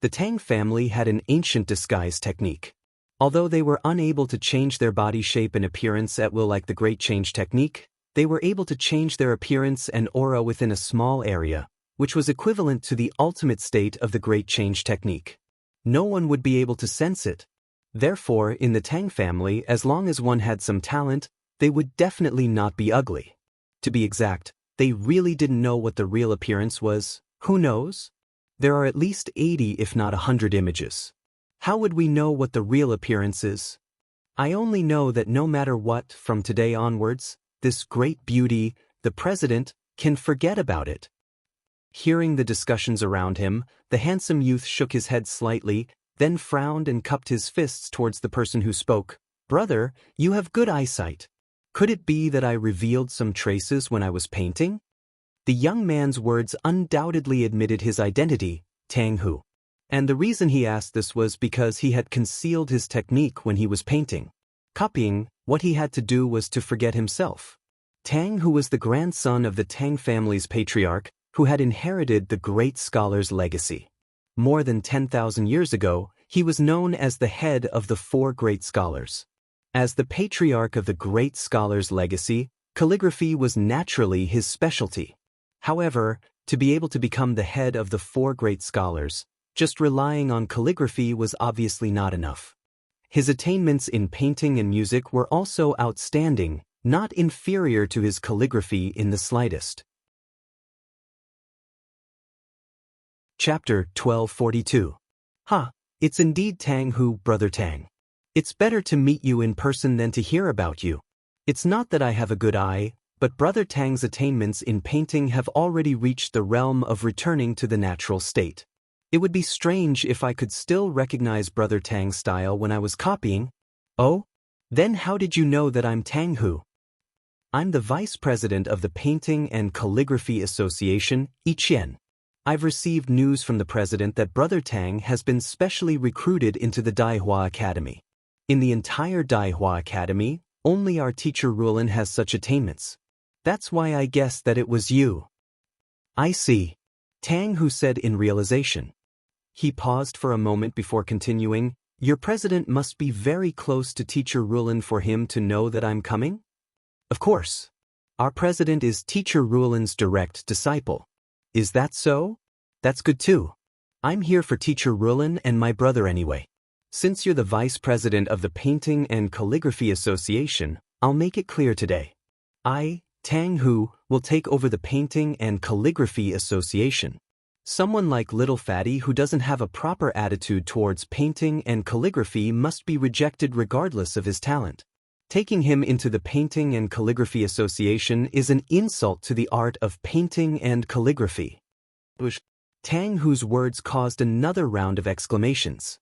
The Tang family had an ancient disguise technique. Although they were unable to change their body shape and appearance at will like the Great Change technique, they were able to change their appearance and aura within a small area, which was equivalent to the ultimate state of the Great Change technique. No one would be able to sense it. Therefore, in the Tang family, as long as one had some talent, they would definitely not be ugly. To be exact, they really didn't know what the real appearance was. Who knows? There are at least 80 if not 100 images. How would we know what the real appearance is? I only know that no matter what, from today onwards, this great beauty, the president, can forget about it. Hearing the discussions around him, the handsome youth shook his head slightly, then frowned and cupped his fists towards the person who spoke. "Brother, you have good eyesight. Could it be that I revealed some traces when I was painting?" The young man's words undoubtedly admitted his identity, Tang Hu. And the reason he asked this was because he had concealed his technique when he was painting. Copying, what he had to do was to forget himself. Tang Hu was the grandson of the Tang family's patriarch, who had inherited the great scholar's legacy. More than 10,000 years ago, he was known as the head of the four great scholars. As the patriarch of the great scholar's legacy, calligraphy was naturally his specialty. However, to be able to become the head of the four great scholars, just relying on calligraphy was obviously not enough. His attainments in painting and music were also outstanding, not inferior to his calligraphy in the slightest. Chapter 1242. It's indeed Tang Hu, Brother Tang. It's better to meet you in person than to hear about you. It's not that I have a good eye, but Brother Tang's attainments in painting have already reached the realm of returning to the natural state. It would be strange if I could still recognize Brother Tang's style when I was copying. Oh? Then how did you know that I'm Tang Hu? I'm the vice president of the Painting and Calligraphy Association, Yiqian. I've received news from the president that Brother Tang has been specially recruited into the Daihua Academy. In the entire Daihua Academy, only our teacher Rulin has such attainments. That's why I guessed that it was you. I see. Tang Hu said in realization. He paused for a moment before continuing, Your president must be very close to Teacher Rulin for him to know that I'm coming? Of course. Our president is Teacher Rulin's direct disciple. Is that so? That's good too. I'm here for Teacher Rulin and my brother anyway. Since you're the vice president of the Painting and Calligraphy Association, I'll make it clear today. I, Tang Hu, will take over the Painting and Calligraphy Association. Someone like Little Fatty who doesn't have a proper attitude towards painting and calligraphy must be rejected regardless of his talent. Taking him into the Painting and Calligraphy Association is an insult to the art of painting and calligraphy. Tang Hu's words caused another round of exclamations.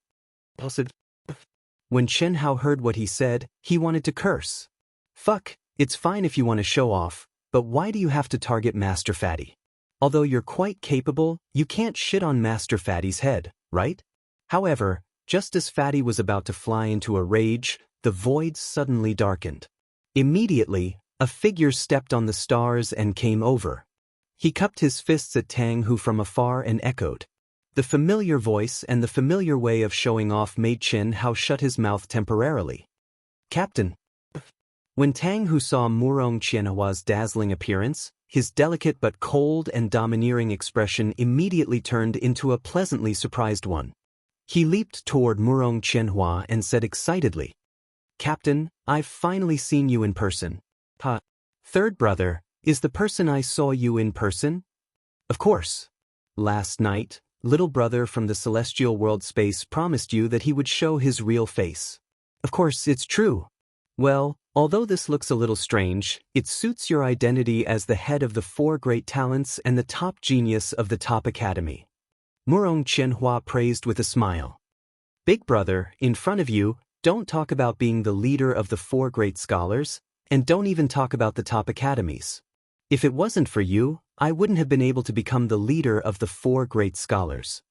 When Chen Hao heard what he said, he wanted to curse. Fuck, it's fine if you want to show off, but why do you have to target Master Fatty? Although you're quite capable, you can't shit on Master Fatty's head, right? However, just as Fatty was about to fly into a rage, the void suddenly darkened. Immediately, a figure stepped on the stars and came over. He cupped his fists at Tang Hu from afar and echoed. The familiar voice and the familiar way of showing off made Chen Hao shut his mouth temporarily. Captain. When Tang Hu saw Murong Qianhua's dazzling appearance, his delicate but cold and domineering expression immediately turned into a pleasantly surprised one. He leaped toward Murong Qianhua and said excitedly, Captain, I've finally seen you in person. Third brother, is the person I saw you in person? Of course. Last night, little brother from the celestial world space promised you that he would show his real face. Of course, it's true. Well, although this looks a little strange, it suits your identity as the head of the 4 great talents and the top genius of the top academy. Murong Qianhua praised with a smile. Big brother, in front of you, don't talk about being the leader of the 4 great scholars, and don't even talk about the top academies. If it wasn't for you, I wouldn't have been able to become the leader of the 4 great scholars.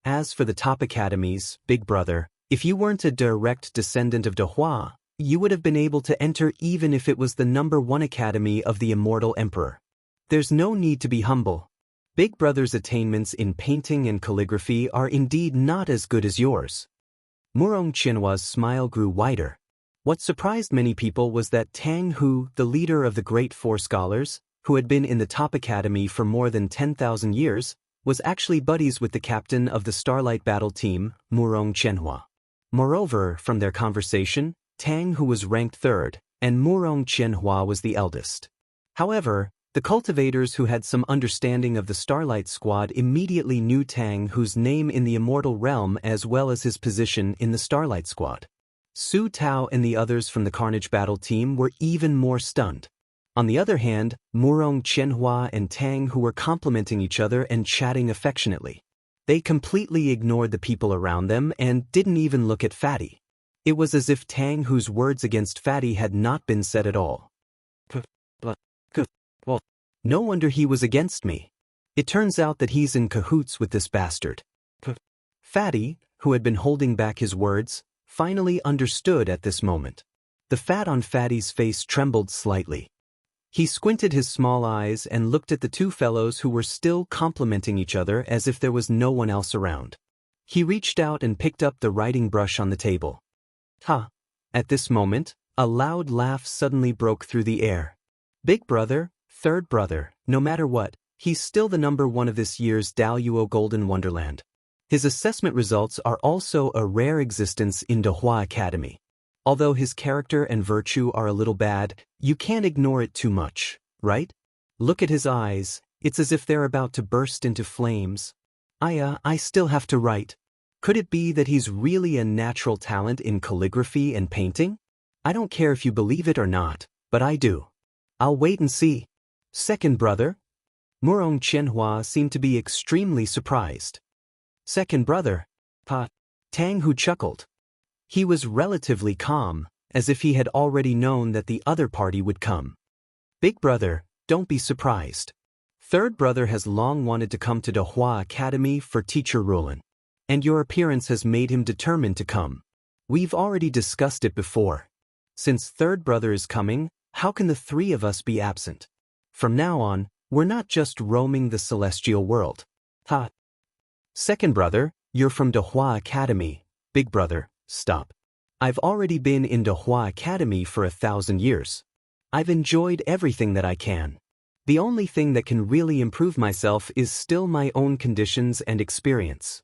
As for the top academies, big brother, if you weren't a direct descendant of Dehua, you would have been able to enter even if it was the #1 academy of the immortal emperor. There's no need to be humble. Big brother's attainments in painting and calligraphy are indeed not as good as yours. Murong Qianhua's smile grew wider. What surprised many people was that Tang Hu, the leader of the great 4 scholars, who had been in the top academy for more than 10,000 years, was actually buddies with the captain of the Starlight Battle Team, Murong Qianhua. Moreover, from their conversation, Tang Hu was ranked 3rd, and Murong Qianhua was the eldest. However, the cultivators who had some understanding of the Starlight Squad immediately knew Tang Hu's name in the immortal realm as well as his position in the Starlight Squad. Su Tao and the others from the Carnage Battle Team were even more stunned. On the other hand, Murong Qianhua and Tang Hu were complimenting each other and chatting affectionately. They completely ignored the people around them and didn't even look at Fatty. It was as if Tang Hu's words against Fatty had not been said at all. Well, no wonder he was against me. It turns out that he's in cahoots with this bastard. Fatty, who had been holding back his words, finally understood at this moment. The fat on Fatty's face trembled slightly. He squinted his small eyes and looked at the 2 fellows who were still complimenting each other as if there was no one else around. He reached out and picked up the writing brush on the table. Ha! At this moment, a loud laugh suddenly broke through the air. Big brother, third brother, no matter what, he's still the #1 of this year's Daluo Golden Wonderland. His assessment results are also a rare existence in Dehua Academy. Although his character and virtue are a little bad, you can't ignore it too much, right? Look at his eyes, it's as if they're about to burst into flames. I still have to write. Could it be that he's really a natural talent in calligraphy and painting? I don't care if you believe it or not, but I do. I'll wait and see. Second brother? Murong Qianhua seemed to be extremely surprised. Second brother? Tang Hu chuckled. He was relatively calm, as if he had already known that the other party would come. Big brother, don't be surprised. Third brother has long wanted to come to Dehua Academy for Teacher Rulin, and your appearance has made him determined to come. We've already discussed it before. Since third brother is coming, how can the three of us be absent? From now on, we're not just roaming the celestial world. Ha. Second brother, you're from Dehua Academy. Big brother, stop. I've already been in Dehua Academy for 1,000 years. I've enjoyed everything that I can. The only thing that can really improve myself is still my own conditions and experience.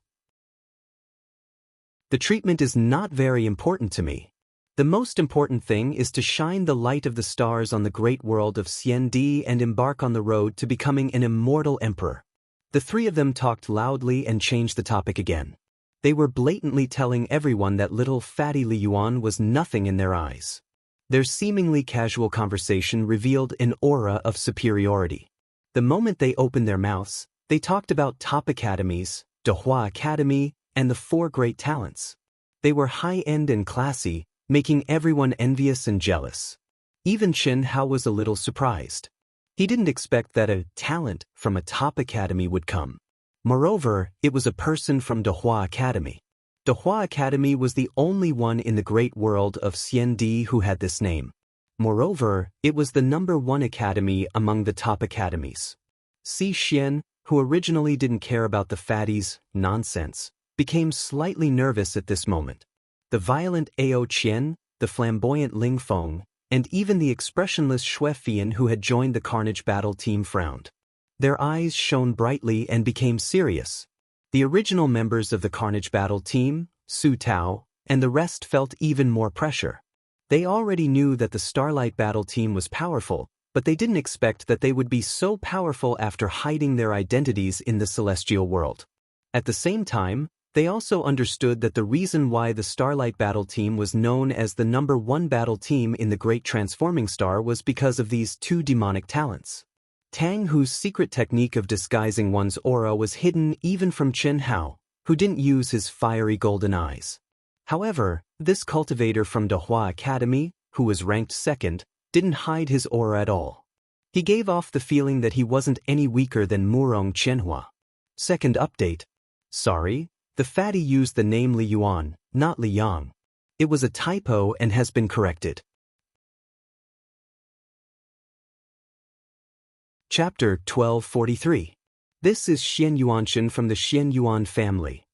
The treatment is not very important to me. The most important thing is to shine the light of the stars on the great world of Xiandi and embark on the road to becoming an immortal emperor. The three of them talked loudly and changed the topic again. They were blatantly telling everyone that little fatty Li Yuan was nothing in their eyes. Their seemingly casual conversation revealed an aura of superiority. The moment they opened their mouths, they talked about top academies, Dehua Academy, and the 4 great talents. They were high-end and classy, making everyone envious and jealous. Even Chen Hao was a little surprised. He didn't expect that a talent from a top academy would come. Moreover, it was a person from Dehua Academy. Dehua Academy was the only one in the great world of Xiandi who had this name. Moreover, it was the #1 academy among the top academies. Si Xian, who originally didn't care about the fatties' nonsense, became slightly nervous at this moment. The violent Ao Qian, the flamboyant Ling Feng, and even the expressionless Xue Fian who had joined the Carnage battle team frowned. Their eyes shone brightly and became serious. The original members of the Carnage battle team, Su Tao, and the rest felt even more pressure. They already knew that the Starlight battle team was powerful, but they didn't expect that they would be so powerful after hiding their identities in the celestial world. At the same time, they also understood that the reason why the Starlight battle team was known as the #1 battle team in the Great Transforming Star was because of these 2 demonic talents. Tang, whose secret technique of disguising one's aura was hidden even from Chen Hao, who didn't use his fiery golden eyes. However, this cultivator from Dehua Academy, who was ranked 2nd, didn't hide his aura at all. He gave off the feeling that he wasn't any weaker than Murong Qianhua. Second update. Sorry, the fatty used the name Li Yuan, not Li Yang. It was a typo and has been corrected. Chapter 1243. This is Xian Yuanshan from the Xian Yuan family.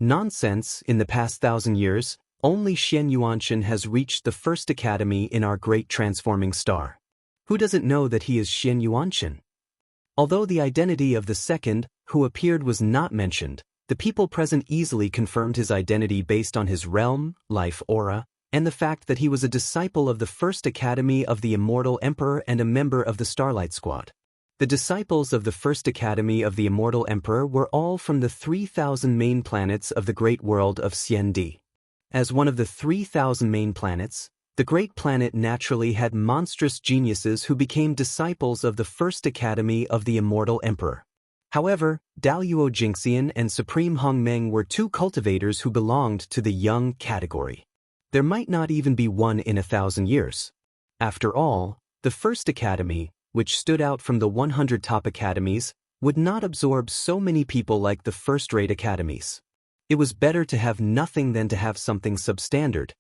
Nonsense, in the past 1,000 years, only Xian Yuanshan has reached the 1st academy in our great transforming star. Who doesn't know that he is Xian Yuanshan? Although the identity of the 2nd, who appeared, was not mentioned, the people present easily confirmed his identity based on his realm, life aura, and the fact that he was a disciple of the 1st Academy of the Immortal Emperor and a member of the Starlight Squad. The disciples of the 1st Academy of the Immortal Emperor were all from the 3,000 main planets of the great world of Xiandi. As one of the 3,000 main planets, the great planet naturally had monstrous geniuses who became disciples of the 1st Academy of the Immortal Emperor. However, Daluo Jingxian and Supreme Hongmeng were 2 cultivators who belonged to the young category. There might not even be one in 1,000 years. After all, the 1st Academy, which stood out from the 100 top academies, would not absorb so many people like the first-rate academies. It was better to have nothing than to have something substandard.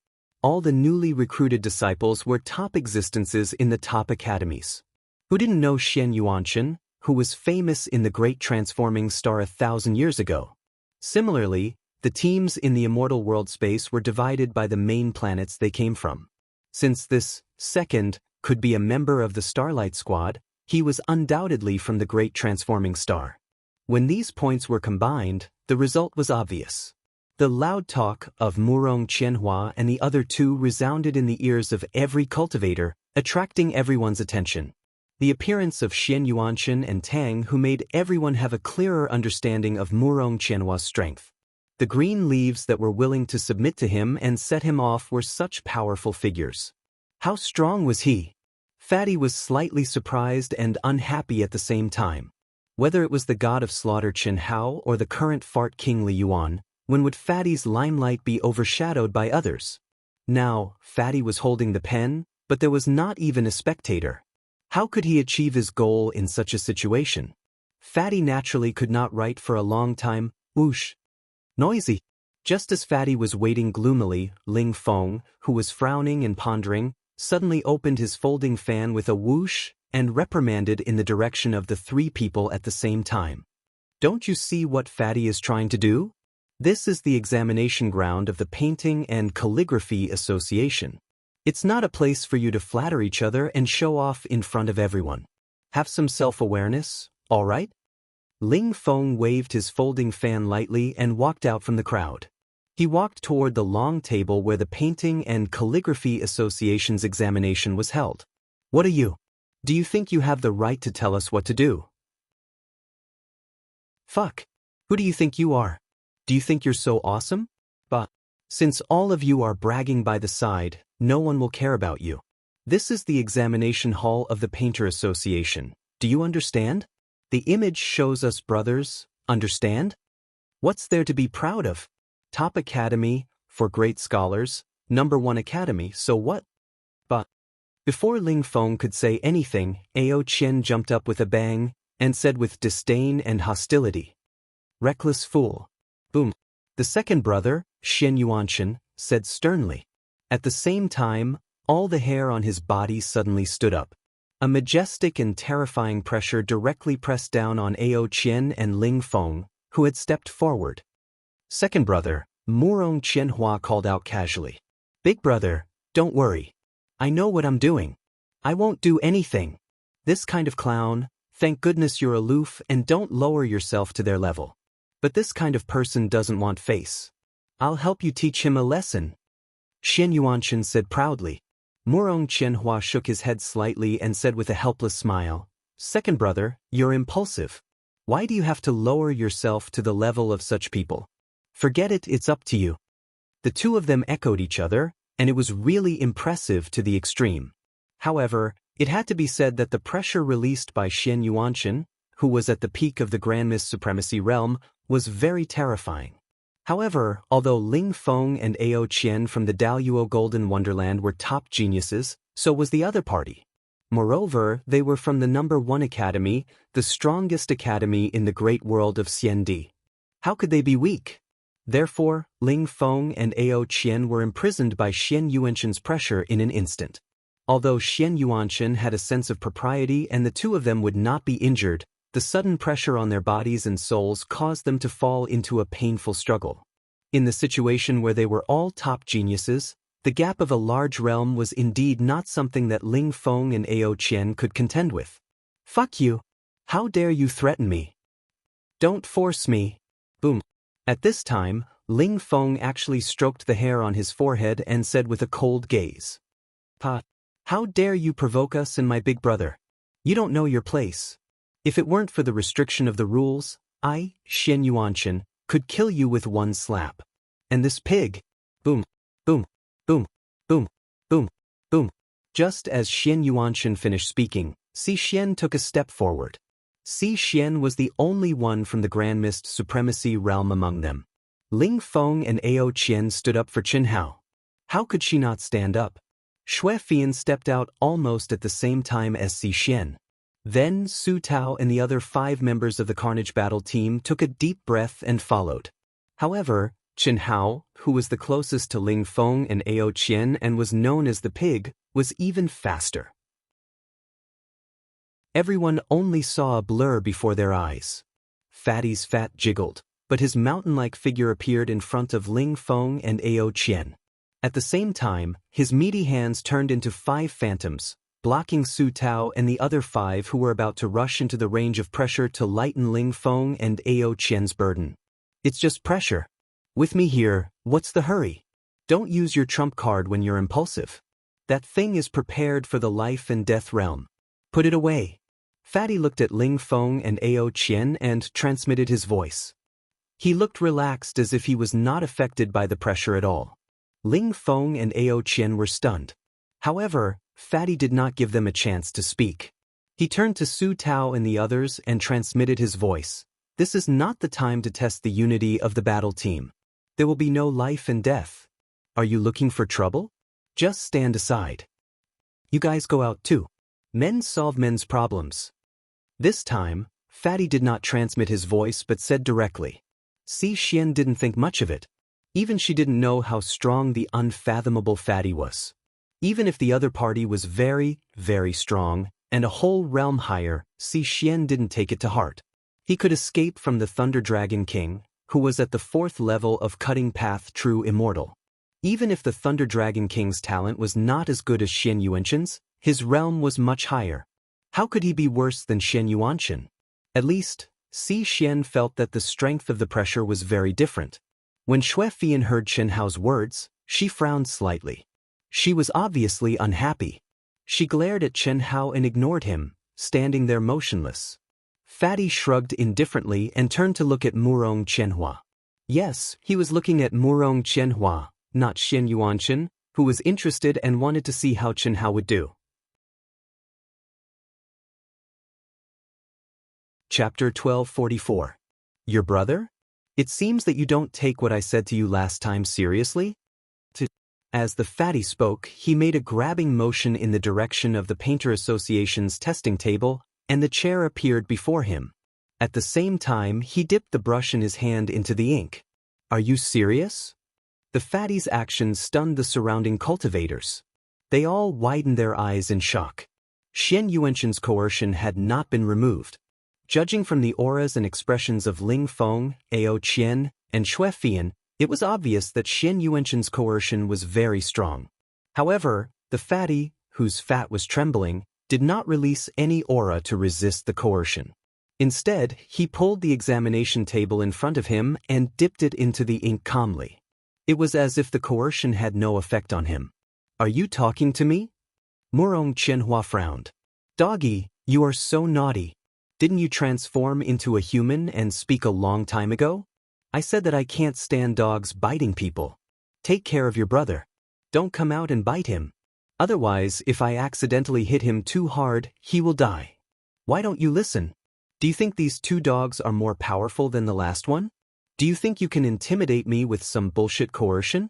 All the newly recruited disciples were top existences in the top academies. Who didn't know Xian Yuanshan, who was famous in the Great Transforming Star 1,000 years ago? Similarly, the teams in the immortal world space were divided by the main planets they came from. Since this 2nd could be a member of the Starlight Squad, he was undoubtedly from the Great Transforming Star. When these points were combined, the result was obvious. The loud talk of Murong Qianhua and the other 2 resounded in the ears of every cultivator, attracting everyone's attention. The appearance of Xian Yuanshan and Tang, who made everyone have a clearer understanding of Murong Qianhua's strength. The green leaves that were willing to submit to him and set him off were such powerful figures. How strong was he? Fatty was slightly surprised and unhappy at the same time. Whether it was the god of slaughter Chen Hao or the current fart king Li Yuan, when would Fatty's limelight be overshadowed by others? Now, Fatty was holding the pen, but there was not even a spectator. How could he achieve his goal in such a situation? Fatty naturally could not write for a long time. Whoosh! Noisy! Just as Fatty was waiting gloomily, Ling Feng, who was frowning and pondering, suddenly opened his folding fan with a whoosh and reprimanded in the direction of the three people at the same time. Don't you see what Fatty is trying to do? This is the examination ground of the Painting and Calligraphy Association. It's not a place for you to flatter each other and show off in front of everyone. Have some self-awareness, all right? Ling Feng waved his folding fan lightly and walked out from the crowd. He walked toward the long table where the Painting and Calligraphy Association's examination was held. What are you? Do you think you have the right to tell us what to do? Fuck. Who do you think you are? Do you think you're so awesome? But since all of you are bragging by the side, no one will care about you. This is the examination hall of the Painter Association. Do you understand? The image shows us brothers, understand? What's there to be proud of? Top academy, for great scholars, #1 academy, so what? But before Ling Feng could say anything, Ao Qian jumped up with a bang and said with disdain and hostility, "Reckless fool." Boom. The second brother, Xian Yuanshan, said sternly. At the same time, all the hair on his body suddenly stood up. A majestic and terrifying pressure directly pressed down on Ao Qian and Ling Feng, who had stepped forward. Second brother, Murong Qianhua, called out casually, "Big brother, don't worry. I know what I'm doing. I won't do anything. This kind of clown, thank goodness you're aloof and don't lower yourself to their level. But this kind of person doesn't want face. I'll help you teach him a lesson." Xian Yuanshan said proudly. Murong Qianhua shook his head slightly and said with a helpless smile, "Second brother, you're impulsive. Why do you have to lower yourself to the level of such people? Forget it, it's up to you." The two of them echoed each other, and it was really impressive to the extreme. However, it had to be said that the pressure released by Xian Yuanshan, who was at the peak of the Grandmist Supremacy realm, was very terrifying. However, although Ling Feng and Ao Qian from the Daluo Golden Wonderland were top geniuses, so was the other party. Moreover, they were from the #1 academy, the strongest academy in the great world of Xiandi. How could they be weak? Therefore, Ling Feng and Ao Qian were imprisoned by Xian Yuanshan's pressure in an instant. Although Xian Yuanshan had a sense of propriety and the two of them would not be injured, the sudden pressure on their bodies and souls caused them to fall into a painful struggle. In the situation where they were all top geniuses, the gap of a large realm was indeed not something that Ling Feng and Ao Qian could contend with. "Fuck you! How dare you threaten me? Don't force me!" Boom. At this time, Ling Feng actually stroked the hair on his forehead and said with a cold gaze, "Pa, how dare you provoke us and my big brother? You don't know your place. If it weren't for the restriction of the rules, I, Xian Yuanshan, could kill you with one slap. And this pig..." Boom, boom, boom, boom, boom, boom. Just as Xian Yuanshan finished speaking, Si Xian took a step forward. Si Xian was the only one from the Grandmist Supremacy realm among them. Ling Feng and Ao Qian stood up for Qin Hao. How could she not stand up? Xue Fian stepped out almost at the same time as Si Xian. Then Su Tao and the other 5 members of the Carnage Battle team took a deep breath and followed. However, Qin Hao, who was the closest to Ling Feng and Ao Qian and was known as the Pig, was even faster. Everyone only saw a blur before their eyes. Fatty's fat jiggled, but his mountain-like figure appeared in front of Ling Feng and Ao Qian. At the same time, his meaty hands turned into 5 phantoms, blocking Su Tao and the other 5 who were about to rush into the range of pressure to lighten Ling Feng and Ao Qian's burden. "It's just pressure. With me here, what's the hurry? Don't use your trump card when you're impulsive. That thing is prepared for the life and death realm. Put it away." Fatty looked at Ling Feng and Ao Qian and transmitted his voice. He looked relaxed as if he was not affected by the pressure at all. Ling Feng and Ao Qian were stunned. However, Fatty did not give them a chance to speak. He turned to Su Tao and the others and transmitted his voice. "This is not the time to test the unity of the battle team. There will be no life and death. Are you looking for trouble? Just stand aside. You guys go out too. Men solve men's problems." This time, Fatty did not transmit his voice but said directly. Si Xian didn't think much of it. Even she didn't know how strong the unfathomable Fatty was. Even if the other party was very, very strong, and a whole realm higher, Xian didn't take it to heart. He could escape from the Thunder Dragon King, who was at the 4th level of cutting path true immortal. Even if the Thunder Dragon King's talent was not as good as Xian Yuanqin's, his realm was much higher. How could he be worse than Xian Yuanqin? At least, Xian felt that the strength of the pressure was very different. When Xue Fian heard Chen Hao's words, she frowned slightly. She was obviously unhappy. She glared at Chen Hao and ignored him, standing there motionless. Fatty shrugged indifferently and turned to look at Murong Qianhua. Yes, he was looking at Murong Qianhua, not Xian Yuanqin, who was interested and wanted to see how Chen Hao would do. Chapter 1244. Your brother? It seems that you don't take what I said to you last time seriously? As the fatty spoke, he made a grabbing motion in the direction of the Painter Association's testing table, and the chair appeared before him. At the same time, he dipped the brush in his hand into the ink. Are you serious? The fatty's actions stunned the surrounding cultivators. They all widened their eyes in shock. Xian Yuanqin's coercion had not been removed. Judging from the auras and expressions of Ling Feng, Ao Qian, and Xue Fian, it was obvious that Xian Yuanqin's coercion was very strong. However, the fatty, whose fat was trembling, did not release any aura to resist the coercion. Instead, he pulled the examination table in front of him and dipped it into the ink calmly. It was as if the coercion had no effect on him. Are you talking to me? Murong Qianhua frowned. Doggy, you are so naughty. Didn't you transform into a human and speak a long time ago? I said that I can't stand dogs biting people. Take care of your brother. Don't come out and bite him. Otherwise, if I accidentally hit him too hard, he will die. Why don't you listen? Do you think these 2 dogs are more powerful than the last one? Do you think you can intimidate me with some bullshit coercion?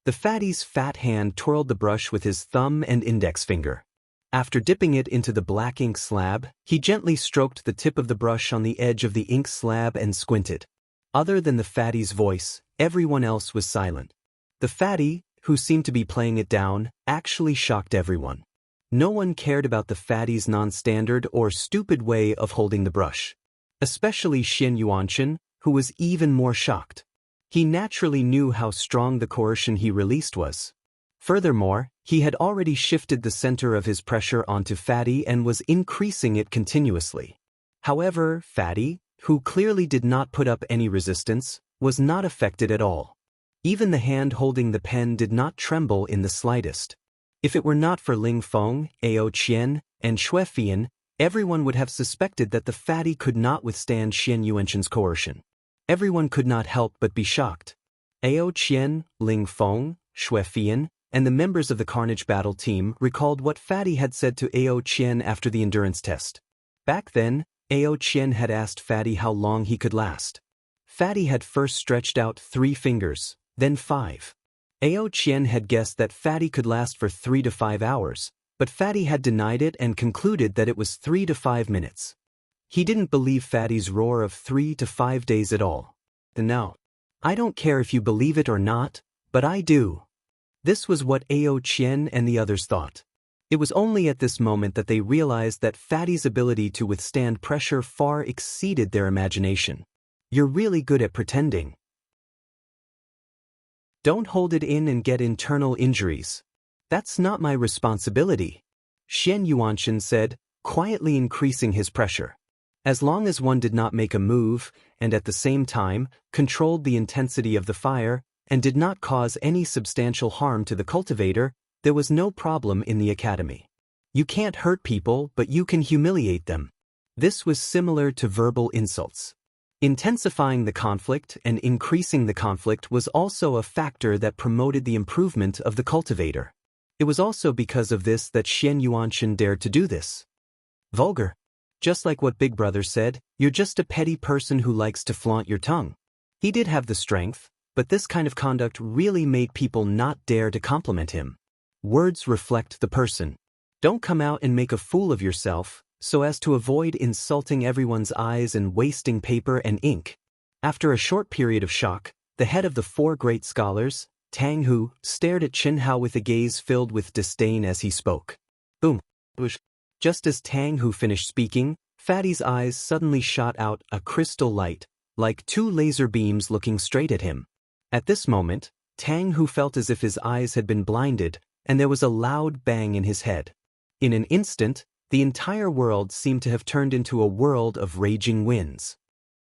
The fatty's fat hand twirled the brush with his thumb and index finger. After dipping it into the black ink slab, he gently stroked the tip of the brush on the edge of the ink slab and squinted. Other than the fatty's voice, everyone else was silent. The fatty, who seemed to be playing it down, actually shocked everyone. No one cared about the fatty's non-standard or stupid way of holding the brush. Especially Xian Yuanqin, who was even more shocked. He naturally knew how strong the coercion he released was. Furthermore, he had already shifted the center of his pressure onto Fatty and was increasing it continuously. However, Fatty, who clearly did not put up any resistance, was not affected at all. Even the hand holding the pen did not tremble in the slightest. If it were not for Ling Feng, Ao Qian, and Xue Fian, everyone would have suspected that the fatty could not withstand Xian Yuanqin's coercion. Everyone could not help but be shocked. Ao Qian, Ling Feng, Xue Fian, and the members of the Carnage Battle team recalled what Fatty had said to Ao Qian after the endurance test. Back then, Ao Qian had asked Fatty how long he could last. Fatty had first stretched out 3 fingers, then 5. Ao Qian had guessed that Fatty could last for 3 to 5 hours, but Fatty had denied it and concluded that it was 3 to 5 minutes. He didn't believe Fatty's roar of 3 to 5 days at all. No. I don't care if you believe it or not, but I do. This was what Ao Qian and the others thought. It was only at this moment that they realized that Fatty's ability to withstand pressure far exceeded their imagination. You're really good at pretending. Don't hold it in and get internal injuries. That's not my responsibility, Xian Yuanqin said, quietly increasing his pressure. As long as one did not make a move, and at the same time, controlled the intensity of the fire, and did not cause any substantial harm to the cultivator, there was no problem in the academy. You can't hurt people, but you can humiliate them. This was similar to verbal insults. Intensifying the conflict and increasing the conflict was also a factor that promoted the improvement of the cultivator. It was also because of this that Xian Yuanqin dared to do this. Vulgar. Just like what Big Brother said, you're just a petty person who likes to flaunt your tongue. He did have the strength, but this kind of conduct really made people not dare to compliment him. Words reflect the person. Don't come out and make a fool of yourself, so as to avoid insulting everyone's eyes and wasting paper and ink. After a short period of shock, the head of the 4 great scholars, Tang Hu stared at Chen Hao with a gaze filled with disdain as he spoke. Boom. Whoosh. Just as Tang Hu finished speaking, Fatty's eyes suddenly shot out a crystal light, like two laser beams looking straight at him. At this moment, Tang Hu felt as if his eyes had been blinded, and there was a loud bang in his head. In an instant, the entire world seemed to have turned into a world of raging winds.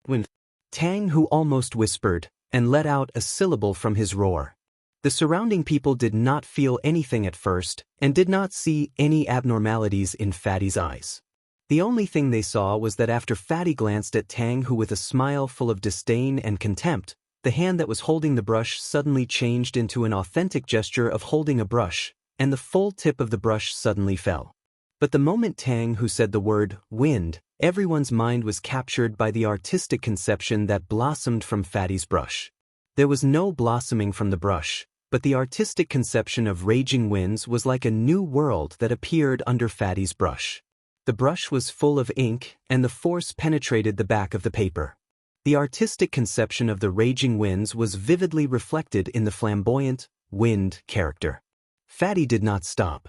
When Tang Hu almost whispered, and let out a syllable from his roar. The surrounding people did not feel anything at first, and did not see any abnormalities in Fatty's eyes. The only thing they saw was that after Fatty glanced at Tang Hu with a smile full of disdain and contempt, the hand that was holding the brush suddenly changed into an authentic gesture of holding a brush, and the full tip of the brush suddenly fell. But the moment Tang Hu said the word wind, everyone's mind was captured by the artistic conception that blossomed from Fatty's brush. There was no blossoming from the brush, but the artistic conception of raging winds was like a new world that appeared under Fatty's brush. The brush was full of ink, and the force penetrated the back of the paper. The artistic conception of the raging winds was vividly reflected in the flamboyant, wind character. Fatty did not stop.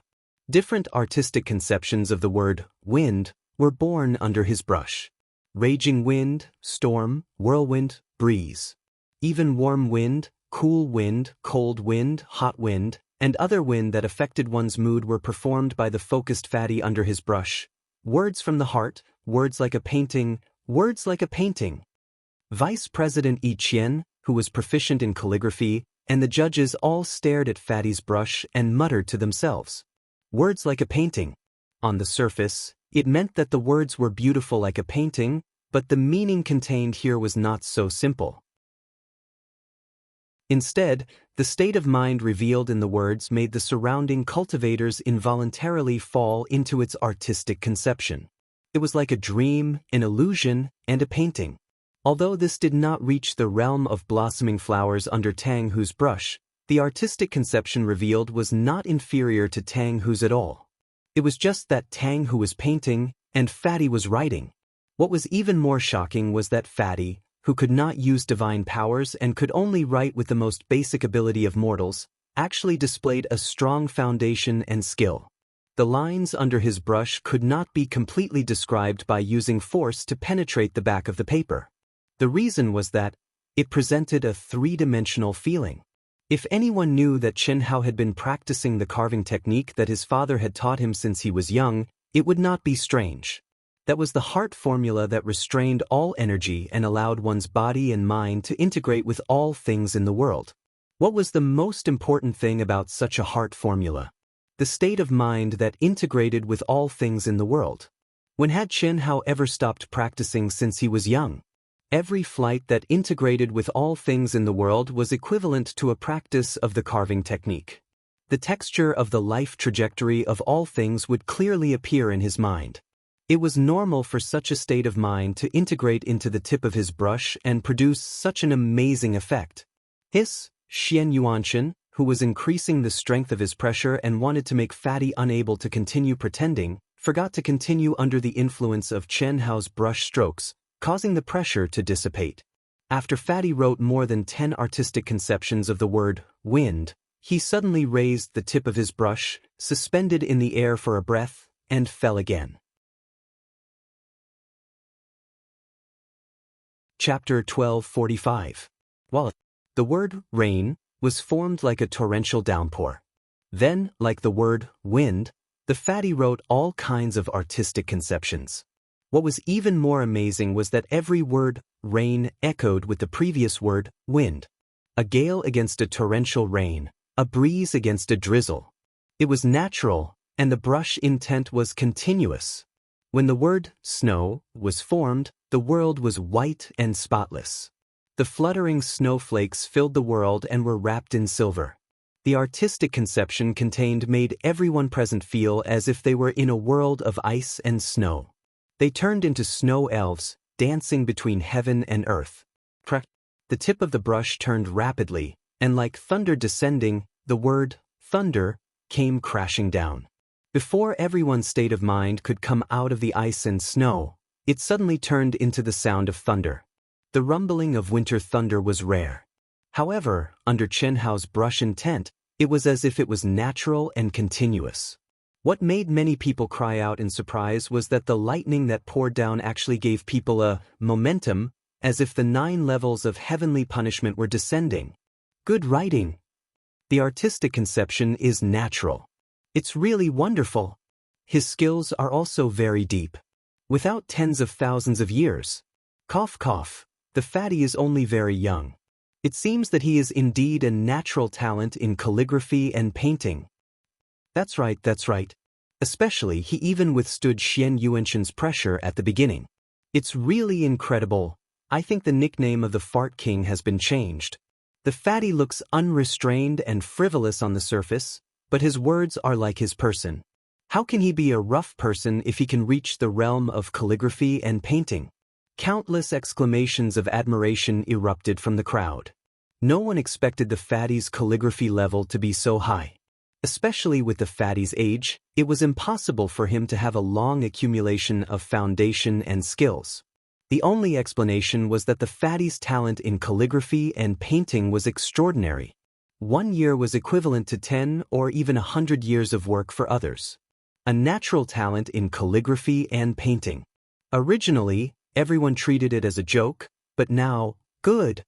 Different artistic conceptions of the word wind were born under his brush. Raging wind, storm, whirlwind, breeze. Even warm wind, cool wind, cold wind, hot wind, and other wind that affected one's mood were performed by the focused Fatty under his brush. Words from the heart, words like a painting, words like a painting. Vice President Yi Qian, who was proficient in calligraphy, and the judges all stared at Fatty's brush and muttered to themselves. Words like a painting. On the surface, it meant that the words were beautiful like a painting, but the meaning contained here was not so simple. Instead, the state of mind revealed in the words made the surrounding cultivators involuntarily fall into its artistic conception. It was like a dream, an illusion, and a painting. Although this did not reach the realm of blossoming flowers under Tang Hu's brush, the artistic conception revealed was not inferior to Tang Hu's at all. It was just that Tang Hu was painting, and Fatty was writing. What was even more shocking was that Fatty, who could not use divine powers and could only write with the most basic ability of mortals, actually displayed a strong foundation and skill. The lines under his brush could not be completely described by using force to penetrate the back of the paper. The reason was that it presented a three-dimensional feeling. If anyone knew that Chen Hao had been practicing the carving technique that his father had taught him since he was young, it would not be strange. That was the heart formula that restrained all energy and allowed one's body and mind to integrate with all things in the world. What was the most important thing about such a heart formula? The state of mind that integrated with all things in the world. When had Chen Hao ever stopped practicing since he was young? Every flight that integrated with all things in the world was equivalent to a practice of the carving technique. The texture of the life trajectory of all things would clearly appear in his mind. It was normal for such a state of mind to integrate into the tip of his brush and produce such an amazing effect. His Xian Yuanshan, who was increasing the strength of his pressure and wanted to make Fatty unable to continue pretending, forgot to continue under the influence of Chen Hao's brush strokes, causing the pressure to dissipate. After Fatty wrote more than 10 artistic conceptions of the word wind, he suddenly raised the tip of his brush, suspended in the air for a breath, and fell again. Chapter 1245. While the word rain was formed like a torrential downpour. Then, like the word wind, the Fatty wrote all kinds of artistic conceptions. What was even more amazing was that every word rain echoed with the previous word wind. A gale against a torrential rain, a breeze against a drizzle. It was natural, and the brush intent was continuous. When the word snow was formed, the world was white and spotless. The fluttering snowflakes filled the world and were wrapped in silver. The artistic conception contained made everyone present feel as if they were in a world of ice and snow. They turned into snow elves, dancing between heaven and earth. The tip of the brush turned rapidly, and like thunder descending, the word thunder came crashing down. Before everyone's state of mind could come out of the ice and snow, it suddenly turned into the sound of thunder. The rumbling of winter thunder was rare. However, under Chen Hao's brush and tint, it was as if it was natural and continuous. What made many people cry out in surprise was that the lightning that poured down actually gave people a momentum, as if the 9 levels of heavenly punishment were descending. Good writing. The artistic conception is natural. It's really wonderful. His skills are also very deep. Without tens of thousands of years. Cough cough. The fatty is only very young. It seems that he is indeed a natural talent in calligraphy and painting. That's right. Especially he even withstood Xian Yuanxian's pressure at the beginning. It's really incredible. I think the nickname of the Fart King has been changed. The fatty looks unrestrained and frivolous on the surface, but his words are like his person. How can he be a rough person if he can reach the realm of calligraphy and painting? Countless exclamations of admiration erupted from the crowd. No one expected the fatty's calligraphy level to be so high. Especially with the fatty's age, it was impossible for him to have a long accumulation of foundation and skills. The only explanation was that the fatty's talent in calligraphy and painting was extraordinary. 1 year was equivalent to 10 or even 100 years of work for others. A natural talent in calligraphy and painting. Originally, everyone treated it as a joke, but now, good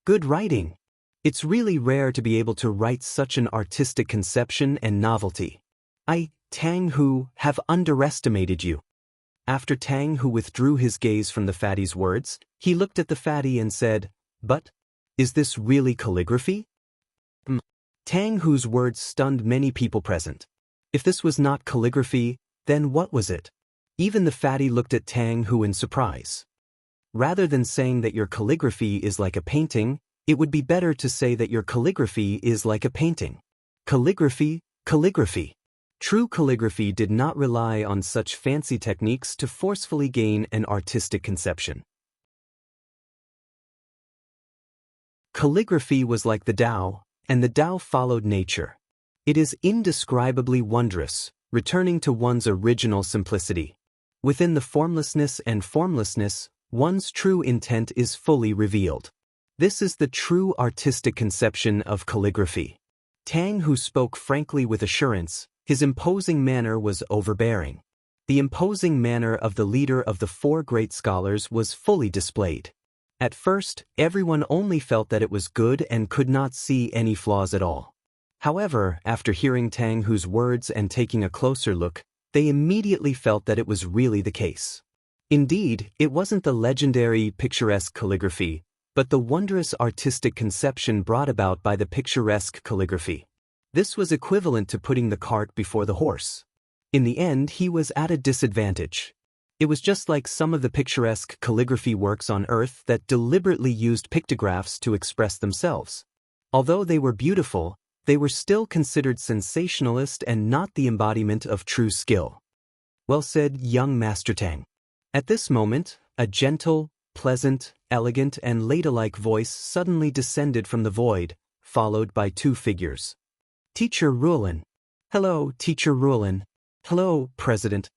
writing. It's really rare to be able to write such an artistic conception and novelty. I, Tang Hu, have underestimated you. After Tang Hu withdrew his gaze from the fatty's words, he looked at the fatty and said, "But, is this really calligraphy?" Tang Hu's words stunned many people present. If this was not calligraphy, then what was it? Even the fatty looked at Tang Hu in surprise. Rather than saying that your calligraphy is like a painting, it would be better to say that your calligraphy is like a painting. Calligraphy. True calligraphy did not rely on such fancy techniques to forcefully gain an artistic conception. Calligraphy was like the Tao, and the Tao followed nature. It is indescribably wondrous, returning to one's original simplicity. Within the formlessness and formlessness, one's true intent is fully revealed. This is the true artistic conception of calligraphy. Tang Hu spoke frankly with assurance. His imposing manner was overbearing. The imposing manner of the leader of the 4 great scholars was fully displayed. At first, everyone only felt that it was good and could not see any flaws at all. However, after hearing Tang Hu's words and taking a closer look, they immediately felt that it was really the case. Indeed, it wasn't the legendary picturesque calligraphy, but the wondrous artistic conception brought about by the picturesque calligraphy. This was equivalent to putting the cart before the horse. In the end, he was at a disadvantage. It was just like some of the picturesque calligraphy works on Earth that deliberately used pictographs to express themselves. Although they were beautiful, they were still considered sensationalist and not the embodiment of true skill. Well said, young Master Tang. At this moment, a gentle, pleasant, elegant, and ladylike voice suddenly descended from the void, followed by 2 figures. Teacher Rulin. Hello, Teacher Rulin. Hello, President.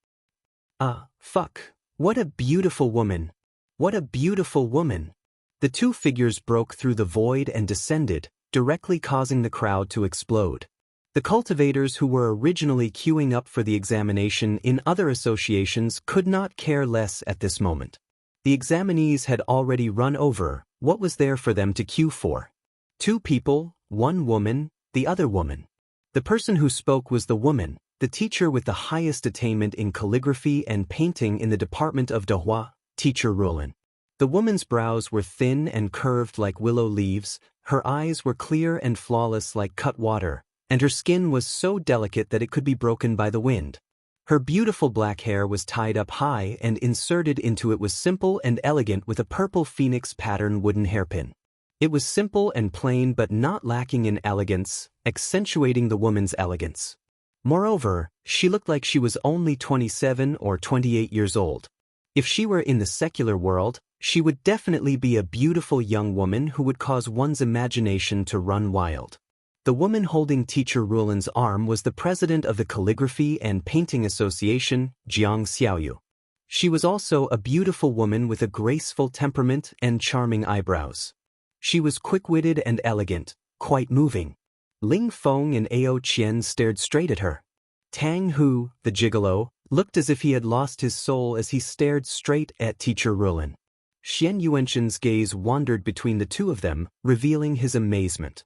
Fuck. What a beautiful woman. What a beautiful woman. The 2 figures broke through the void and descended, directly causing the crowd to explode. The cultivators who were originally queuing up for the examination in other associations could not care less at this moment. The examinees had already run over. What was there for them to queue for? 2 people, 1 woman, the other woman. The person who spoke was the woman, the teacher with the highest attainment in calligraphy and painting in the department of Dehua, Teacher Rulin. The woman's brows were thin and curved like willow leaves, her eyes were clear and flawless like cut water, and her skin was so delicate that it could be broken by the wind. Her beautiful black hair was tied up high and inserted into it was simple and elegant with a purple phoenix pattern wooden hairpin. It was simple and plain but not lacking in elegance, accentuating the woman's elegance. Moreover, she looked like she was only 27 or 28 years old. If she were in the secular world, she would definitely be a beautiful young woman who would cause one's imagination to run wild. The woman holding Teacher Rulin's arm was the president of the Calligraphy and Painting Association, Jiang Xiaoyu. She was also a beautiful woman with a graceful temperament and charming eyebrows. She was quick-witted and elegant, quite moving. Ling Feng and Ao Qian stared straight at her. Tang Hu, the gigolo, looked as if he had lost his soul as he stared straight at Teacher Rulin. Xian Yuanxin's gaze wandered between the two of them, revealing his amazement.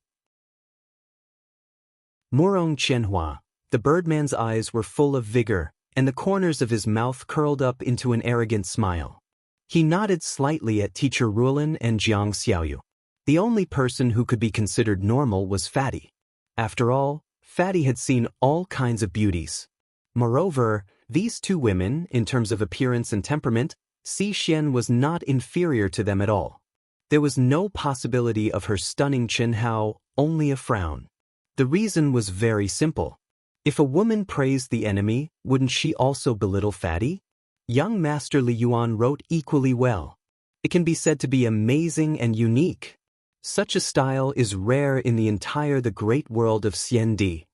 Murong Qianhua, the birdman's eyes were full of vigor, and the corners of his mouth curled up into an arrogant smile. He nodded slightly at Teacher Rulin and Jiang Xiaoyu. The only person who could be considered normal was Fatty. After all, Fatty had seen all kinds of beauties. Moreover, these two women, in terms of appearance and temperament, Si Xian was not inferior to them at all. There was no possibility of her stunning Chen Hao, only a frown. The reason was very simple. If a woman praised the enemy, wouldn't she also belittle Fatty? Young Master Li Yuan wrote equally well. It can be said to be amazing and unique. Such a style is rare in the great world of Xiandi.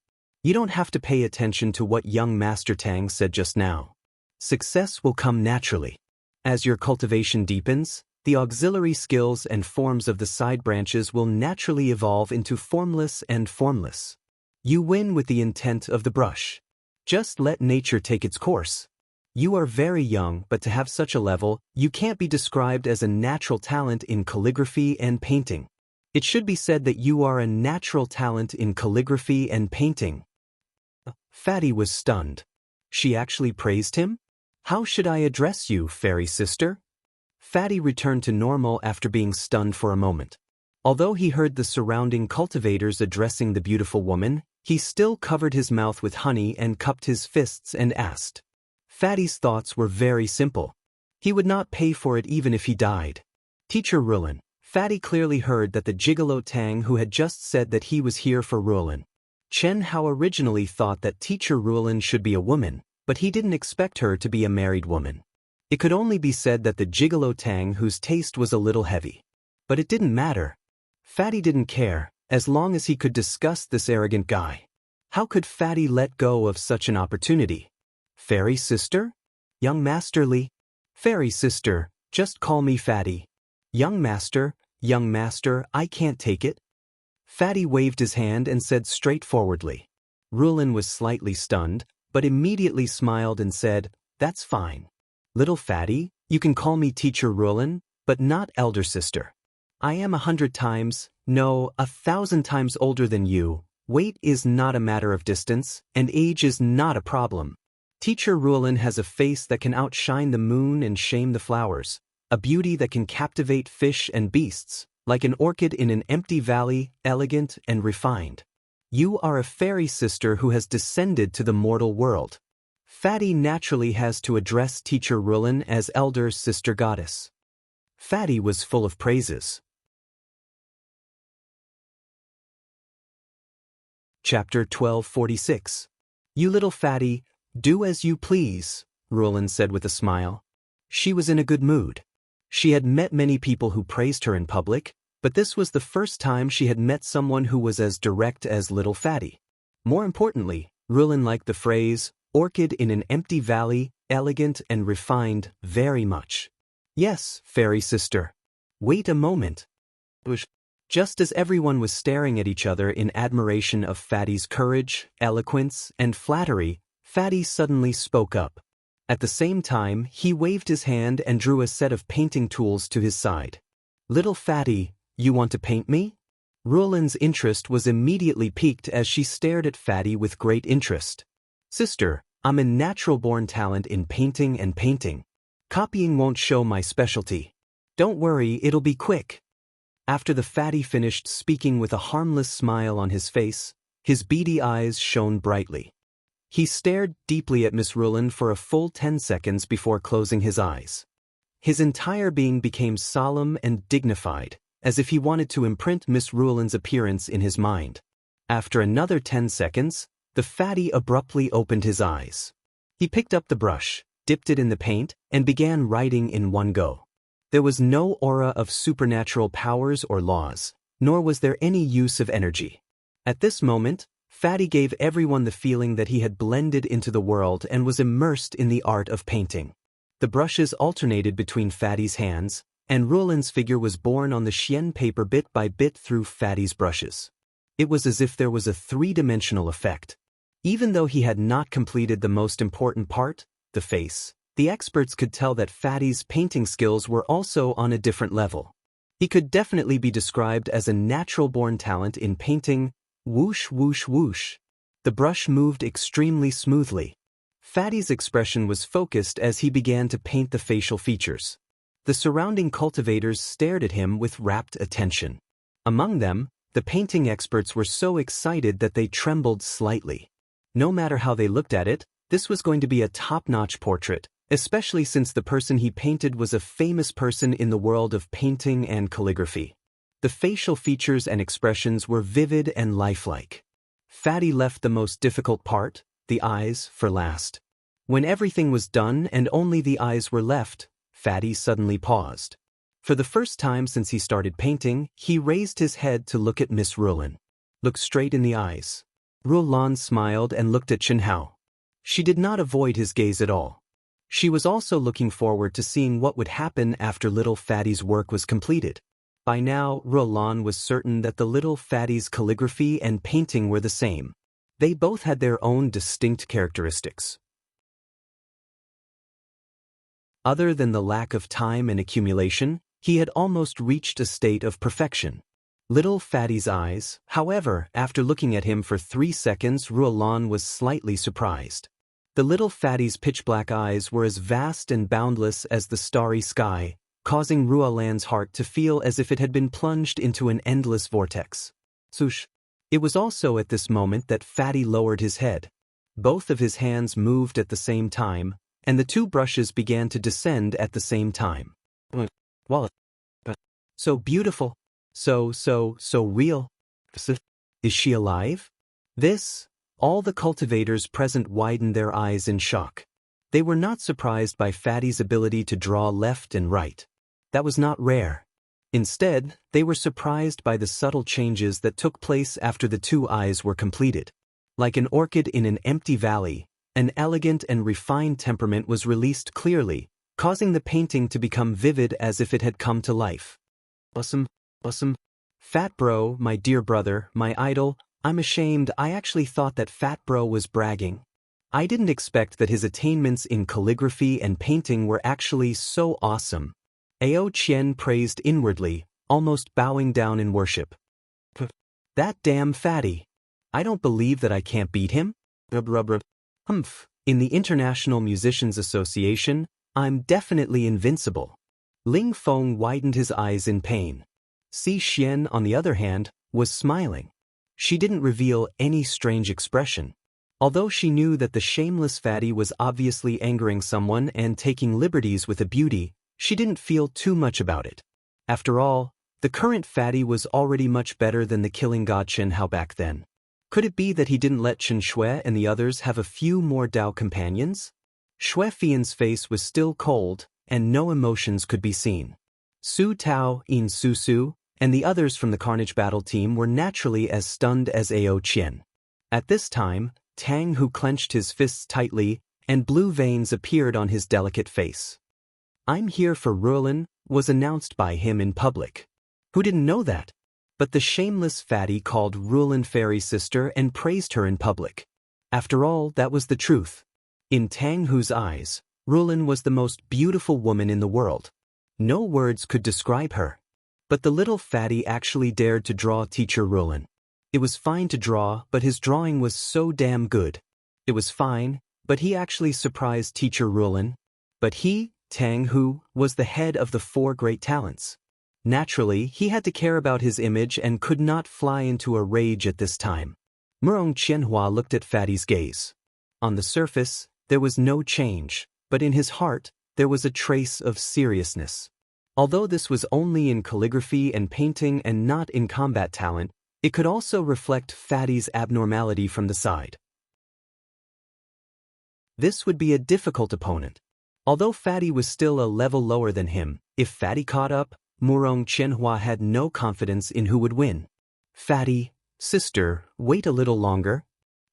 You don't have to pay attention to what young Master Tang said just now. Success will come naturally. As your cultivation deepens, the auxiliary skills and forms of the side branches will naturally evolve into formless and formless. You win with the intent of the brush. Just let nature take its course. You are very young, but to have such a level, you can't be described as a natural talent in calligraphy and painting. It should be said that you are a natural talent in calligraphy and painting. Fatty was stunned. She actually praised him? How should I address you, fairy sister? Fatty returned to normal after being stunned for a moment. Although he heard the surrounding cultivators addressing the beautiful woman, he still covered his mouth with honey and cupped his fists and asked. Fatty's thoughts were very simple. He would not pay for it even if he died. Teacher Rulin. Fatty clearly heard that the gigolo Tang who had just said that he was here for Rulin. Chen Hao originally thought that Teacher Rulin should be a woman, but he didn't expect her to be a married woman. It could only be said that the gigolo Tang whose taste was a little heavy. But it didn't matter. Fatty didn't care, as long as he could discuss this arrogant guy. How could Fatty let go of such an opportunity? Fairy sister? Young Master Li? Fairy sister, just call me Fatty. Young Master, I can't take it. Fatty waved his hand and said straightforwardly. Rulin was slightly stunned, but immediately smiled and said, That's fine. Little Fatty, you can call me Teacher Rulin, but not elder sister. I am 100 times, no, 1,000 times older than you. Weight is not a matter of distance, and age is not a problem. Teacher Rulin has a face that can outshine the moon and shame the flowers, a beauty that can captivate fish and beasts, like an orchid in an empty valley, elegant and refined. You are a fairy sister who has descended to the mortal world. Fatty naturally has to address Teacher Rulin as elder sister goddess. Fatty was full of praises. Chapter 1246. You little Fatty, do as you please, Rulin said with a smile. She was in a good mood. She had met many people who praised her in public, but this was the first time she had met someone who was as direct as little Fatty. More importantly, Rulin liked the phrase, orchid in an empty valley, elegant and refined, very much. Yes, fairy sister. Wait a moment. Just as everyone was staring at each other in admiration of Fatty's courage, eloquence, and flattery, Fatty suddenly spoke up. At the same time, he waved his hand and drew a set of painting tools to his side. Little Fatty, you want to paint me? Rulin's interest was immediately piqued as she stared at Fatty with great interest. Sister, I'm a natural-born talent in painting and painting. Copying won't show my specialty. Don't worry, it'll be quick. After the Fatty finished speaking with a harmless smile on his face, his beady eyes shone brightly. He stared deeply at Miss Rulin for a full 10 seconds before closing his eyes. His entire being became solemn and dignified, as if he wanted to imprint Miss Rulin's appearance in his mind. After another 10 seconds, the Fatty abruptly opened his eyes. He picked up the brush, dipped it in the paint, and began writing in one go. There was no aura of supernatural powers or laws, nor was there any use of energy. At this moment, Fatty gave everyone the feeling that he had blended into the world and was immersed in the art of painting. The brushes alternated between Fatty's hands, and Ruolin's figure was born on the Xian paper bit by bit through Fatty's brushes. It was as if there was a three-dimensional effect. Even though he had not completed the most important part, the face, the experts could tell that Fatty's painting skills were also on a different level. He could definitely be described as a natural-born talent in painting. Whoosh whoosh whoosh. The brush moved extremely smoothly. Fatty's expression was focused as he began to paint the facial features. The surrounding cultivators stared at him with rapt attention. Among them, the painting experts were so excited that they trembled slightly. No matter how they looked at it, this was going to be a top-notch portrait, especially since the person he painted was a famous person in the world of painting and calligraphy. The facial features and expressions were vivid and lifelike. Fatty left the most difficult part, the eyes, for last. When everything was done and only the eyes were left, Fatty suddenly paused. For the first time since he started painting, he raised his head to look at Miss Ruolin. Looked straight in the eyes. Ruolin smiled and looked at Qianhao. She did not avoid his gaze at all. She was also looking forward to seeing what would happen after little Fatty's work was completed. By now, Ruolin was certain that the little Fatty's calligraphy and painting were the same. They both had their own distinct characteristics. Other than the lack of time and accumulation, he had almost reached a state of perfection. Little Fatty's eyes, however, after looking at him for 3 seconds, Ruolin was slightly surprised. The little Fatty's pitch-black eyes were as vast and boundless as the starry sky, causing Ruolin's heart to feel as if it had been plunged into an endless vortex. Swoosh! It was also at this moment that Fatty lowered his head. Both of his hands moved at the same time, and the two brushes began to descend at the same time. Well, so beautiful. So real. Is she alive? All the cultivators present widened their eyes in shock. They were not surprised by Fatty's ability to draw left and right. That was not rare. Instead, they were surprised by the subtle changes that took place after the two eyes were completed. Like an orchid in an empty valley, an elegant and refined temperament was released clearly, causing the painting to become vivid as if it had come to life. Awesome. Fat bro, my dear brother, my idol, I'm ashamed. I actually thought that Fat bro was bragging. I didn't expect that his attainments in calligraphy and painting were actually so awesome. Ao Qian praised inwardly, almost bowing down in worship. That damn Fatty. I don't believe that I can't beat him. Humph. In the International Musicians Association, I'm definitely invincible. Ling Feng widened his eyes in pain. Si Xian, on the other hand, was smiling. She didn't reveal any strange expression. Although she knew that the shameless Fatty was obviously angering someone and taking liberties with a beauty, she didn't feel too much about it. After all, the current Fatty was already much better than the killing god Qianhao back then. Could it be that he didn't let Chen Shui and the others have a few more Dao companions? Shui Fian's face was still cold, and no emotions could be seen. Su Tao, In Su Su, and the others from the Carnage Battle team were naturally as stunned as Ao Qian. At this time, Tang Hu clenched his fists tightly, and blue veins appeared on his delicate face. I'm here for Ruolin, was announced by him in public. Who didn't know that? But the shameless Fatty called Ruolin Fairy Sister and praised her in public. After all, that was the truth. In Tang Hu's eyes, Ruolin was the most beautiful woman in the world. No words could describe her. But the little Fatty actually dared to draw teacher Ruolin. It was fine to draw, but his drawing was so damn good. It was fine, but he actually surprised teacher Ruolin. But he, Tang Hu, was the head of the 4 great talents. Naturally, he had to care about his image and could not fly into a rage at this time. Murong Qianhua looked at Fatty's gaze. On the surface, there was no change, but in his heart, there was a trace of seriousness. Although this was only in calligraphy and painting and not in combat talent, it could also reflect Fatty's abnormality from the side. This would be a difficult opponent. Although Fatty was still a level lower than him, if Fatty caught up, Murong Qianhua had no confidence in who would win. Fatty, sister, wait a little longer.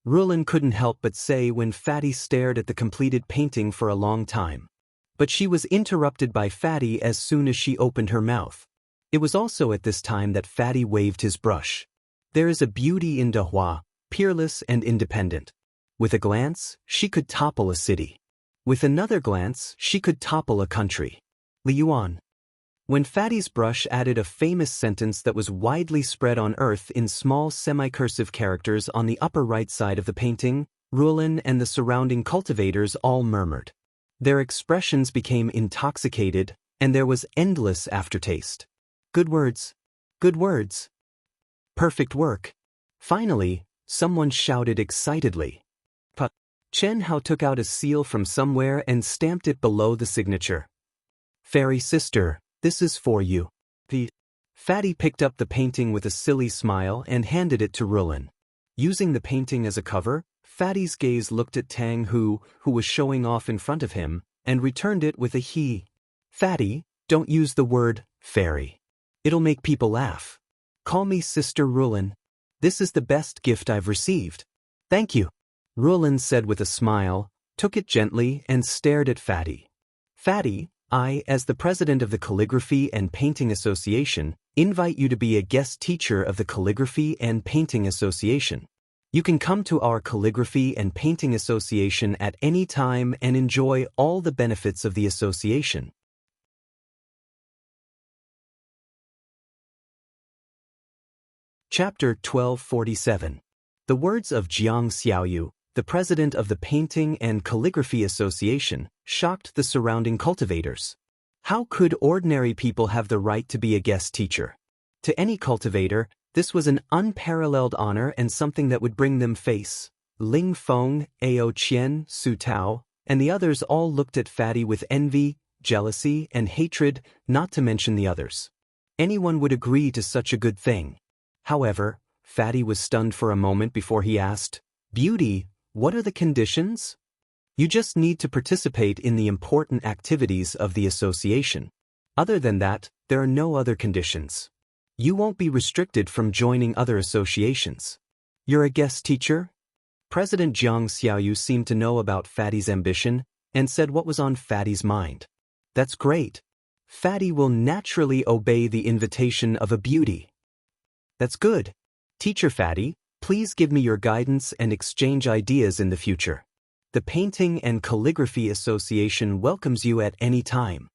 Ruolin couldn't help but say when Fatty stared at the completed painting for a long time. But she was interrupted by Fatty as soon as she opened her mouth. It was also at this time that Fatty waved his brush. There is a beauty in Dehua, peerless and independent. With a glance, she could topple a city. With another glance, she could topple a country. Li Yuan. When Fatty's brush added a famous sentence that was widely spread on Earth in small semi-cursive characters on the upper right side of the painting, Ruolin and the surrounding cultivators all murmured. Their expressions became intoxicated, and there was endless aftertaste. Good words. Good words. Perfect work. Finally, someone shouted excitedly. Chen Hao took out a seal from somewhere and stamped it below the signature. Fairy sister, this is for you. Fatty picked up the painting with a silly smile and handed it to Ruolin. Using the painting as a cover, Fatty's gaze looked at Tang Hu was showing off in front of him, and returned it with a he. Fatty, don't use the word fairy. It'll make people laugh. Call me Sister Ruolin. This is the best gift I've received. Thank you. Ruolin said with a smile, took it gently and stared at Fatty. Fatty, I, as the president of the Calligraphy and Painting Association, invite you to be a guest teacher of the Calligraphy and Painting Association. You can come to our Calligraphy and Painting Association at any time and enjoy all the benefits of the association. Chapter 1247. The words of Jiang Xiaoyu, the president of the Painting and Calligraphy Association, shocked the surrounding cultivators. How could ordinary people have the right to be a guest teacher? To any cultivator, this was an unparalleled honor and something that would bring them face. Ling Feng, Ao Qian, Su Tao, and the others all looked at Fatty with envy, jealousy, and hatred, not to mention the others. Anyone would agree to such a good thing. However, Fatty was stunned for a moment before he asked, Beauty, what are the conditions? You just need to participate in the important activities of the association. Other than that, there are no other conditions. You won't be restricted from joining other associations. You're a guest teacher? President Jiang Xiaoyu seemed to know about Fatty's ambition and said what was on Fatty's mind. That's great. Fatty will naturally obey the invitation of a beauty. That's good. Teacher Fatty, please give me your guidance and exchange ideas in the future. The Painting and Calligraphy Association welcomes you at any time.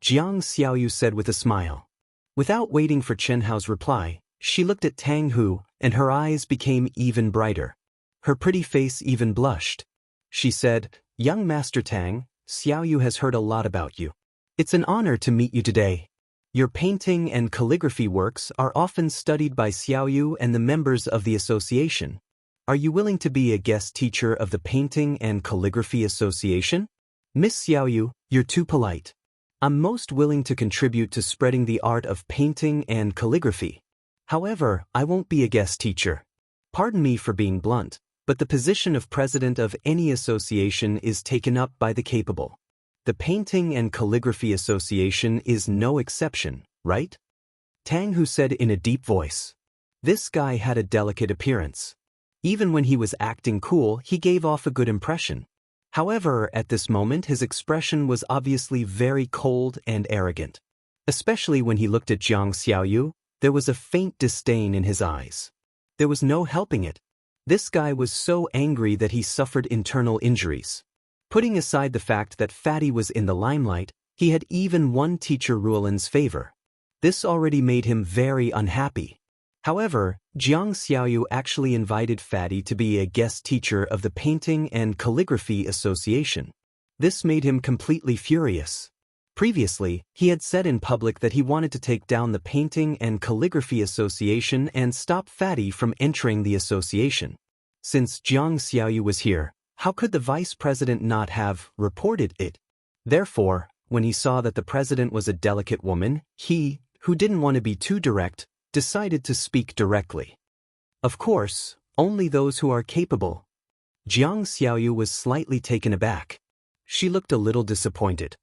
Jiang Xiaoyu said with a smile. Without waiting for Chen Hao's reply, she looked at Tang Hu, and her eyes became even brighter. Her pretty face even blushed. She said, Young Master Tang, Xiaoyu has heard a lot about you. It's an honor to meet you today. Your painting and calligraphy works are often studied by Xiaoyu and the members of the association. Are you willing to be a guest teacher of the Painting and Calligraphy Association? Miss Xiaoyu, you're too polite. I'm most willing to contribute to spreading the art of painting and calligraphy. However, I won't be a guest teacher. Pardon me for being blunt, but the position of president of any association is taken up by the capable. The Painting and Calligraphy Association is no exception, right? Tang Hu said in a deep voice. This guy had a delicate appearance. Even when he was acting cool, he gave off a good impression. However, at this moment his expression was obviously very cold and arrogant. Especially when he looked at Jiang Xiaoyu, there was a faint disdain in his eyes. There was no helping it. This guy was so angry that he suffered internal injuries. Putting aside the fact that Fatty was in the limelight, he had even won teacher Ruolin's favor. This already made him very unhappy. However, Jiang Xiaoyu actually invited Fatty to be a guest teacher of the Painting and Calligraphy Association. This made him completely furious. Previously, he had said in public that he wanted to take down the Painting and Calligraphy Association and stop Fatty from entering the association. Since Jiang Xiaoyu was here, how could the vice president not have reported it? Therefore, when he saw that the president was a delicate woman, he, who didn't want to be too direct, decided to speak directly. Of course, only those who are capable. Jiang Xiaoyu was slightly taken aback. She looked a little disappointed.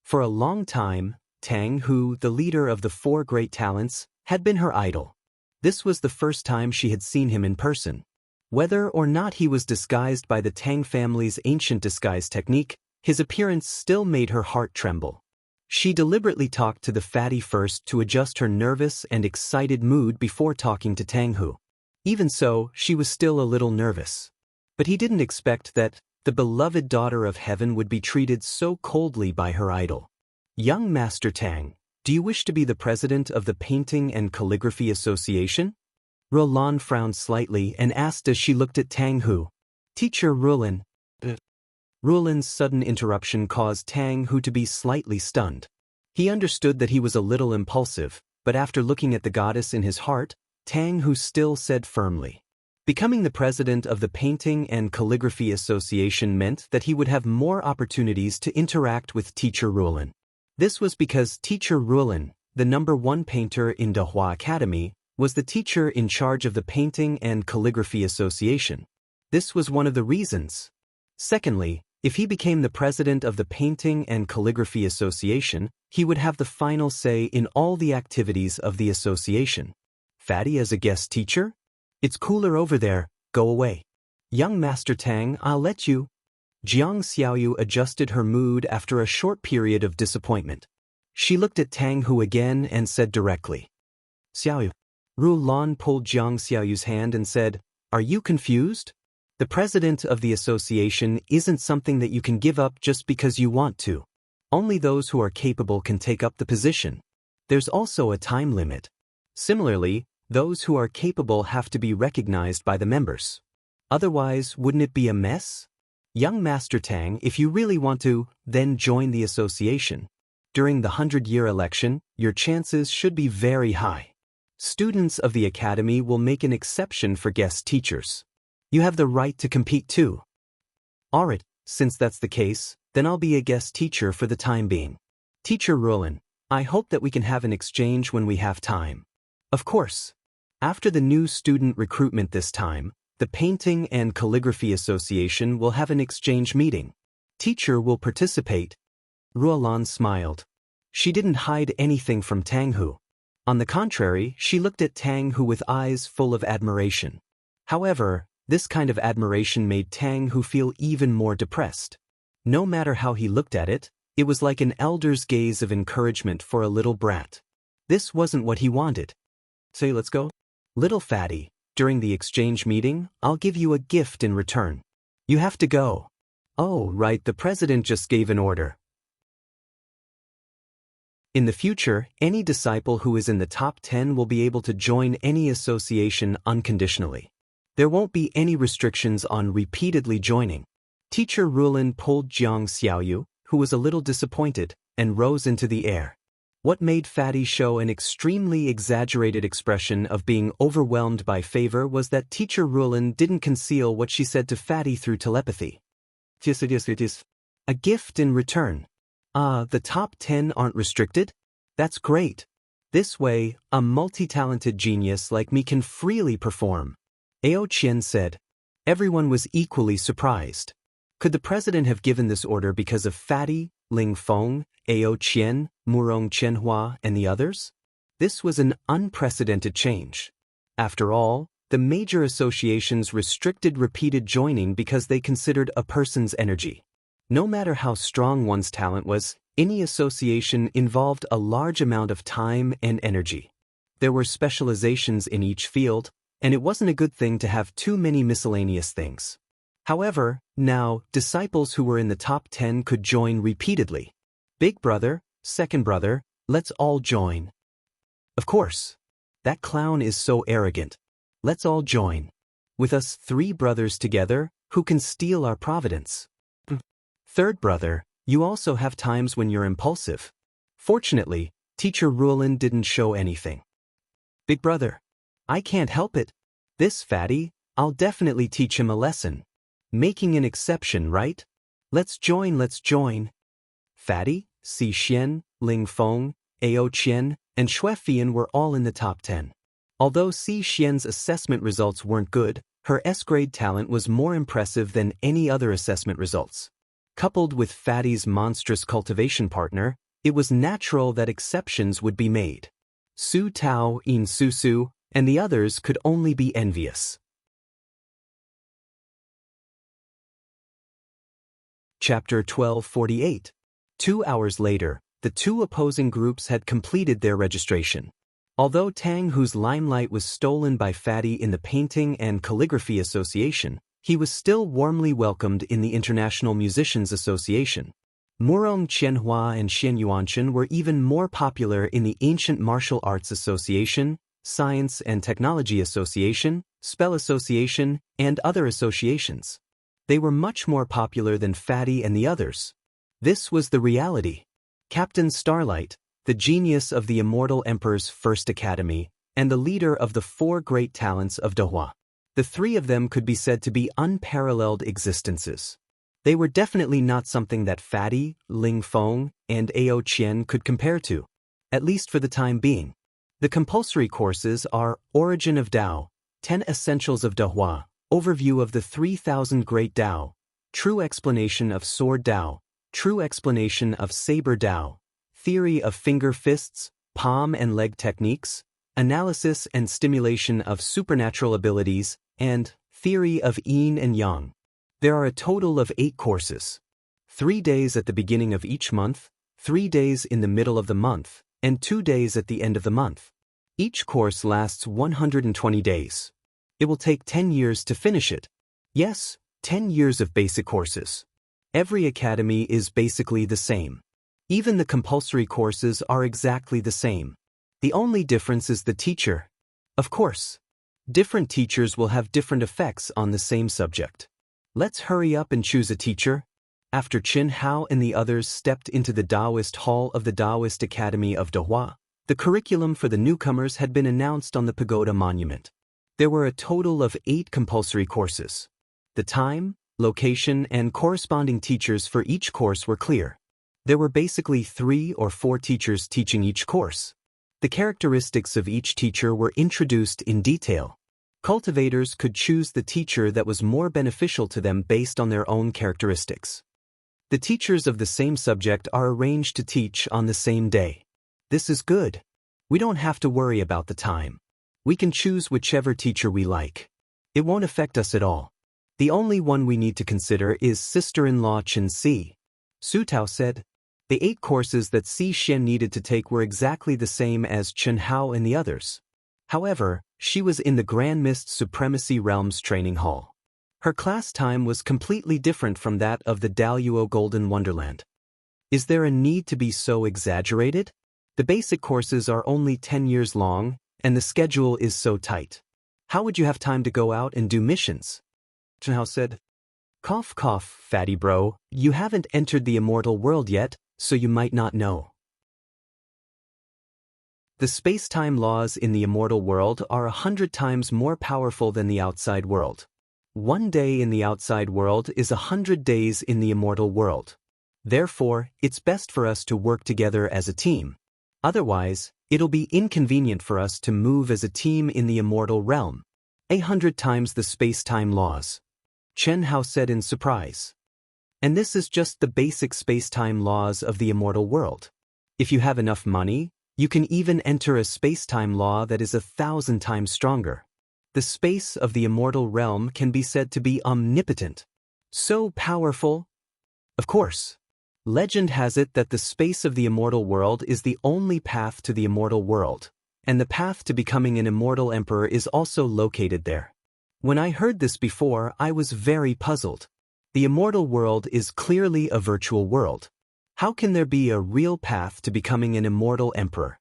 For a long time, Tang Hu, the leader of the Four Great Talents, had been her idol. This was the first time she had seen him in person. Whether or not he was disguised by the Tang family's ancient disguise technique, His appearance still made her heart tremble. She deliberately talked to the fatty first to adjust her nervous and excited mood before talking to Tang Hu. Even so, she was still a little nervous. But he didn't expect that the beloved daughter of heaven would be treated so coldly by her idol. Young Master Tang, do you wish to be the president of the Painting and Calligraphy Association? Roland frowned slightly and asked as she looked at Tang Hu. Teacher Rulin. Rulin's sudden interruption caused Tang Hu to be slightly stunned. He understood that he was a little impulsive, but after looking at the goddess in his heart, Tang Hu still said firmly. Becoming the president of the Painting and Calligraphy Association meant that he would have more opportunities to interact with Teacher Rulin. This was because Teacher Rulin, the #1 painter in Dehua Academy, was the teacher in charge of the Painting and Calligraphy Association. This was one of the reasons. Secondly, if he became the president of the Painting and Calligraphy Association, he would have the final say in all the activities of the association. Fatty as a guest teacher? It's cooler over there, go away. Young Master Tang, I'll let you. Jiang Xiaoyu adjusted her mood after a short period of disappointment. She looked at Tang Hu again and said directly. Xiaoyu. Lan pulled Jiang Xiaoyu's hand and said, Are you confused? The president of the association isn't something that you can give up just because you want to. Only those who are capable can take up the position. There's also a time limit. Similarly, those who are capable have to be recognized by the members. Otherwise, wouldn't it be a mess? Young Master Tang, if you really want to, then join the association. During the 100-year election, your chances should be very high. Students of the academy will make an exception for guest teachers. You have the right to compete too. Alright, since that's the case, then I'll be a guest teacher for the time being. Teacher Rulin, I hope that we can have an exchange when we have time. Of course. After the new student recruitment this time, the Painting and Calligraphy Association will have an exchange meeting. Teacher will participate. Ruolan smiled. She didn't hide anything from Tang Hu. On the contrary, she looked at Tang Hu with eyes full of admiration. However, this kind of admiration made Tang Hu feel even more depressed. No matter how he looked at it, it was like an elder's gaze of encouragement for a little brat. This wasn't what he wanted. Say, let's go. Little fatty, during the exchange meeting, I'll give you a gift in return. You have to go. Oh, right, the president just gave an order. In the future, any disciple who is in the top 10 will be able to join any association unconditionally. There won't be any restrictions on repeatedly joining. Teacher Rulin pulled Jiang Xiaoyu, who was a little disappointed, and rose into the air. What made Fatty show an extremely exaggerated expression of being overwhelmed by favor was that Teacher Rulin didn't conceal what she said to Fatty through telepathy. A gift in return. The top 10 aren't restricted? That's great. This way, a multi-talented genius like me can freely perform. Ao Qian said. Everyone was equally surprised. Could the president have given this order because of Fatty, Ling Feng, Ao Qian, Murong Qianhua, and the others? This was an unprecedented change. After all, the major associations restricted repeated joining because they considered a person's energy. No matter how strong one's talent was, any association involved a large amount of time and energy. There were specializations in each field, and it wasn't a good thing to have too many miscellaneous things. However, now, disciples who were in the top 10 could join repeatedly. Big brother, second brother, let's all join. Of course. That clown is so arrogant. Let's all join. With us 3 brothers together, who can steal our providence? Third brother, you also have times when you're impulsive. Fortunately, Teacher Rulin didn't show anything. Big brother, I can't help it. This fatty, I'll definitely teach him a lesson. Making an exception, right? Let's join, let's join. Fatty, Si Xian, Ling Feng, Ao Qian, and Xue Fian were all in the top 10. Although Si Xian's assessment results weren't good, her S-grade talent was more impressive than any other assessment results. Coupled with Fatty's monstrous cultivation partner, it was natural that exceptions would be made. Su Tao, In Su Su, and the others could only be envious. Chapter 1248. 2 hours later, the two opposing groups had completed their registration. Although Tang, whose limelight was stolen by Fatty in the Painting and Calligraphy Association, he was still warmly welcomed in the International Musicians Association. Wuxia Xianxia and Xianxia were even more popular in the Ancient Martial Arts Association, Science and Technology Association, Spell Association, and other associations. They were much more popular than Fatty and the others. This was the reality. Captain Starlight, the genius of the Immortal Emperor's first academy, and the leader of the 4 great talents of Dehua. The 3 of them could be said to be unparalleled existences. They were definitely not something that Fatty, Ling Feng, and Ao Qian could compare to, at least for the time being. The compulsory courses are Origin of Tao, 10 Essentials of Dehua, Overview of the 3,000 Great Tao, True Explanation of Sword Tao, True Explanation of Saber Tao, Theory of Finger Fists, Palm and Leg Techniques, Analysis and Stimulation of Supernatural Abilities, and Theory of Yin and Yang. There are a total of 8 courses. 3 days at the beginning of each month, 3 days in the middle of the month, and 2 days at the end of the month. Each course lasts 120 days. It will take 10 years to finish it. Yes, 10 years of basic courses. Every academy is basically the same. Even the compulsory courses are exactly the same. The only difference is the teacher. Of course, different teachers will have different effects on the same subject. Let's hurry up and choose a teacher. After Qin Hao and the others stepped into the Taoist Hall of the Taoist Academy of Dehua, the curriculum for the newcomers had been announced on the pagoda monument. There were a total of 8 compulsory courses. The time, location, and corresponding teachers for each course were clear. There were basically 3 or 4 teachers teaching each course. The characteristics of each teacher were introduced in detail. Cultivators could choose the teacher that was more beneficial to them based on their own characteristics. The teachers of the same subject are arranged to teach on the same day. This is good. We don't have to worry about the time. We can choose whichever teacher we like. It won't affect us at all. The only one we need to consider is sister-in-law Chen Si. Su Tao said. The 8 courses that Si Shen needed to take were exactly the same as Chen Hao and the others. However, she was in the Grand Mist Supremacy Realms training hall. Her class time was completely different from that of the Daluo Golden Wonderland. Is there a need to be so exaggerated? The basic courses are only 10 years long, and the schedule is so tight. How would you have time to go out and do missions? Chen Hao said. Cough cough, fatty bro, you haven't entered the immortal world yet, so you might not know. The space-time laws in the immortal world are 100 times more powerful than the outside world. 1 day in the outside world is 100 days in the immortal world. Therefore, it's best for us to work together as a team. Otherwise, it'll be inconvenient for us to move as a team in the immortal realm. 100 times the space-time laws. Chen Hao said in surprise. And this is just the basic space-time laws of the immortal world. If you have enough money, you can even enter a space-time law that is 1,000 times stronger. The space of the immortal realm can be said to be omnipotent. So powerful. Of course, legend has it that the space of the immortal world is the only path to the immortal world, and the path to becoming an immortal emperor is also located there. When I heard this before, I was very puzzled. The immortal world is clearly a virtual world. How can there be a real path to becoming an immortal emperor?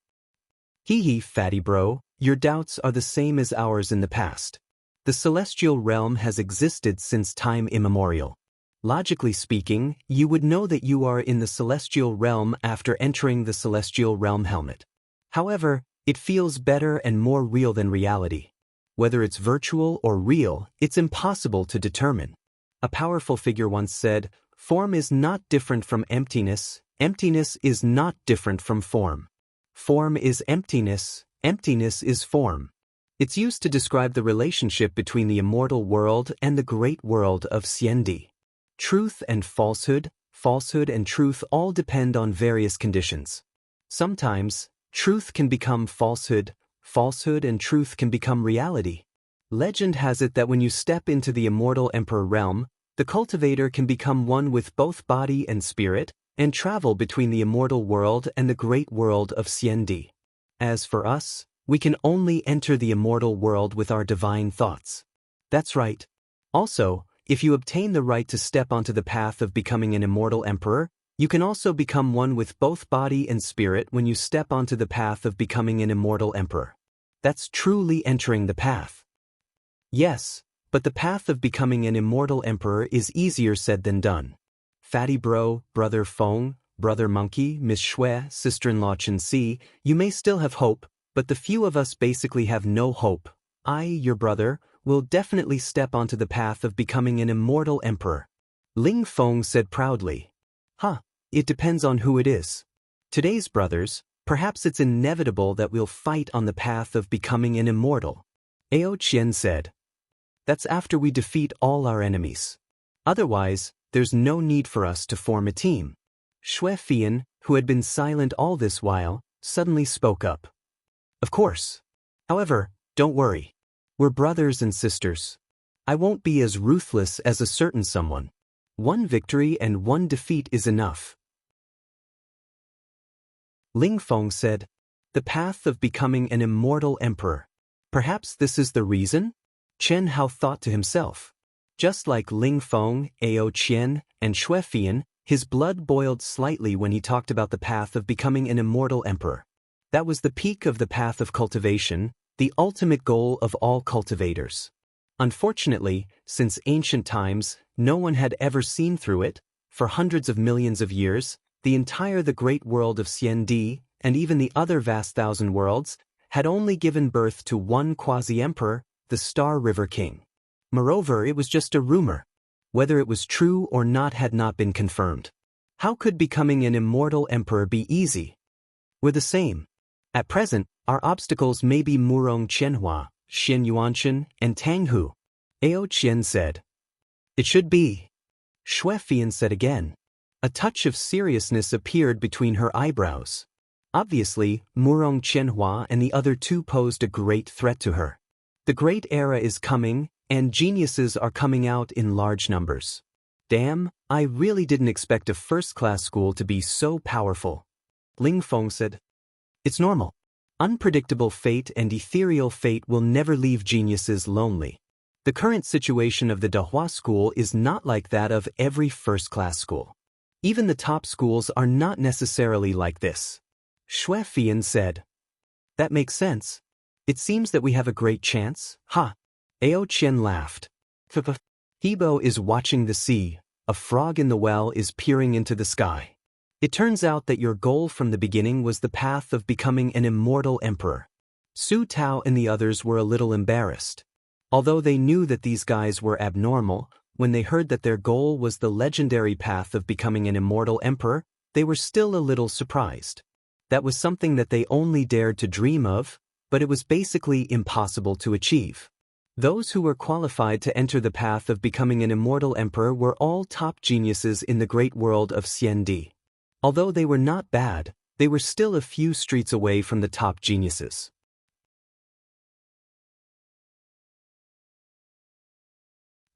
Hee hee, fatty bro, your doubts are the same as ours in the past. The celestial realm has existed since time immemorial. Logically speaking, you would know that you are in the celestial realm after entering the celestial realm helmet. However, it feels better and more real than reality. Whether it's virtual or real, it's impossible to determine. A powerful figure once said, "Form is not different from emptiness, emptiness is not different from form. Form is emptiness, emptiness is form." It's used to describe the relationship between the immortal world and the great world of Xiendi. Truth and falsehood, falsehood and truth all depend on various conditions. Sometimes, truth can become falsehood, falsehood and truth can become reality. Legend has it that when you step into the immortal emperor realm, The cultivator can become one with both body and spirit, and travel between the immortal world and the great world of Xiandi. As for us, we can only enter the immortal world with our divine thoughts. That's right. Also, if you obtain the right to step onto the path of becoming an immortal emperor, you can also become one with both body and spirit when you step onto the path of becoming an immortal emperor. That's truly entering the path. Yes, but the path of becoming an immortal emperor is easier said than done. Fatty bro, brother Feng, brother monkey, Miss Shui, sister-in-law Chen Si, you may still have hope, but the few of us basically have no hope. I, your brother, will definitely step onto the path of becoming an immortal emperor. Ling Feng said proudly. It depends on who it is. Today's brothers, perhaps it's inevitable that we'll fight on the path of becoming an immortal. Ao Qian said. That's after we defeat all our enemies. Otherwise, there's no need for us to form a team. Shui Fian, who had been silent all this while, suddenly spoke up. Of course. However, don't worry. We're brothers and sisters. I won't be as ruthless as a certain someone. One victory and one defeat is enough. Ling Feng said, the path of becoming an immortal emperor. Perhaps this is the reason? Chen Hao thought to himself. Just like Ling Feng, Ao Qian, and Shui Fian, his blood boiled slightly when he talked about the path of becoming an immortal emperor. That was the peak of the path of cultivation, the ultimate goal of all cultivators. Unfortunately, since ancient times, no one had ever seen through it. For hundreds of millions of years, the great world of Xiandi, and even the other vast thousand worlds, had only given birth to one quasi-emperor, the Star River King. Moreover, it was just a rumor. Whether it was true or not had not been confirmed. How could becoming an immortal emperor be easy? We're the same. At present, our obstacles may be Murong Qianhua, Xin Yuanshan, and Tang Hu. Ao Qian said. It should be. Shui Fian said again. A touch of seriousness appeared between her eyebrows. Obviously, Murong Qianhua and the other two posed a great threat to her. The great era is coming, and geniuses are coming out in large numbers. Damn, I really didn't expect a first-class school to be so powerful. Ling Feng said. It's normal. Unpredictable fate and ethereal fate will never leave geniuses lonely. The current situation of the Dahua school is not like that of every first-class school. Even the top schools are not necessarily like this. Shui Fian said. That makes sense. It seems that we have a great chance, Ao Qian laughed. Hebo is watching the sea, a frog in the well is peering into the sky. It turns out that your goal from the beginning was the path of becoming an immortal emperor. Su Tao and the others were a little embarrassed. Although they knew that these guys were abnormal, when they heard that their goal was the legendary path of becoming an immortal emperor, they were still a little surprised. That was something that they only dared to dream of, but it was basically impossible to achieve. Those who were qualified to enter the path of becoming an immortal emperor were all top geniuses in the great world of Xiandi. Although they were not bad, they were still a few streets away from the top geniuses.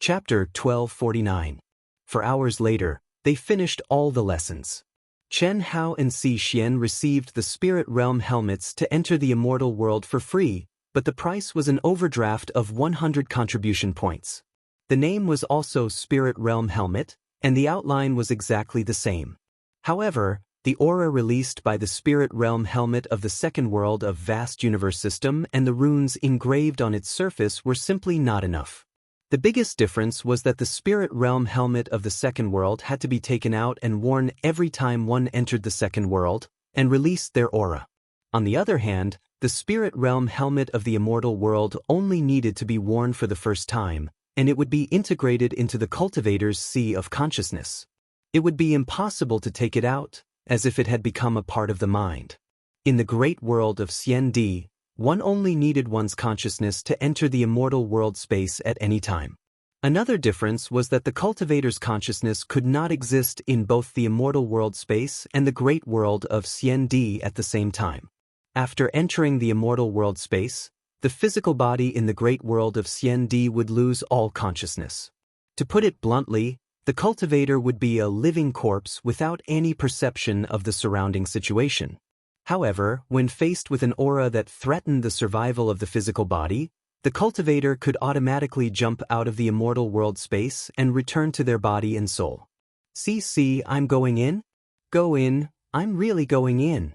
Chapter 1249. For hours later, they finished all the lessons. Chen Hao and Si Xian received the Spirit Realm helmets to enter the immortal world for free, but the price was an overdraft of 100 contribution points. The name was also Spirit Realm Helmet, and the outline was exactly the same. However, the aura released by the Spirit Realm Helmet of the second world of Vast Universe System and the runes engraved on its surface were simply not enough. The biggest difference was that the Spirit Realm Helmet of the second world had to be taken out and worn every time one entered the second world, and released their aura. On the other hand, the Spirit Realm Helmet of the immortal world only needed to be worn for the first time, and it would be integrated into the cultivator's sea of consciousness. It would be impossible to take it out, as if it had become a part of the mind. In the great world of Xiandi, one only needed one's consciousness to enter the immortal world space at any time. Another difference was that the cultivator's consciousness could not exist in both the immortal world space and the great world of Xiandi at the same time. After entering the immortal world space, the physical body in the great world of Xiandi would lose all consciousness. To put it bluntly, the cultivator would be a living corpse without any perception of the surrounding situation. However, when faced with an aura that threatened the survival of the physical body, the cultivator could automatically jump out of the immortal world space and return to their body and soul. See, I'm going in? Go in, I'm really going in.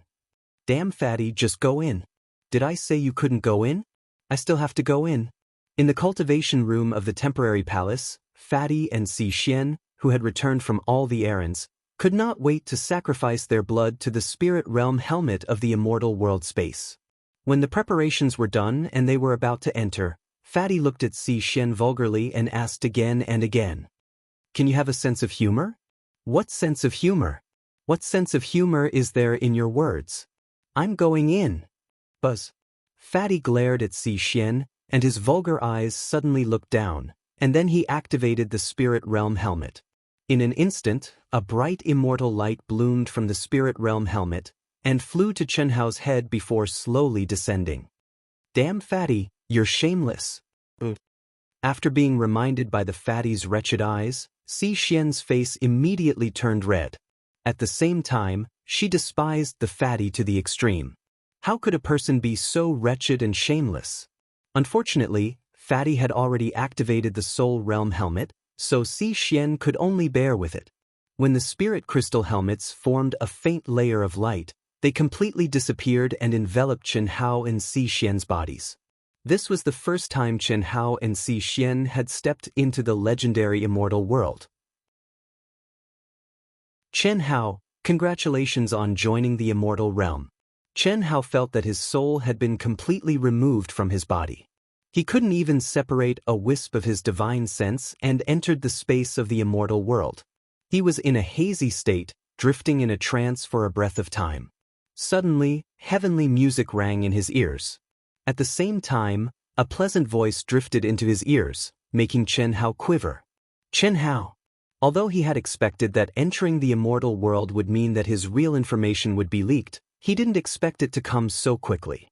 Damn fatty, just go in. Did I say you couldn't go in? I still have to go in. In the cultivation room of the temporary palace, Fatty and Xianxia, who had returned from all the errands, could not wait to sacrifice their blood to the spirit realm helmet of the immortal world space. When the preparations were done and they were about to enter, Fatty looked at Xianxia vulgarly and asked again and again, "Can you have a sense of humor? What sense of humor? What sense of humor is there in your words? I'm going in." Buzz. Fatty glared at Xianxia, and his vulgar eyes suddenly looked down, and then he activated the spirit realm helmet. In an instant, a bright immortal light bloomed from the spirit realm helmet and flew to Chen Hao's head before slowly descending. "Damn Fatty, you're shameless." After being reminded by the Fatty's wretched eyes, Xianxia's face immediately turned red. At the same time, she despised the Fatty to the extreme. How could a person be so wretched and shameless? Unfortunately, Fatty had already activated the soul realm helmet, so Xianxia could only bear with it. When the spirit crystal helmets formed a faint layer of light, they completely disappeared and enveloped Chen Hao and Xianxia's bodies. This was the first time Chen Hao and Xianxia had stepped into the legendary immortal world. Chen Hao, congratulations on joining the immortal realm. Chen Hao felt that his soul had been completely removed from his body. He couldn't even separate a wisp of his divine sense and entered the space of the immortal world. He was in a hazy state, drifting in a trance for a breath of time. Suddenly, heavenly music rang in his ears. At the same time, a pleasant voice drifted into his ears, making Chen Hao quiver. Chen Hao. Although he had expected that entering the immortal world would mean that his real information would be leaked, he didn't expect it to come so quickly.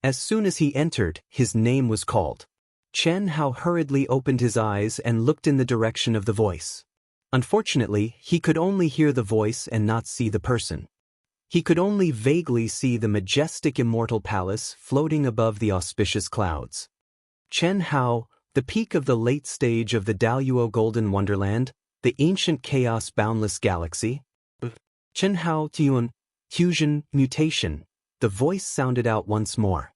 As soon as he entered, his name was called. Chen Hao hurriedly opened his eyes and looked in the direction of the voice. Unfortunately, he could only hear the voice and not see the person. He could only vaguely see the majestic immortal palace floating above the auspicious clouds. Chen Hao, the peak of the late stage of the Daluo Golden Wonderland, the ancient chaos boundless galaxy. Chen Hao Tian, fusion, mutation. The voice sounded out once more.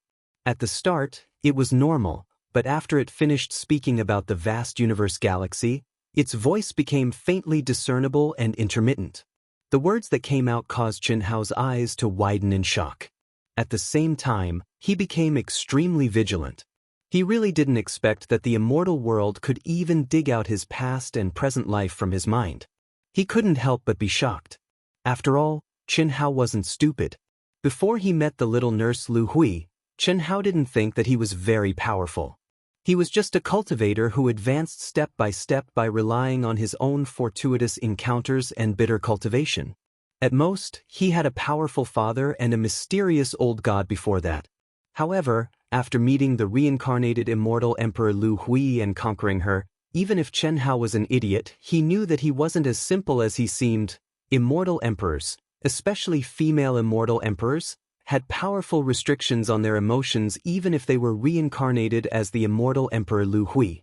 At the start, it was normal, but after it finished speaking about the vast universe galaxy, its voice became faintly discernible and intermittent. The words that came out caused Chen Hao's eyes to widen in shock. At the same time, he became extremely vigilant. He really didn't expect that the immortal world could even dig out his past and present life from his mind. He couldn't help but be shocked. After all, Chen Hao wasn't stupid. Before he met the little nurse Lu Hui, Chen Hao didn't think that he was very powerful. He was just a cultivator who advanced step by relying on his own fortuitous encounters and bitter cultivation. At most, he had a powerful father and a mysterious old god before that. However, after meeting the reincarnated immortal Emperor Lu Hui and conquering her, even if Chen Hao was an idiot, he knew that he wasn't as simple as he seemed. Immortal emperors, especially female immortal emperors, had powerful restrictions on their emotions even if they were reincarnated as the immortal Emperor Lu Hui.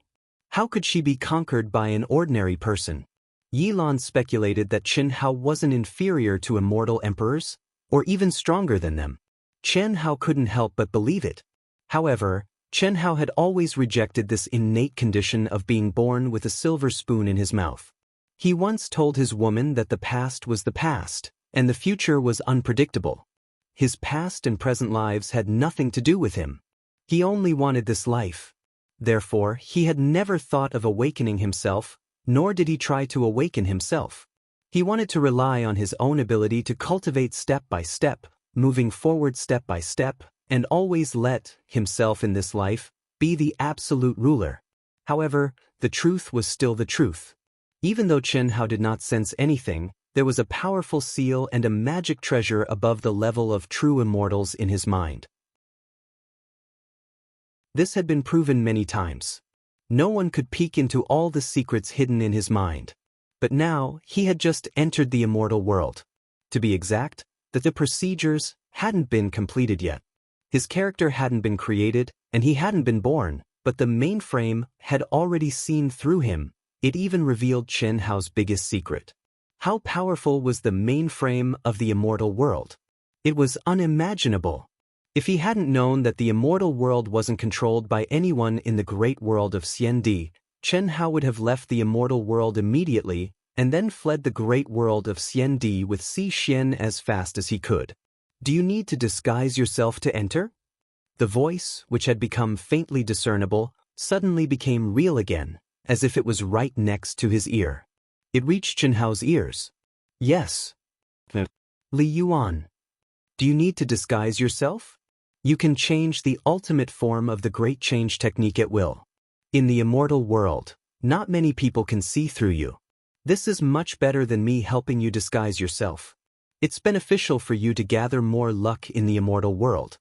How could she be conquered by an ordinary person? Yilan speculated that Chen Hao wasn't inferior to immortal emperors, or even stronger than them. Chen Hao couldn't help but believe it. However, Chen Hao had always rejected this innate condition of being born with a silver spoon in his mouth. He once told his woman that the past was the past, and the future was unpredictable. His past and present lives had nothing to do with him. He only wanted this life. Therefore, he had never thought of awakening himself, nor did he try to awaken himself. He wanted to rely on his own ability to cultivate step by step, moving forward step by step, and always let himself in this life be the absolute ruler. However, the truth was still the truth. Even though Chen Hao did not sense anything, there was a powerful seal and a magic treasure above the level of true immortals in his mind. This had been proven many times. No one could peek into all the secrets hidden in his mind. But now, he had just entered the immortal world. To be exact, that the procedures hadn't been completed yet. His character hadn't been created, and he hadn't been born, but the mainframe had already seen through him. It even revealed Chen Hao's biggest secret. How powerful was the mainframe of the immortal world? It was unimaginable. If he hadn't known that the immortal world wasn't controlled by anyone in the great world of Xiandi, Chen Hao would have left the immortal world immediately and then fled the great world of Xiandi with Si Xian as fast as he could. Do you need to disguise yourself to enter? The voice, which had become faintly discernible, suddenly became real again, as if it was right next to his ear. It reached Chen Hao's ears. Yes. Li Yuan. Do you need to disguise yourself? You can change the ultimate form of the great change technique at will. In the immortal world, not many people can see through you. This is much better than me helping you disguise yourself. It's beneficial for you to gather more luck in the immortal world.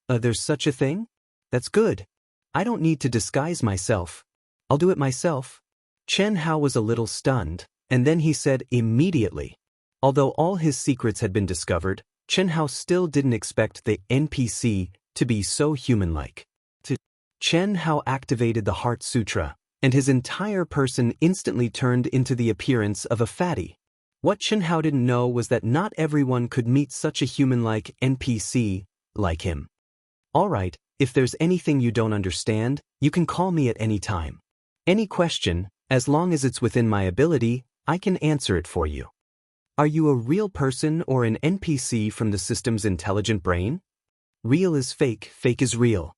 There's such a thing? That's good. I don't need to disguise myself. I'll do it myself. Chen Hao was a little stunned, and then he said immediately. Although all his secrets had been discovered, Chen Hao still didn't expect the NPC to be so human-like. Chen Hao activated the Heart Sutra, and his entire person instantly turned into the appearance of a fatty. What Chen Hao didn't know was that not everyone could meet such a human-like NPC like him. Alright, if there's anything you don't understand, you can call me at any time. Any question, as long as it's within my ability, I can answer it for you. Are you a real person or an NPC from the system's intelligent brain? Real is fake, fake is real.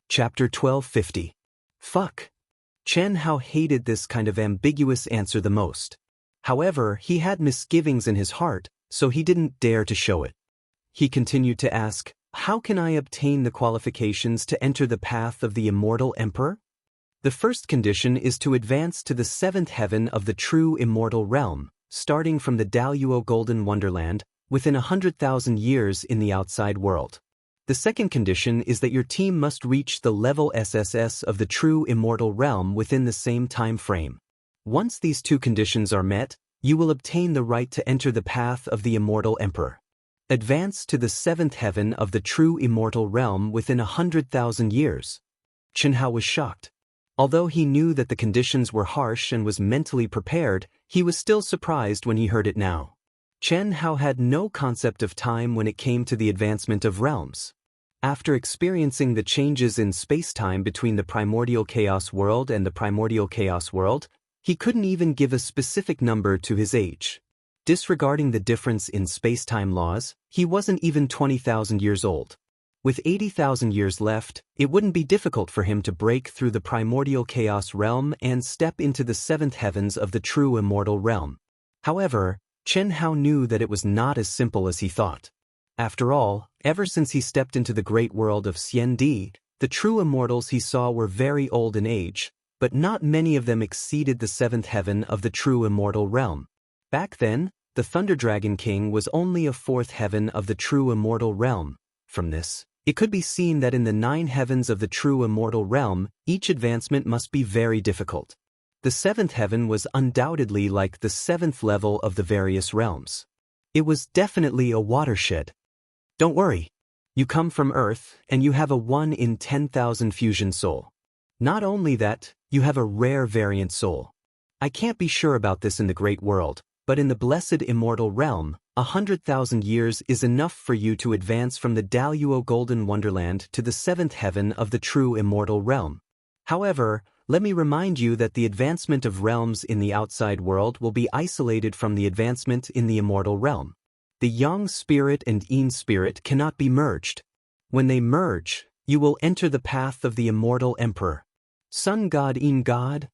Chapter 1250. Fuck. Chen Hao hated this kind of ambiguous answer the most. However, he had misgivings in his heart, so he didn't dare to show it. He continued to ask, how can I obtain the qualifications to enter the path of the immortal emperor? The first condition is to advance to the seventh heaven of the true immortal realm, starting from the Daluo Golden Wonderland, within 100,000 years in the outside world. The second condition is that your team must reach the level SSS of the true immortal realm within the same time frame. Once these two conditions are met, you will obtain the right to enter the path of the immortal emperor. Advance to the seventh heaven of the true immortal realm within 100,000 years. Chen Hao was shocked. Although he knew that the conditions were harsh and was mentally prepared, he was still surprised when he heard it now. Chen Hao had no concept of time when it came to the advancement of realms. After experiencing the changes in space-time between the primordial chaos world and the primordial chaos world, he couldn't even give a specific number to his age. Disregarding the difference in space-time laws, he wasn't even 20,000 years old. With 80,000 years left, it wouldn't be difficult for him to break through the primordial chaos realm and step into the seventh heavens of the true immortal realm. However, Chen Hao knew that it was not as simple as he thought. After all, ever since he stepped into the great world of Xiandi, the true immortals he saw were very old in age, but not many of them exceeded the seventh heaven of the true immortal realm. Back then, the Thunder Dragon King was only a fourth heaven of the true immortal realm. From this, it could be seen that in the 9 heavens of the true immortal realm, each advancement must be very difficult. The seventh heaven was undoubtedly like the seventh level of the various realms. It was definitely a watershed. Don't worry. You come from Earth, and you have a 1 in 10,000 fusion soul. Not only that, you have a rare variant soul. I can't be sure about this in the great world, but in the blessed immortal realm, 100,000 years is enough for you to advance from the Daluo Golden Wonderland to the seventh heaven of the true immortal realm. However, let me remind you that the advancement of realms in the outside world will be isolated from the advancement in the immortal realm. The Yang spirit and Yin spirit cannot be merged. When they merge, you will enter the path of the immortal emperor. Sun God Yin God?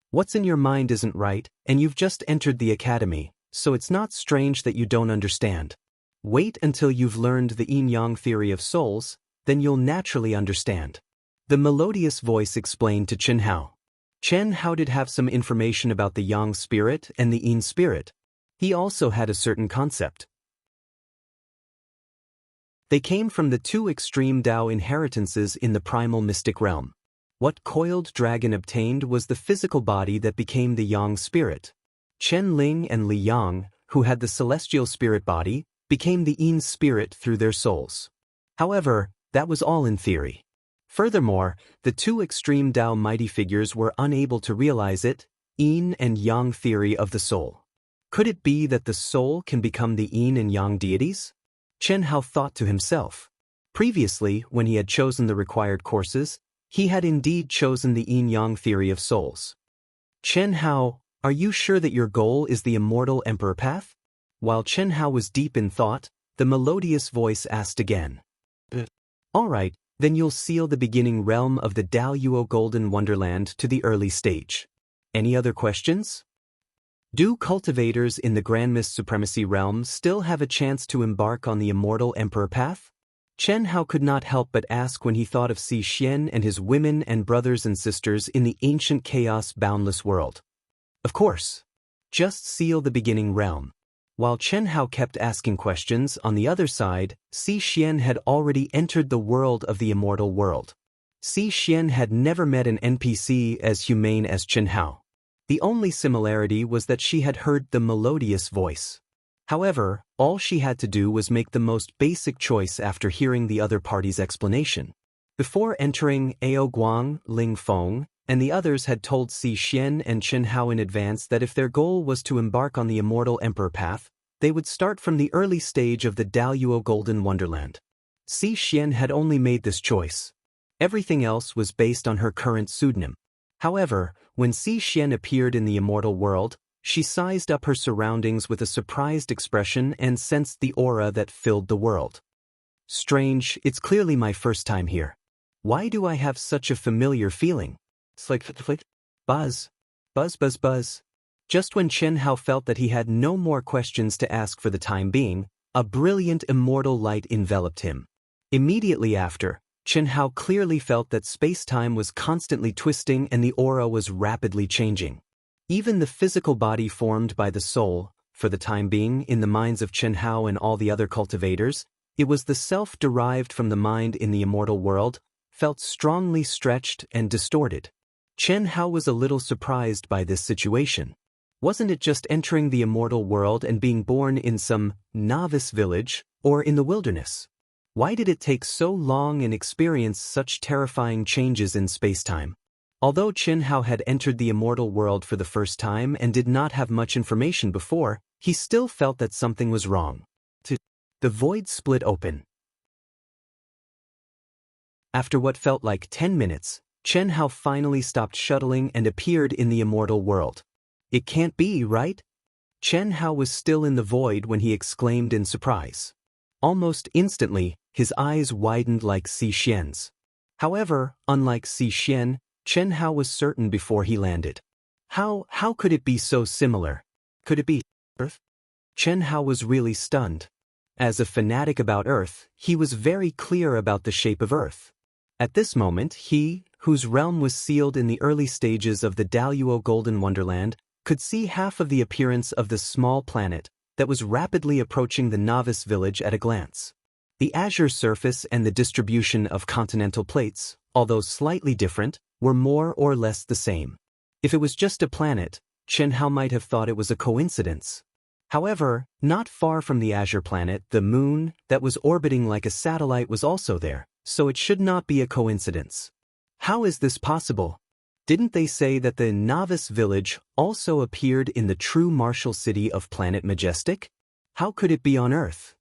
What's in your mind isn't right, and you've just entered the academy, so it's not strange that you don't understand. Wait until you've learned the Yin-Yang theory of souls, then you'll naturally understand. The melodious voice explained to Chen Hao. Chen Hao did have some information about the Yang spirit and the Yin spirit. He also had a certain concept. They came from the two extreme Dao inheritances in the primal mystic realm. What Coiled Dragon obtained was the physical body that became the Yang spirit. Chen Ling and Li Yang, who had the celestial spirit body, became the Yin spirit through their souls. However, that was all in theory. Furthermore, the two extreme Dao mighty figures were unable to realize it, Yin and Yang theory of the soul. Could it be that the soul can become the Yin and Yang deities? Chen Hao thought to himself. Previously, when he had chosen the required courses, he had indeed chosen the Yin-Yang theory of souls. Chen Hao, are you sure that your goal is the immortal emperor path? While Chen Hao was deep in thought, the melodious voice asked again. All right, then you'll seal the beginning realm of the Dao Yuo Golden Wonderland to the early stage. Any other questions? Do cultivators in the Grand Mist Supremacy realm still have a chance to embark on the immortal emperor path? Chen Hao could not help but ask when he thought of Xian and his women and brothers and sisters in the ancient chaos-boundless world. Of course. Just seal the beginning realm. While Chen Hao kept asking questions, on the other side, Xian had already entered the world of the immortal world. Xian had never met an NPC as humane as Chen Hao. The only similarity was that she had heard the melodious voice. However, all she had to do was make the most basic choice after hearing the other party's explanation. Before entering, Ao Guang, Ling Feng, and the others had told Xian and Chen Hao in advance that if their goal was to embark on the immortal emperor path, they would start from the early stage of the Dao Yuo Golden Wonderland. Xian had only made this choice. Everything else was based on her current pseudonym. However, when Xian appeared in the immortal world, she sized up her surroundings with a surprised expression and sensed the aura that filled the world. Strange, it's clearly my first time here. Why do I have such a familiar feeling? Flick, buzz, buzz, buzz, buzz. Just when Chen Hao felt that he had no more questions to ask for the time being, a brilliant immortal light enveloped him. Immediately after, Chen Hao clearly felt that space-time was constantly twisting and the aura was rapidly changing. Even the physical body formed by the soul, for the time being, in the minds of Chen Hao and all the other cultivators, it was the self derived from the mind in the immortal world, felt strongly stretched and distorted. Chen Hao was a little surprised by this situation. Wasn't it just entering the immortal world and being born in some novice village or in the wilderness? Why did it take so long and experience such terrifying changes in space-time? Although Chen Hao had entered the immortal world for the first time and did not have much information before, he still felt that something was wrong. The void split open. After what felt like 10 minutes, Chen Hao finally stopped shuttling and appeared in the immortal world. It can't be, right? Chen Hao was still in the void when he exclaimed in surprise. Almost instantly, his eyes widened like Xian's. However, unlike Xian, Chen Hao was certain before he landed. How could it be so similar? Could it be Earth? Chen Hao was really stunned. As a fanatic about Earth, he was very clear about the shape of Earth. At this moment, he, whose realm was sealed in the early stages of the Dao Yuo Golden Wonderland, could see half of the appearance of the small planet that was rapidly approaching the novice village at a glance. The azure surface and the distribution of continental plates, although slightly different, were more or less the same. If it was just a planet, Chen Hao might have thought it was a coincidence. However, not far from the azure planet, the moon, that was orbiting like a satellite, was also there, so it should not be a coincidence. How is this possible? Didn't they say that the novice village also appeared in the true martial city of Planet Majestic? How could it be on Earth?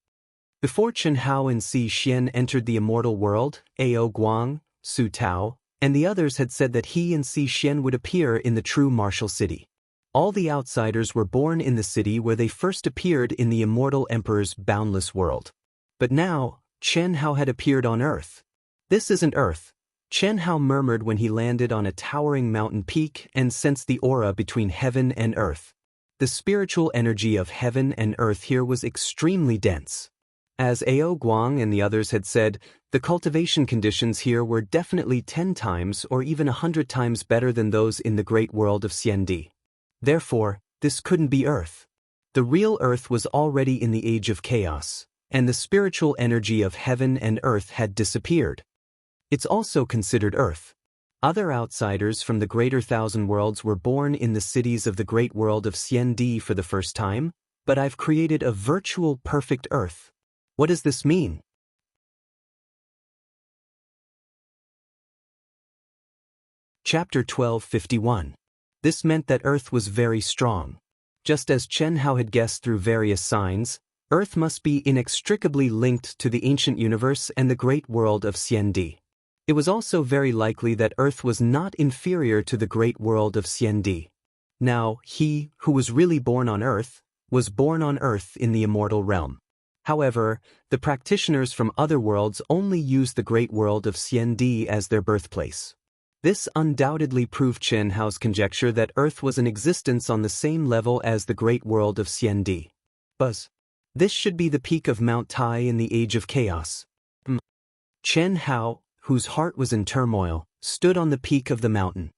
Before Chen Hao and Xian entered the immortal world, Ao Guang, Su Tao, and the others had said that he and Xian would appear in the true martial city. All the outsiders were born in the city where they first appeared in the immortal emperor's boundless world. But now, Chen Hao had appeared on Earth. This isn't Earth, Chen Hao murmured when he landed on a towering mountain peak and sensed the aura between heaven and earth. The spiritual energy of heaven and earth here was extremely dense. As Ao Guang and the others had said, the cultivation conditions here were definitely 10 times or even 100 times better than those in the great world of Xiandi. Therefore, this couldn't be Earth. The real Earth was already in the age of chaos. and the spiritual energy of heaven and earth had disappeared. It's also considered Earth. Other outsiders from the greater thousand worlds were born in the cities of the great world of Xiandi for the first time, but I've created a virtual perfect Earth. What does this mean? Chapter 1251. This meant that Earth was very strong. Just as Chen Hao had guessed through various signs, Earth must be inextricably linked to the ancient universe and the great world of Xiandi. It was also very likely that Earth was not inferior to the great world of Xiandi. Now, he, who was really born on Earth, was born on Earth in the immortal realm. However, the practitioners from other worlds only used the great world of Xiandi as their birthplace. This undoubtedly proved Chen Hao's conjecture that Earth was in existence on the same level as the great world of Xiandi. This should be the peak of Mount Tai in the Age of Chaos. Chen Hao, whose heart was in turmoil, stood on the peak of the mountain.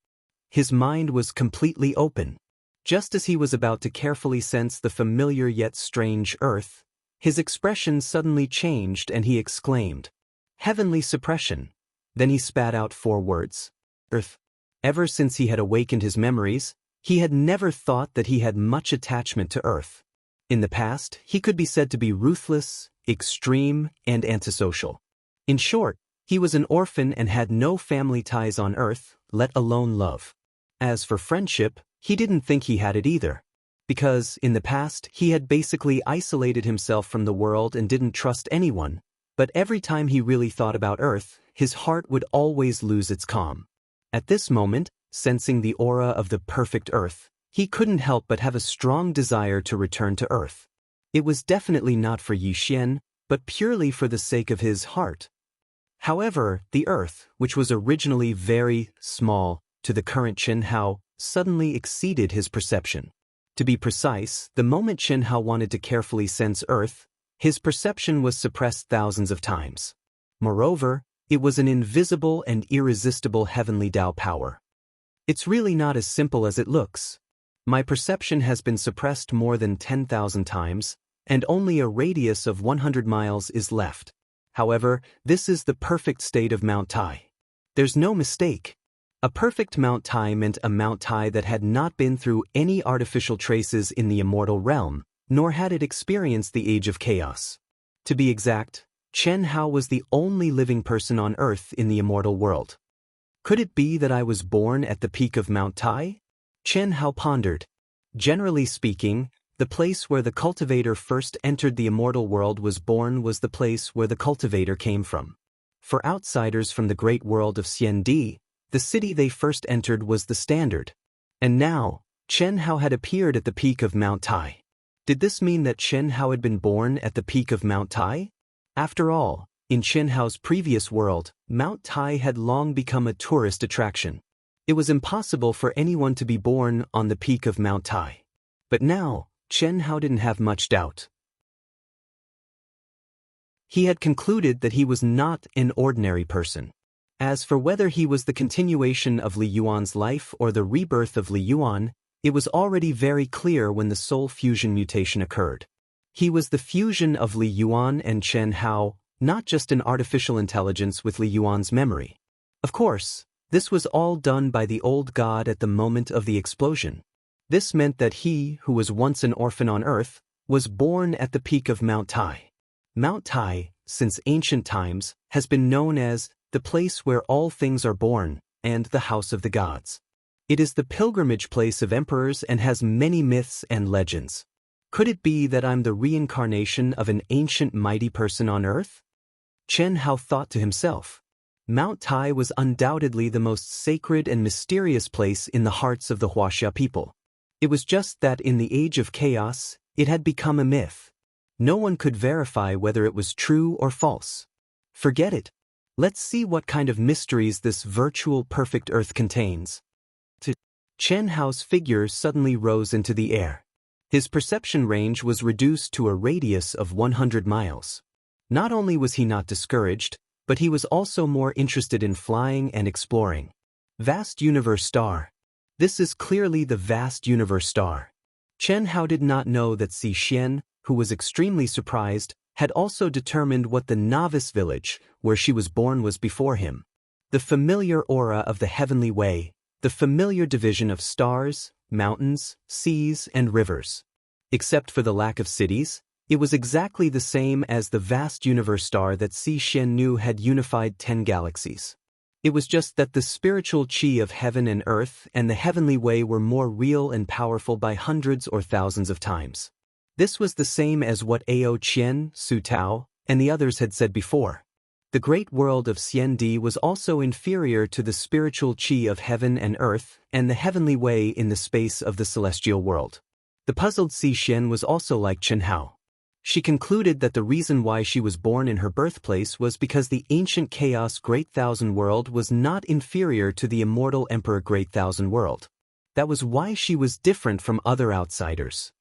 His mind was completely open. Just as he was about to carefully sense the familiar yet strange Earth, his expression suddenly changed and he exclaimed, "Heavenly suppression." Then he spat out 4 words. Earth. Ever since he had awakened his memories, he had never thought that he had much attachment to Earth. In the past, he could be said to be ruthless, extreme, and antisocial. In short, he was an orphan and had no family ties on Earth, let alone love. As for friendship, he didn't think he had it either. Because, in the past, he had basically isolated himself from the world and didn't trust anyone, but every time he really thought about Earth, his heart would always lose its calm. At this moment, sensing the aura of the perfect Earth, he couldn't help but have a strong desire to return to Earth. It was definitely not for Yi Xian, but purely for the sake of his heart. However, the Earth, which was originally very small to the current Chen Hao, suddenly exceeded his perception. To be precise, the moment Chen Hao wanted to carefully sense Earth, his perception was suppressed thousands of times. Moreover, it was an invisible and irresistible heavenly Tao power. It's really not as simple as it looks. My perception has been suppressed more than 10,000 times, and only a radius of 100 miles is left. However, this is the perfect state of Mount Tai. There's no mistake. A perfect Mount Tai meant a Mount Tai that had not been through any artificial traces in the immortal realm, nor had it experienced the Age of Chaos. To be exact, Chen Hao was the only living person on Earth in the immortal world. Could it be that I was born at the peak of Mount Tai? Chen Hao pondered. Generally speaking, the place where the cultivator first entered the immortal world was the place where the cultivator came from. For outsiders from the great world of Xiandi, the city they first entered was the standard. And now, Chen Hao had appeared at the peak of Mount Tai. Did this mean that Chen Hao had been born at the peak of Mount Tai? After all, in Chen Hao's previous world, Mount Tai had long become a tourist attraction. It was impossible for anyone to be born on the peak of Mount Tai. But now, Chen Hao didn't have much doubt. He had concluded that he was not an ordinary person. As for whether he was the continuation of Li Yuan's life or the rebirth of Li Yuan, it was already very clear when the soul fusion mutation occurred. He was the fusion of Li Yuan and Chen Hao, not just an artificial intelligence with Li Yuan's memory. Of course, this was all done by the old god at the moment of the explosion. This meant that he, who was once an orphan on Earth, was born at the peak of Mount Tai. Mount Tai, since ancient times, has been known as the place where all things are born, and the house of the gods. It is the pilgrimage place of emperors and has many myths and legends. Could it be that I'm the reincarnation of an ancient mighty person on Earth? Chen Hao thought to himself. Mount Tai was undoubtedly the most sacred and mysterious place in the hearts of the Wuxia people. It was just that in the Age of Chaos, it had become a myth. No one could verify whether it was true or false. Forget it. Let's see what kind of mysteries this virtual perfect Earth contains. Chen Hao's figure suddenly rose into the air. His perception range was reduced to a radius of 100 miles. Not only was he not discouraged, but he was also more interested in flying and exploring. Vast Universe Star. This is clearly the Vast Universe Star. Chen Hao did not know that Xi Xian, who was extremely surprised, had also determined what the novice village, where she was born, was before him. The familiar aura of the heavenly way, the familiar division of stars, mountains, seas, and rivers. Except for the lack of cities, it was exactly the same as the vast universe star that Xian knew had unified 10 galaxies. It was just that the spiritual chi of heaven and earth and the heavenly way were more real and powerful by hundreds or thousands of times. This was the same as what Ao Qian, Su Tao, and the others had said before. The great world of Xiandi was also inferior to the spiritual chi of heaven and earth and the heavenly way in the space of the celestial world. The puzzled Xian was also like Chen Hao. She concluded that the reason why she was born in her birthplace was because the ancient chaos Great Thousand World was not inferior to the immortal Emperor Great Thousand World. That was why she was different from other outsiders.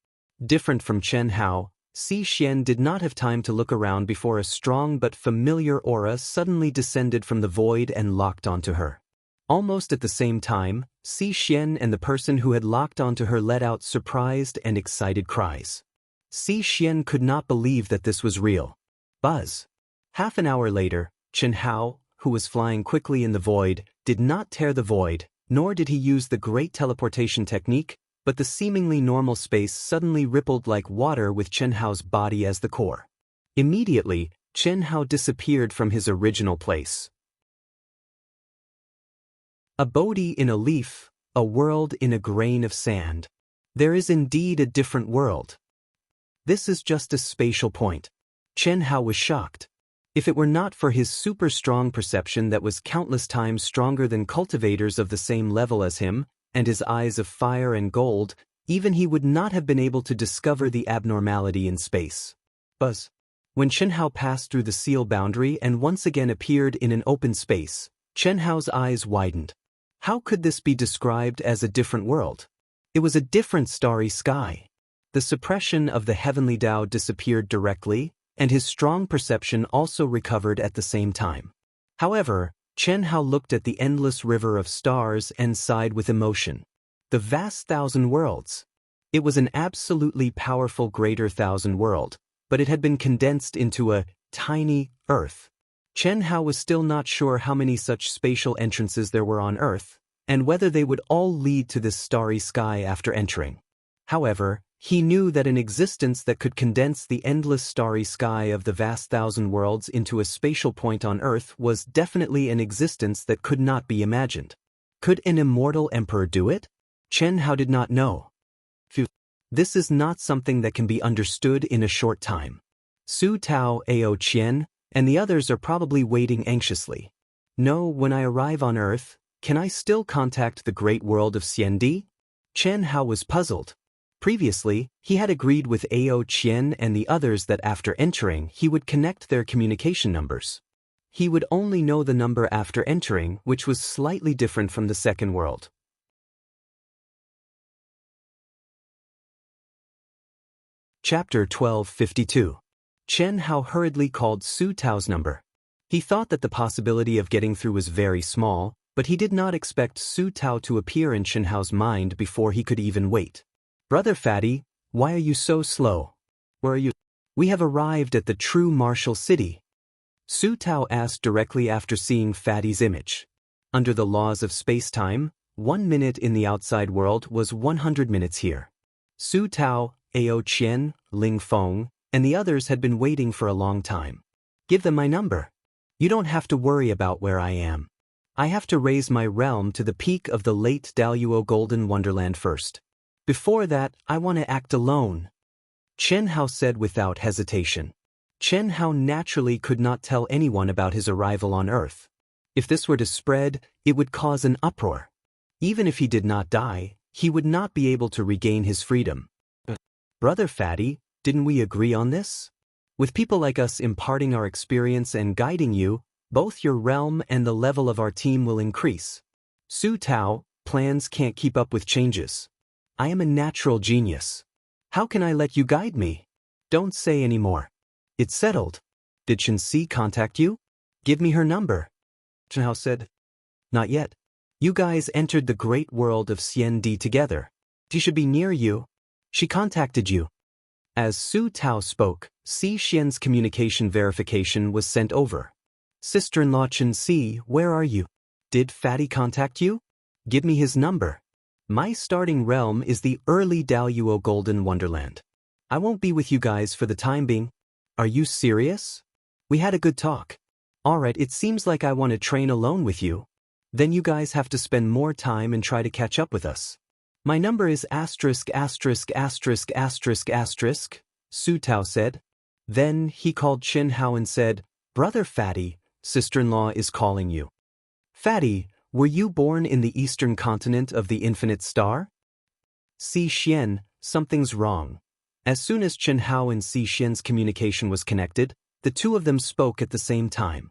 Different from Chen Hao, Xian did not have time to look around before a strong but familiar aura suddenly descended from the void and locked onto her. Almost at the same time, Xian and the person who had locked onto her let out surprised and excited cries. Xian could not believe that this was real. Buzz. Half an hour later, Chen Hao, who was flying quickly in the void, did not tear the void, nor did he use the great teleportation technique, but the seemingly normal space suddenly rippled like water with Chen Hao's body as the core. Immediately, Chen Hao disappeared from his original place. A Bodhi in a leaf, a world in a grain of sand. There is indeed a different world. This is just a spatial point. Chen Hao was shocked. If it were not for his super strong perception that was countless times stronger than cultivators of the same level as him, and his eyes of fire and gold, even he would not have been able to discover the abnormality in space. Buzz. When Chen Hao passed through the seal boundary and once again appeared in an open space, Chen Hao's eyes widened. How could this be described as a different world? It was a different starry sky. The suppression of the heavenly Tao disappeared directly, and his strong perception also recovered at the same time. However, Chen Hao looked at the endless river of stars and sighed with emotion. The vast thousand worlds. It was an absolutely powerful greater thousand world, but it had been condensed into a tiny Earth. Chen Hao was still not sure how many such spatial entrances there were on Earth, and whether they would all lead to this starry sky after entering. However, he knew that an existence that could condense the endless starry sky of the vast thousand worlds into a spatial point on Earth was definitely an existence that could not be imagined. Could an immortal emperor do it? Chen Hao did not know. Phew. This is not something that can be understood in a short time. Su Tao, Ao Qian, and the others are probably waiting anxiously. No, when I arrive on Earth, can I still contact the great world of Xiandi? Chen Hao was puzzled. Previously, he had agreed with Ao Qian and the others that after entering he would connect their communication numbers. He would only know the number after entering, which was slightly different from the second world. Chapter 1252. Chen Hao hurriedly called Su Tao's number. He thought that the possibility of getting through was very small, but he did not expect Su Tao to appear in Chen Hao's mind before he could even wait. Brother Fatty, why are you so slow? Where are you? We have arrived at the true martial city. Su Tao asked directly after seeing Fatty's image. Under the laws of space-time, 1 minute in the outside world was 100 minutes here. Su Tao, Ao Qian, Ling Feng, and the others had been waiting for a long time. Give them my number. You don't have to worry about where I am. I have to raise my realm to the peak of the late Daluo Golden Wonderland first. Before that, I want to act alone. Chen Hao said without hesitation. Chen Hao naturally could not tell anyone about his arrival on Earth. If this were to spread, it would cause an uproar. Even if he did not die, he would not be able to regain his freedom. Brother Fatty, didn't we agree on this? With people like us imparting our experience and guiding you, both your realm and the level of our team will increase. Su Tao, plans can't keep up with changes. I am a natural genius. How can I let you guide me? Don't say any more. It's settled. Did Xianxia contact you? Give me her number. Chen Hao said. Not yet. You guys entered the great world of Xiandi together. She should be near you. She contacted you. As Su Tao spoke, Xian's communication verification was sent over. Sister-in-law Xianxia, where are you? Did Fatty contact you? Give me his number. My starting realm is the early Daluo Golden Wonderland. I won't be with you guys for the time being. Are you serious? We had a good talk. Alright, it seems like I want to train alone with you. Then you guys have to spend more time and try to catch up with us. My number is asterisk asterisk asterisk asterisk asterisk, Su Tao said. Then he called Chen Hao and said, Brother Fatty, sister-in-law is calling you. Fatty, were you born in the eastern continent of the infinite star? Xian, something's wrong. As soon as Chen Hao and Xian's communication was connected, the two of them spoke at the same time.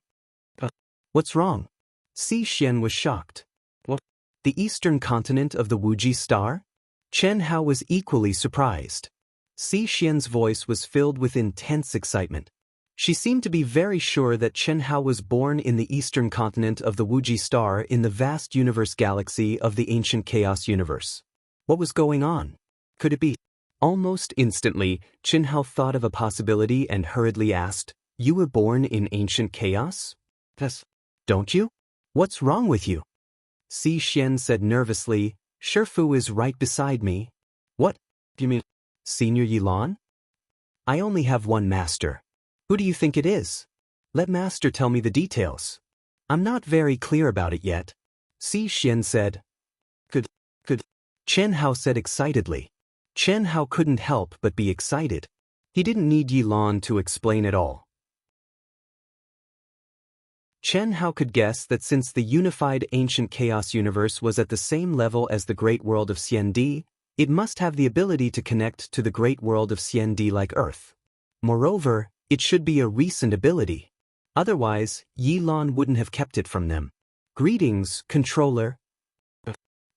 What's wrong? Xian was shocked. What? The eastern continent of the Wuji star? Chen Hao was equally surprised. Xian's voice was filled with intense excitement. She seemed to be very sure that Chen Hao was born in the eastern continent of the Wuji star in the vast universe galaxy of the ancient chaos universe. What was going on? Could it be? Almost instantly, Chen Hao thought of a possibility and hurriedly asked, You were born in ancient chaos? Yes. Don't you? What's wrong with you? Xian said nervously, Shifu is right beside me. What? Do you mean, Senior Yilan? I only have one master. Who do you think it is? Let Master tell me the details. I'm not very clear about it yet. Xian said. Could. Chen Hao said excitedly. Chen Hao couldn't help but be excited. He didn't need Yilan to explain it all. Chen Hao could guess that since the unified ancient chaos universe was at the same level as the great world of Xiandi, it must have the ability to connect to the great world of Xiandi like Earth. Moreover, it should be a recent ability. Otherwise, Yilan wouldn't have kept it from them. Greetings, Controller.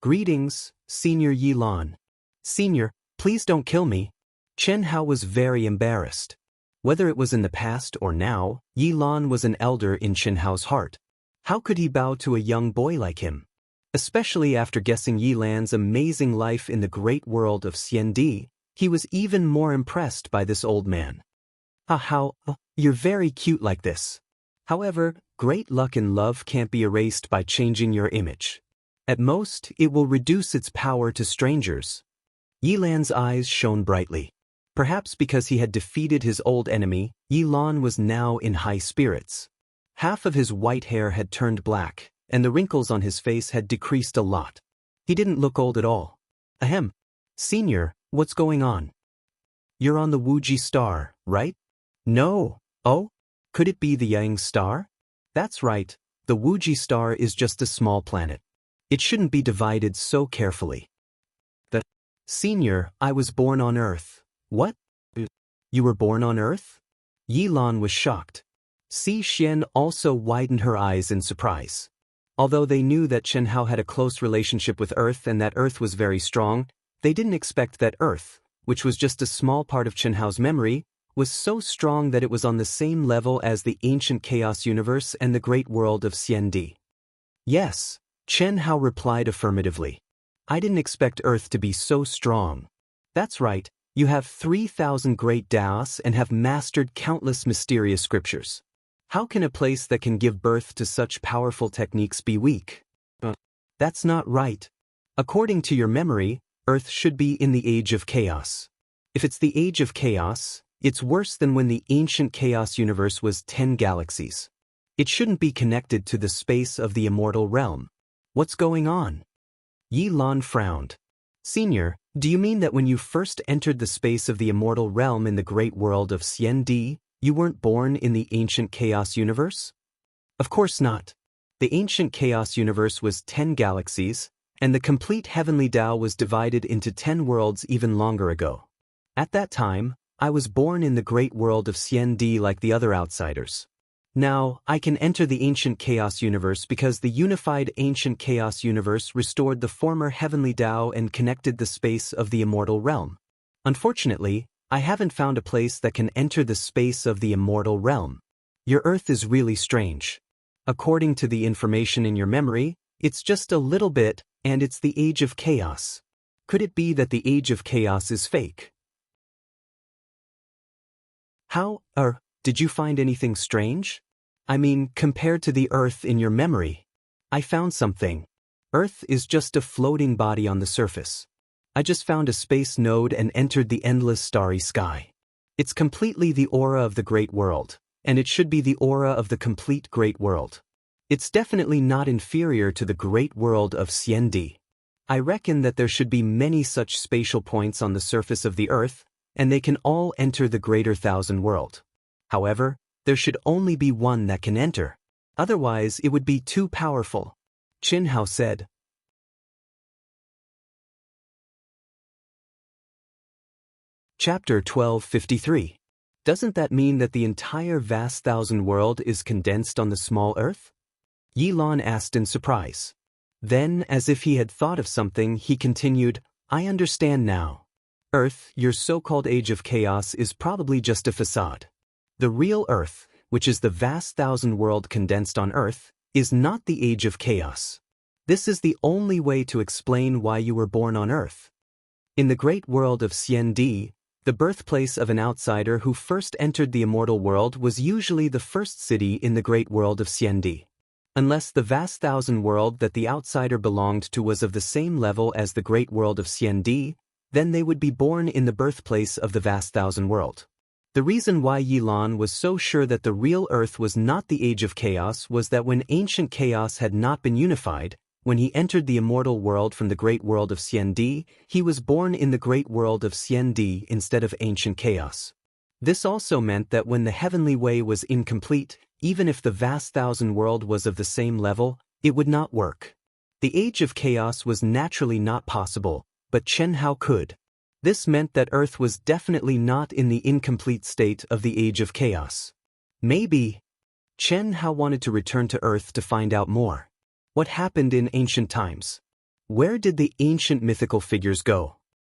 Greetings, Senior Yilan. Senior, please don't kill me. Chen Hao was very embarrassed. Whether it was in the past or now, Yilan was an elder in Chen Hao's heart. How could he bow to a young boy like him? Especially after guessing Yilan's amazing life in the great world of Xiandi, he was even more impressed by this old man. You're very cute like this. However, great luck in love can't be erased by changing your image. At most, it will reduce its power to strangers. Yilan's eyes shone brightly. Perhaps because he had defeated his old enemy, Yilan was now in high spirits. Half of his white hair had turned black, and the wrinkles on his face had decreased a lot. He didn't look old at all. Ahem. Senior, what's going on? You're on the Wuji star, right? No. Oh? Could it be the Yang star? That's right. The Wuji star is just a small planet. It shouldn't be divided so carefully. Senior, I was born on Earth. What? You were born on Earth? Yilan was shocked. Xian also widened her eyes in surprise. Although they knew that Chen Hao had a close relationship with Earth and that Earth was very strong, they didn't expect that Earth, which was just a small part of Chen Hao's memory, was so strong that it was on the same level as the ancient chaos universe and the great world of Xiandi. Yes, Chen Hao replied affirmatively. I didn't expect Earth to be so strong. That's right, you have 3,000 great Daos and have mastered countless mysterious scriptures. How can a place that can give birth to such powerful techniques be weak? That's not right. According to your memory, Earth should be in the Age of Chaos. If it's the Age of Chaos, it's worse than when the ancient chaos universe was 10 galaxies. It shouldn't be connected to the space of the immortal realm. What's going on? Yilan frowned. Senior, do you mean that when you first entered the space of the immortal realm in the great world of Xiandi, you weren't born in the ancient chaos universe? Of course not. The ancient chaos universe was 10 galaxies, and the complete heavenly Tao was divided into 10 worlds even longer ago. At that time, I was born in the great world of Xiandi like the other outsiders. Now, I can enter the ancient chaos universe because the unified ancient chaos universe restored the former heavenly Tao and connected the space of the immortal realm. Unfortunately, I haven't found a place that can enter the space of the immortal realm. Your Earth is really strange. According to the information in your memory, it's just a little bit, and it's the Age of Chaos. Could it be that the Age of Chaos is fake? Did you find anything strange? I mean, compared to the Earth in your memory. I found something. Earth is just a floating body on the surface. I just found a space node and entered the endless starry sky. It's completely the aura of the great world, and it should be the aura of the complete great world. It's definitely not inferior to the great world of Xiandi. I reckon that there should be many such spatial points on the surface of the Earth, and they can all enter the greater thousand world. However, there should only be one that can enter. Otherwise, it would be too powerful. Xianxia said. Chapter 1253. Doesn't that mean that the entire vast thousand world is condensed on the small Earth? Yilan asked in surprise. Then, as if he had thought of something, he continued, I understand now. Earth, your so-called age of chaos, is probably just a facade. The real Earth, which is the vast thousand world condensed on Earth, is not the age of chaos. This is the only way to explain why you were born on Earth. In the great world of Xiandi, the birthplace of an outsider who first entered the immortal world was usually the first city in the great world of Xiandi. Unless the vast thousand world that the outsider belonged to was of the same level as the great world of Xiandi, then they would be born in the birthplace of the vast thousand world. The reason why Yilan was so sure that the real Earth was not the age of chaos was that when ancient chaos had not been unified, when he entered the immortal world from the great world of Xiandi, he was born in the great world of Xiandi instead of ancient chaos. This also meant that when the heavenly way was incomplete, even if the vast thousand world was of the same level, it would not work. The age of chaos was naturally not possible, but Xianxia could. This meant that Earth was definitely not in the incomplete state of the age of chaos. Maybe Xianxia wanted to return to Earth to find out more. What happened in ancient times? Where did the ancient mythical figures go?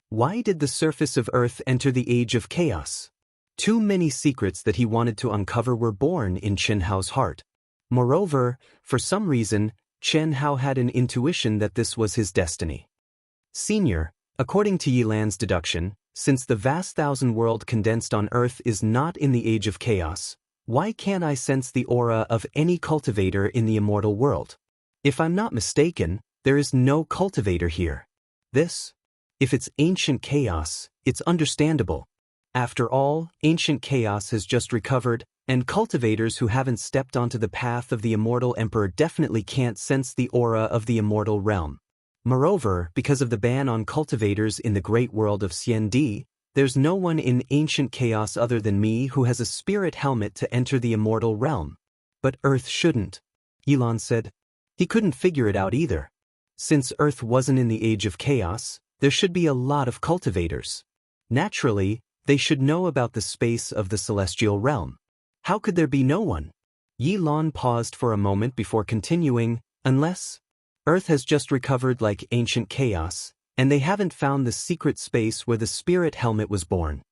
Why did the surface of Earth enter the age of chaos? Too many secrets that he wanted to uncover were born in Xianxia's heart. Moreover, for some reason, Xianxia had an intuition that this was his destiny. Senior, according to Yilan's deduction, since the vast thousand world condensed on Earth is not in the age of chaos, why can't I sense the aura of any cultivator in the immortal world? If I'm not mistaken, there is no cultivator here. If it's ancient chaos, it's understandable. After all, ancient chaos has just recovered, and cultivators who haven't stepped onto the path of the immortal emperor definitely can't sense the aura of the immortal realm. Moreover, because of the ban on cultivators in the great world of Xiandi, there's no one in ancient chaos other than me who has a spirit helmet to enter the immortal realm. But Earth shouldn't. Yilan said. He couldn't figure it out either. Since Earth wasn't in the age of chaos, there should be a lot of cultivators. Naturally, they should know about the space of the celestial realm. How could there be no one? Yilan paused for a moment before continuing, unless Earth has just recovered like ancient chaos, and they haven't found the secret space where the spirit helmet was born.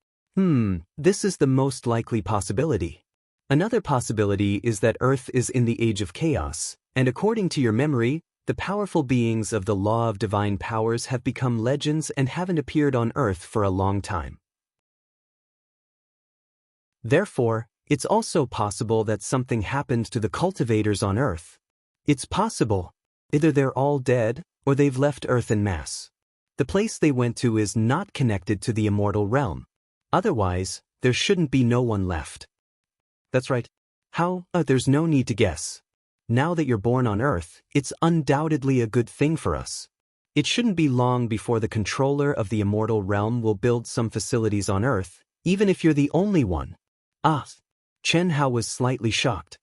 This is the most likely possibility. Another possibility is that Earth is in the age of chaos, and according to your memory, the powerful beings of the law of divine powers have become legends and haven't appeared on Earth for a long time. Therefore, it's also possible that something happened to the cultivators on Earth. It's possible. Either they're all dead, or they've left Earth en masse. The place they went to is not connected to the immortal realm. Otherwise, there shouldn't be no one left. That's right. There's no need to guess. Now that you're born on Earth, it's undoubtedly a good thing for us. It shouldn't be long before the controller of the immortal realm will build some facilities on Earth, even if you're the only one. Xianxia was slightly shocked.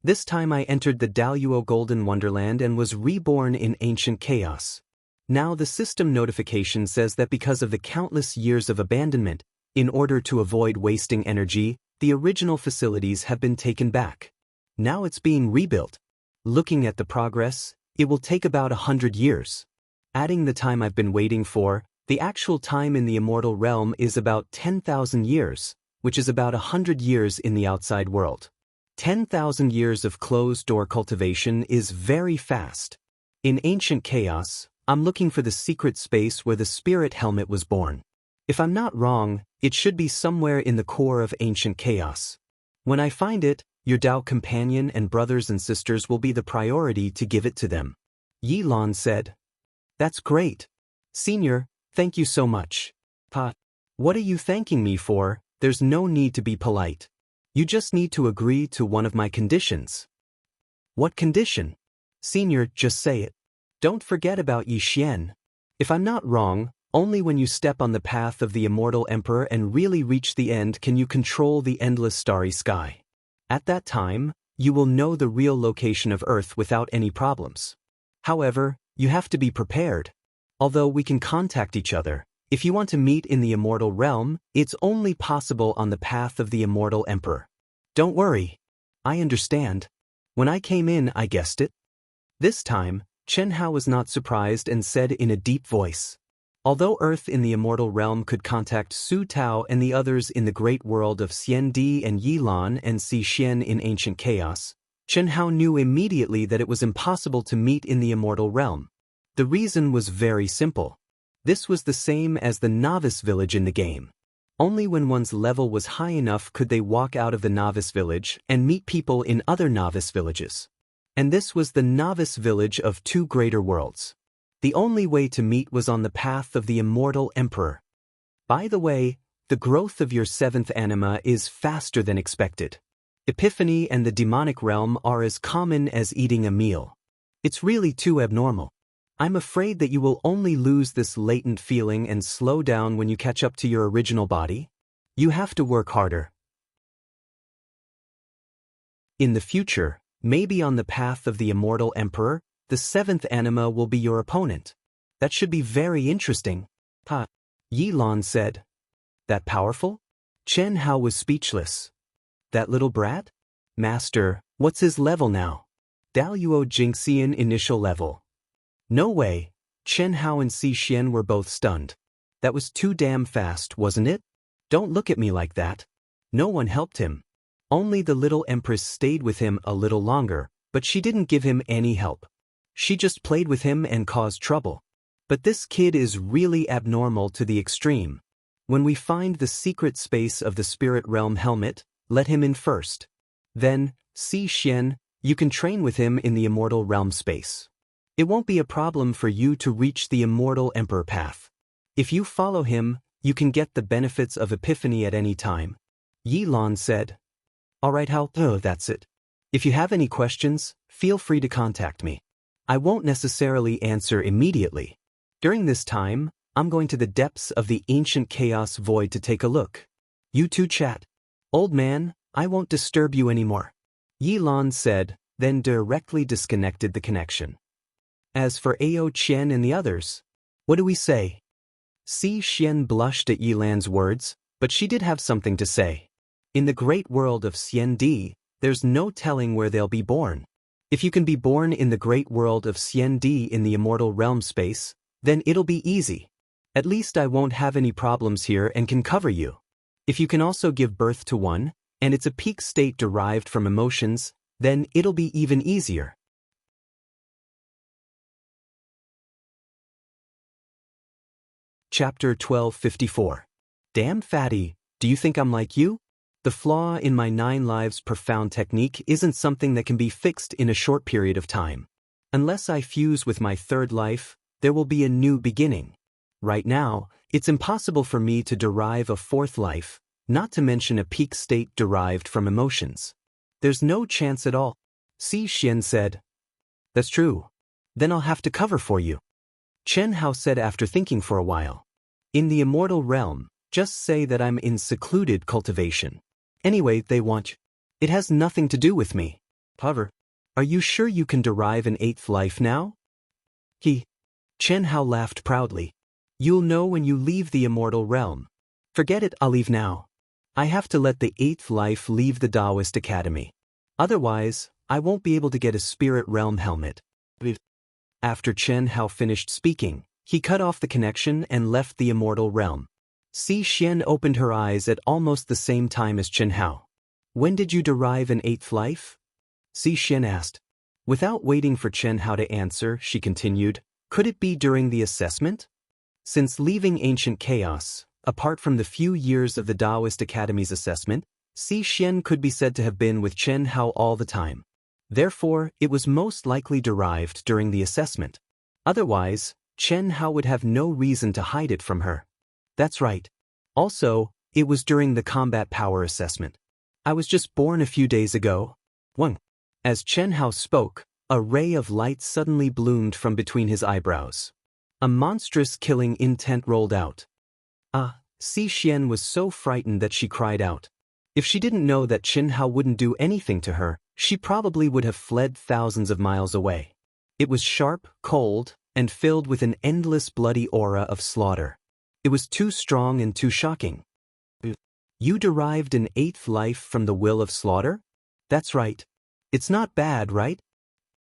This time I entered the Daluo Golden Wonderland and was reborn in ancient chaos. Now the system notification says that because of the countless years of abandonment, in order to avoid wasting energy, the original facilities have been taken back. Now it's being rebuilt. Looking at the progress, it will take about 100 years. Adding the time I've been waiting for, the actual time in the immortal realm is about 10,000 years, which is about 100 years in the outside world. 10,000 years of closed-door cultivation is very fast. In ancient chaos, I'm looking for the secret space where the spirit helmet was born. If I'm not wrong, it should be somewhere in the core of ancient chaos. When I find it, your Tao companion and brothers and sisters will be the priority to give it to them. Yi Lan said. That's great. Senior, thank you so much. Pa. What are you thanking me for? There's no need to be polite. You just need to agree to one of my conditions. What condition? Senior, just say it. Don't forget about Yi Xian. If I'm not wrong, only when you step on the path of the immortal emperor and really reach the end can you control the endless starry sky. At that time, you will know the real location of Earth without any problems. However, you have to be prepared. Although we can contact each other, if you want to meet in the immortal realm, it's only possible on the path of the immortal emperor. Don't worry. I understand. When I came in, I guessed it. This time, Chen Hao was not surprised and said in a deep voice. Although Earth in the immortal realm could contact Su Tao and the others in the great world of Xian Di and Yi Lan and Si Xian in ancient chaos, Chen Hao knew immediately that it was impossible to meet in the immortal realm. The reason was very simple. This was the same as the novice village in the game. Only when one's level was high enough could they walk out of the novice village and meet people in other novice villages. And this was the novice village of two greater worlds. The only way to meet was on the path of the immortal emperor. By the way, the growth of your seventh anima is faster than expected. Epiphany and the demonic realm are as common as eating a meal. It's really too abnormal. I'm afraid that you will only lose this latent feeling and slow down when you catch up to your original body. You have to work harder. In the future, maybe on the path of the immortal emperor, the seventh anima will be your opponent. That should be very interesting. Ha. Yi Lan said. That powerful? Chen Hao was speechless. That little brat? Master, what's his level now? Daluo Jingxian initial level. No way. Chen Hao and Si Xian were both stunned. That was too damn fast, wasn't it? Don't look at me like that. No one helped him. Only the little empress stayed with him a little longer, but she didn't give him any help. She just played with him and caused trouble. But this kid is really abnormal to the extreme. When we find the secret space of the spirit realm helmet, let him in first. Then, Si Xian, you can train with him in the immortal realm space. It won't be a problem for you to reach the immortal emperor path. If you follow him, you can get the benefits of epiphany at any time. Yi Lan said. Alright, Hao, that's it. If you have any questions, feel free to contact me. I won't necessarily answer immediately. During this time, I'm going to the depths of the ancient chaos void to take a look. You two chat. Old man, I won't disturb you anymore. Yi Lan said, then directly disconnected the connection. As for Ao Qian and the others, what do we say? Si Xian blushed at Yi Lan's words, but she did have something to say. In the great world of Xian Di, there's no telling where they'll be born. If you can be born in the great world of Xian Di in the immortal realm space, then it'll be easy. At least I won't have any problems here and can cover you. If you can also give birth to one, and it's a peak state derived from emotions, then it'll be even easier. Chapter 1254. Damn fatty, do you think I'm like you? The flaw in my 9 lives profound technique isn't something that can be fixed in a short period of time. Unless I fuse with my third life, there will be a new beginning. Right now, it's impossible for me to derive a fourth life, not to mention a peak state derived from emotions. There's no chance at all. Si Xian said. That's true. Then I'll have to cover for you. Chen Hao said after thinking for a while. In the immortal realm, just say that I'm in secluded cultivation. Anyway, they want you. It has nothing to do with me. However, are you sure you can derive an 8th life now? Chen Hao laughed proudly. You'll know when you leave the immortal realm. Forget it, I'll leave now. I have to let the 8th life leave the Taoist Academy. Otherwise, I won't be able to get a spirit realm helmet. After Chen Hao finished speaking, he cut off the connection and left the immortal realm. Si Xian opened her eyes at almost the same time as Chen Hao. When did you derive an 8th life? Si Xian asked. Without waiting for Chen Hao to answer, she continued, could it be during the assessment? Since leaving ancient chaos, Apart from the few years of the Taoist Academy's assessment, Xian could be said to have been with Chen Hao all the time. Therefore, it was most likely derived during the assessment. Otherwise, Chen Hao would have no reason to hide it from her. That's right. Also, it was during the combat power assessment. I was just born a few days ago. Wang. As Chen Hao spoke, a ray of light suddenly bloomed from between his eyebrows. A monstrous killing intent rolled out. Xian was so frightened that she cried out. If she didn't know that Chen Hao wouldn't do anything to her, she probably would have fled thousands of miles away. It was sharp, cold, and filled with an endless bloody aura of slaughter. It was too strong and too shocking. You derived an eighth life from the will of slaughter? That's right. It's not bad, right?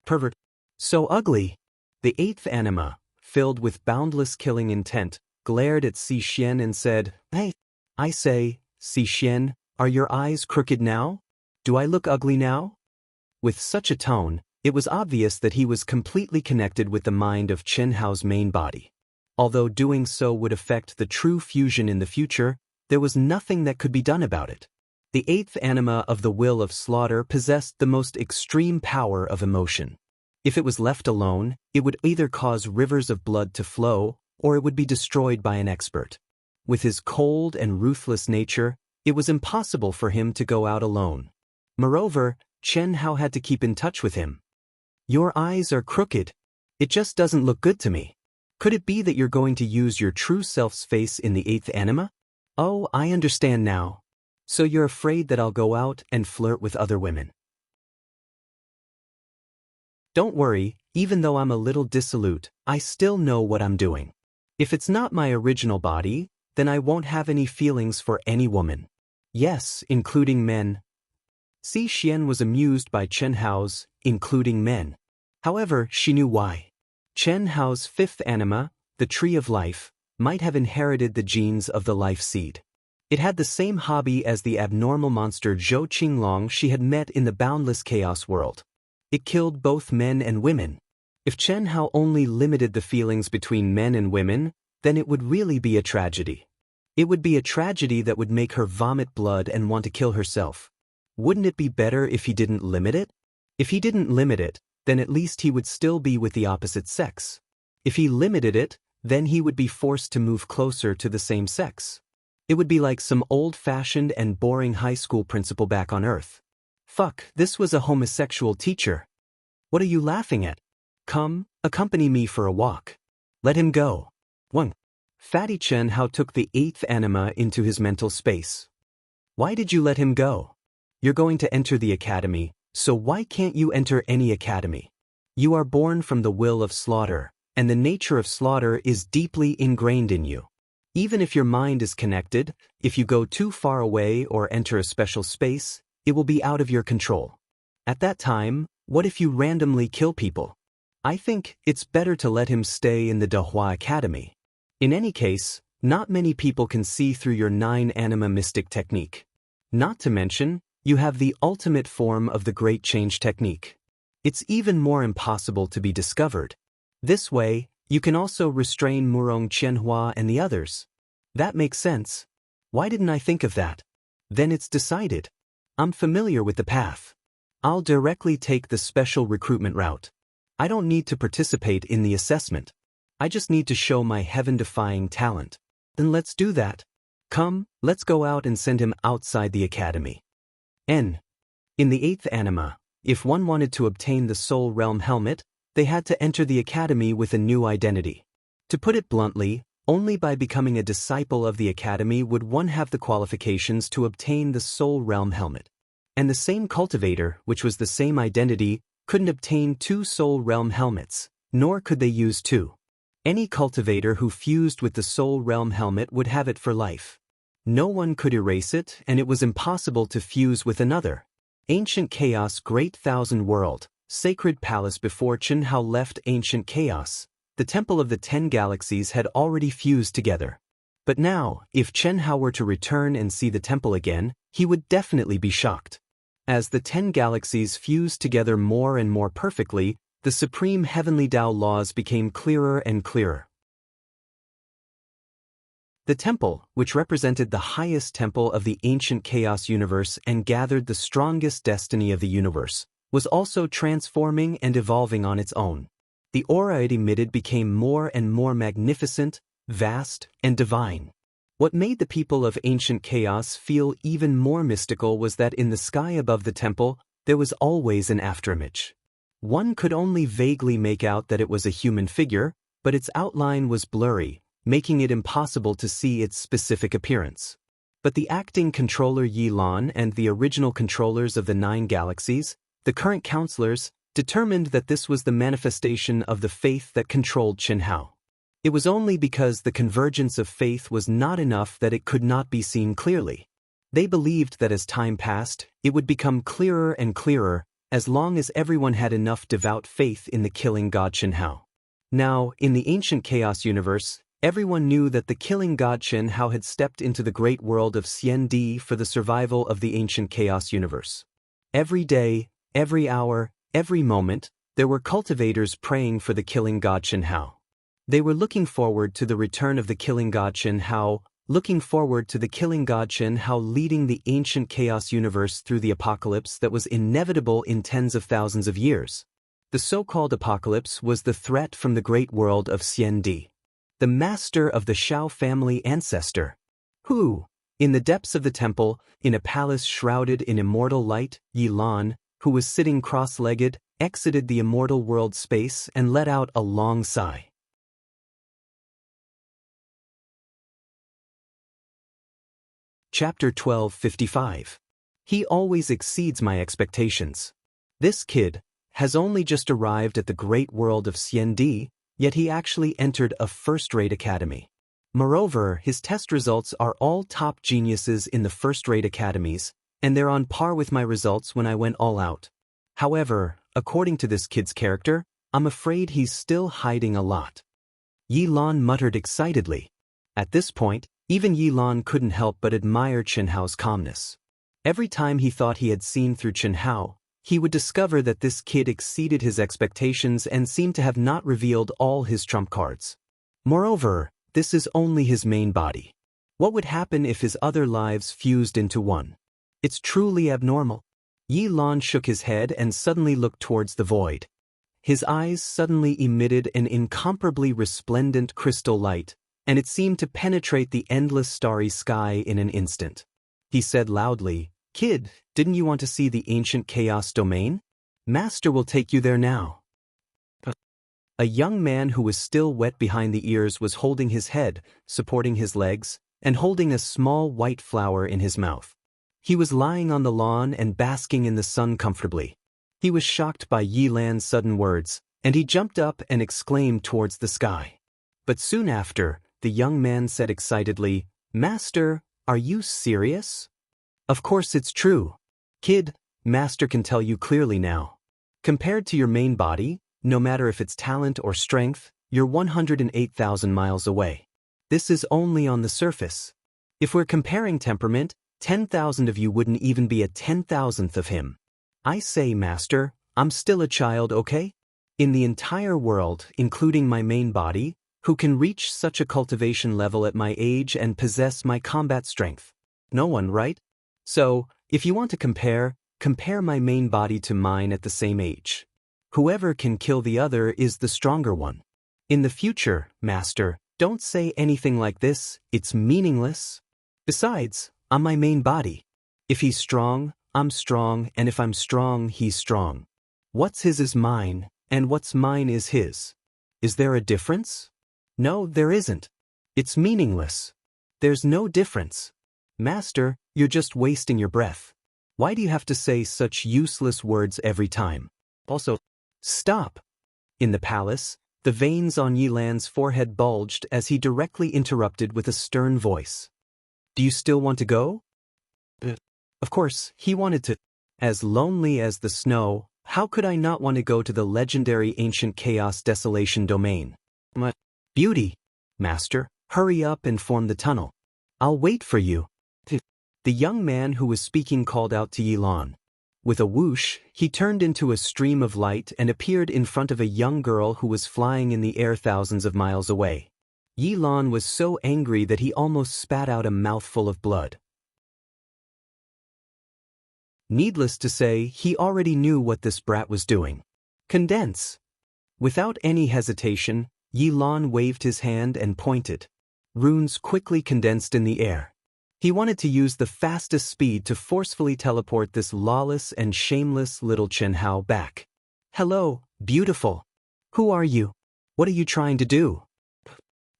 Pervert. So ugly. The eighth anima, filled with boundless killing intent, glared at Xian and said, "Hey, I say, Xian, are your eyes crooked now? Do I look ugly now?" With such a tone, it was obvious that he was completely connected with the mind of Chen Hao's main body. Although doing so would affect the true fusion in the future, there was nothing that could be done about it. The eighth anima of the will of slaughter possessed the most extreme power of emotion. If it was left alone, it would either cause rivers of blood to flow, or it would be destroyed by an expert. With his cold and ruthless nature, it was impossible for him to go out alone. Moreover, Chen Hao had to keep in touch with him. Your eyes are crooked. It just doesn't look good to me. Could it be that you're going to use your true self's face in the eighth anima? Oh, I understand now. So you're afraid that I'll go out and flirt with other women. Don't worry, even though I'm a little dissolute, I still know what I'm doing. If it's not my original body, then I won't have any feelings for any woman. Yes, including men. Xian was amused by Chen Hao's, including men. However, she knew why. Chen Hao's fifth anima, the tree of life, might have inherited the genes of the life seed. It had the same hobby as the abnormal monster Zhou Qinglong she had met in the boundless chaos world. It killed both men and women. If Chen Hao only limited the feelings between men and women, then it would really be a tragedy. It would be a tragedy that would make her vomit blood and want to kill herself. Wouldn't it be better if he didn't limit it? If he didn't limit it, then at least he would still be with the opposite sex. If he limited it, then he would be forced to move closer to the same sex. It would be like some old-fashioned and boring high school principal back on Earth. Fuck, this was a homosexual teacher. What are you laughing at? Come, accompany me for a walk. Let him go. Wang. Fatty Chen Hao took the eighth anima into his mental space. Why did you let him go? You're going to enter the academy, so why can't you enter any academy? You are born from the will of slaughter, and the nature of slaughter is deeply ingrained in you. Even if your mind is connected, if you go too far away or enter a special space, it will be out of your control. At that time, what if you randomly kill people? I think it's better to let him stay in the Dehua Academy. In any case, not many people can see through your 9 anima mystic technique. Not to mention, you have the ultimate form of the Great Change technique. It's even more impossible to be discovered. This way, you can also restrain Murong Qianhua and the others. That makes sense. Why didn't I think of that? Then it's decided. I'm familiar with the path. I'll directly take the special recruitment route. I don't need to participate in the assessment. I just need to show my heaven-defying talent. Then let's do that. Come, let's go out and send him outside the academy. In the eighth anima, if one wanted to obtain the Soul Realm helmet, they had to enter the academy with a new identity. To put it bluntly, only by becoming a disciple of the academy would one have the qualifications to obtain the Soul Realm helmet. And the same cultivator, which was the same identity, couldn't obtain 2 Soul Realm helmets, nor could they use 2. Any cultivator who fused with the Soul Realm helmet would have it for life. No one could erase it, and it was impossible to fuse with another. Ancient Chaos Great Thousand World, Sacred Palace. Before Chen Hao left Ancient Chaos, the Temple of the 10 Galaxies had already fused together. But now, if Chen Hao were to return and see the temple again, he would definitely be shocked. As the 10 galaxies fused together more and more perfectly, the supreme heavenly Tao laws became clearer and clearer. The temple, which represented the highest temple of the ancient chaos universe and gathered the strongest destiny of the universe, was also transforming and evolving on its own. The aura it emitted became more and more magnificent, vast, and divine. What made the people of ancient chaos feel even more mystical was that in the sky above the temple, there was always an afterimage. One could only vaguely make out that it was a human figure, but its outline was blurry, making it impossible to see its specific appearance. But the acting controller Yi Lan and the original controllers of the 9 galaxies, the current counselors, determined that this was the manifestation of the faith that controlled Qinhao. It was only because the convergence of faith was not enough that it could not be seen clearly. They believed that as time passed, it would become clearer and clearer, as long as everyone had enough devout faith in the killing god Qinhao. Now, in the ancient chaos universe, everyone knew that the killing god Qinhao had stepped into the great world of Xiandi for the survival of the ancient chaos universe. Every day, every hour, every moment, there were cultivators praying for the killing god Qinhao. They were looking forward to the return of the killing god Qinhao, looking forward to the killing god Qinhao leading the ancient chaos universe through the apocalypse that was inevitable in tens of thousands of years. The so-called apocalypse was the threat from the great world of Xiandi, the master of the Shao family ancestor, who, in the depths of the temple, in a palace shrouded in immortal light, Yi Lan, who was sitting cross-legged, exited the immortal world space and let out a long sigh. Chapter 1255. He always exceeds my expectations. This kid has only just arrived at the great world of Xiandi, yet he actually entered a first-rate academy. Moreover, his test results are all top geniuses in the first-rate academies, and they're on par with my results when I went all out. However, according to this kid's character, I'm afraid he's still hiding a lot. Yi Lan muttered excitedly. At this point, even Yi Lan couldn't help but admire Qinhao's calmness. Every time he thought he had seen through Qinhao, he would discover that this kid exceeded his expectations and seemed to have not revealed all his trump cards. Moreover, this is only his main body. What would happen if his other lives fused into one? It's truly abnormal. Yi Lan shook his head and suddenly looked towards the void. His eyes suddenly emitted an incomparably resplendent crystal light, and it seemed to penetrate the endless starry sky in an instant. He said loudly, "Kid, didn't you want to see the ancient chaos domain? Master will take you there now." A young man who was still wet behind the ears was holding his head, supporting his legs, and holding a small white flower in his mouth. He was lying on the lawn and basking in the sun comfortably. He was shocked by Yi Lan's sudden words, and he jumped up and exclaimed towards the sky. But soon after, the young man said excitedly, "Master, are you serious?" "Of course it's true. Kid, Master can tell you clearly now. Compared to your main body, no matter if it's talent or strength, you're 108,000 miles away. This is only on the surface. If we're comparing temperament, 10,000 of you wouldn't even be a 10,000th of him. I say, Master, I'm still a child, okay? In the entire world, including my main body, who can reach such a cultivation level at my age and possess my combat strength? No one, right? So, if you want to compare my main body to mine at the same age. Whoever can kill the other is the stronger one. In the future, Master, don't say anything like this, it's meaningless. Besides, I'm my main body. If he's strong, I'm strong, and if I'm strong, he's strong. What's his is mine, and what's mine is his. Is there a difference? No, there isn't. It's meaningless. There's no difference. Master, you're just wasting your breath. Why do you have to say such useless words every time? Also, stop. In the palace, the veins on Yi Lan's forehead bulged as he directly interrupted with a stern voice. Do you still want to go? Of course, he wanted to. As lonely as the snow, how could I not want to go to the legendary ancient chaos desolation domain? Beauty. Master, hurry up and form the tunnel. I'll wait for you. The young man who was speaking called out to Yi Lan. With a whoosh, he turned into a stream of light and appeared in front of a young girl who was flying in the air thousands of miles away. Yi Lan was so angry that he almost spat out a mouthful of blood. Needless to say, he already knew what this brat was doing. Condense. Without any hesitation, Yi Lan waved his hand and pointed. Runes quickly condensed in the air. He wanted to use the fastest speed to forcefully teleport this lawless and shameless little Qianhao back. Hello, beautiful. Who are you? What are you trying to do?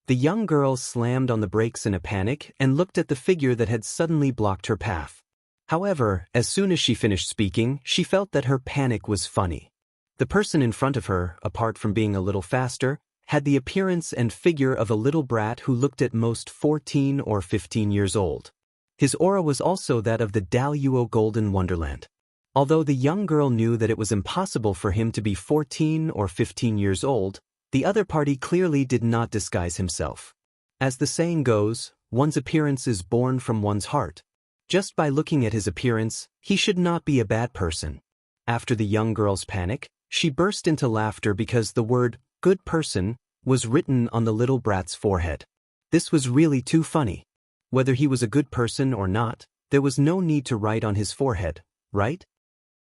The young girl slammed on the brakes in a panic and looked at the figure that had suddenly blocked her path. However, as soon as she finished speaking, she felt that her panic was funny. The person in front of her, apart from being a little faster, had the appearance and figure of a little brat who looked at most 14 or 15 years old. His aura was also that of the Daluo Golden Wonderland. Although the young girl knew that it was impossible for him to be 14 or 15 years old, the other party clearly did not disguise himself. As the saying goes, one's appearance is born from one's heart. Just by looking at his appearance, he should not be a bad person. After the young girl's panic, she burst into laughter because the word, good person, was written on the little brat's forehead. This was really too funny. Whether he was a good person or not, there was no need to write on his forehead, right?